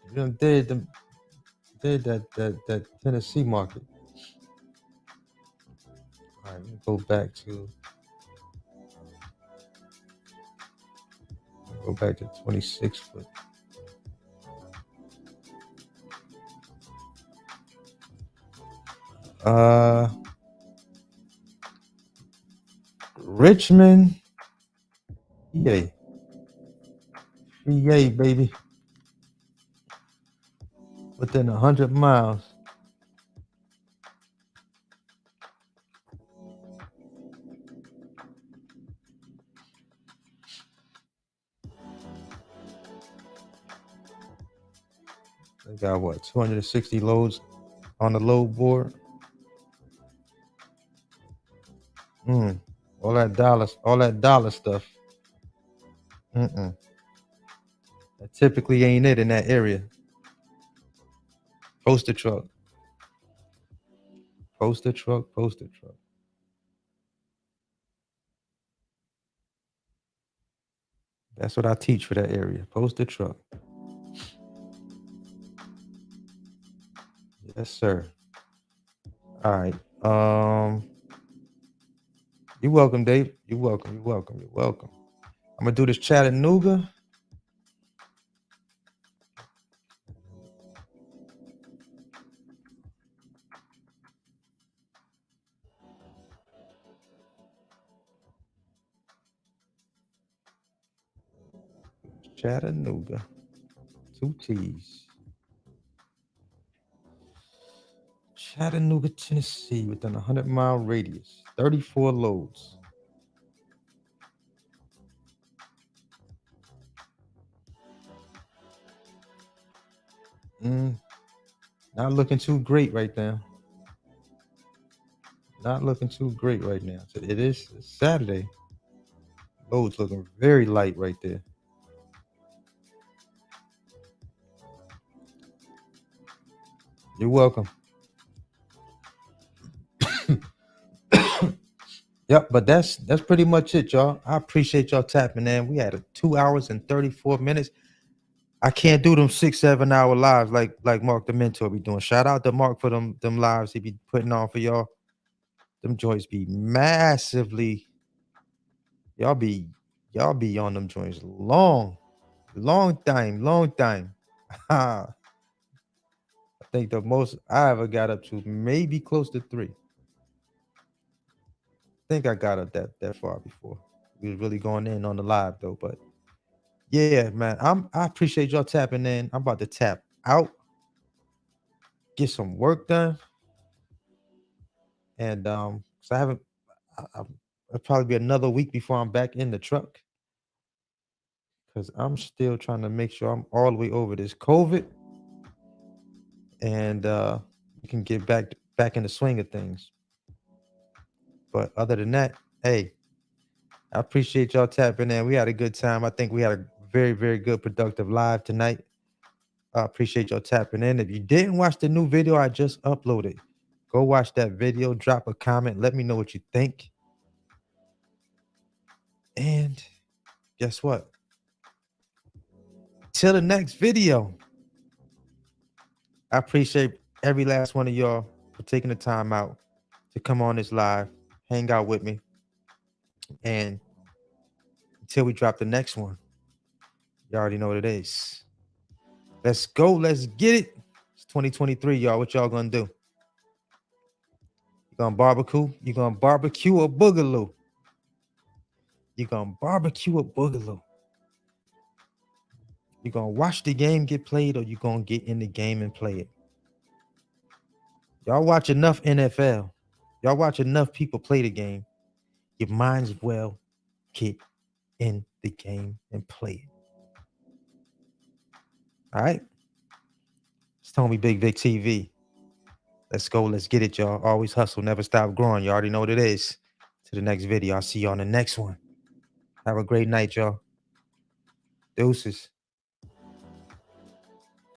We done did that Tennessee market. All right, we'll go back to 26 foot. Richmond, PA. PA, baby. Within 100 miles. They got what, 260 loads on the load board? All that dollar stuff. That typically ain't it in that area. Poster truck. Poster truck. That's what I teach for that area. Poster truck. Yes, sir. All right. You're welcome, Dave. You're welcome. I'm gonna do this Chattanooga. Chattanooga. 2 T's. Chattanooga, Tennessee, within a 100-mile radius. 34 loads. Not looking too great right now. It is Saturday. Loads looking very light right there. You're welcome. Yep, but that's pretty much it, y'all. I appreciate y'all tapping in. We had 2 hours and 34 minutes. I can't do them 6-7 hour lives like Mark the Mentor be doing. Shout out to Mark for them lives he be putting on for y'all. Them joints be massively. Y'all be on them joints long time. I think the most I ever got up to maybe close to 3. I think I got up that far before. We was really going in on the live though, but yeah, man. I appreciate y'all tapping in. I'm about to tap out, get some work done, and so I haven't. It'll probably be another week before I'm back in the truck because I'm still trying to make sure I'm all the way over this COVID, and we can get back in the swing of things. But other than that, hey, I appreciate y'all tapping in. We had a good time. I think we had a very, very good productive live tonight. I appreciate y'all tapping in. If you didn't watch the new video I just uploaded, go watch that video, drop a comment, let me know what you think. And guess what? Till the next video. I appreciate every last one of y'all for taking the time out to come on this live, hang out with me. And until we drop the next one, you already know what it is. Let's go. Let's get it. It's 2023, y'all. What y'all gonna do? You gonna barbecue? You gonna barbecue a boogaloo? You gonna barbecue a boogaloo? You gonna watch the game get played, or you gonna get in the game and play it? Y'all watch enough NFL. Y'all watch enough people play the game. You might as well get in the game and play it. All right. It's Tommy Big Vic TV. Let's go. Let's get it, y'all. Always hustle. Never stop growing. You already know what it is. To the next video. I'll see you on the next one. Have a great night, y'all. Deuces.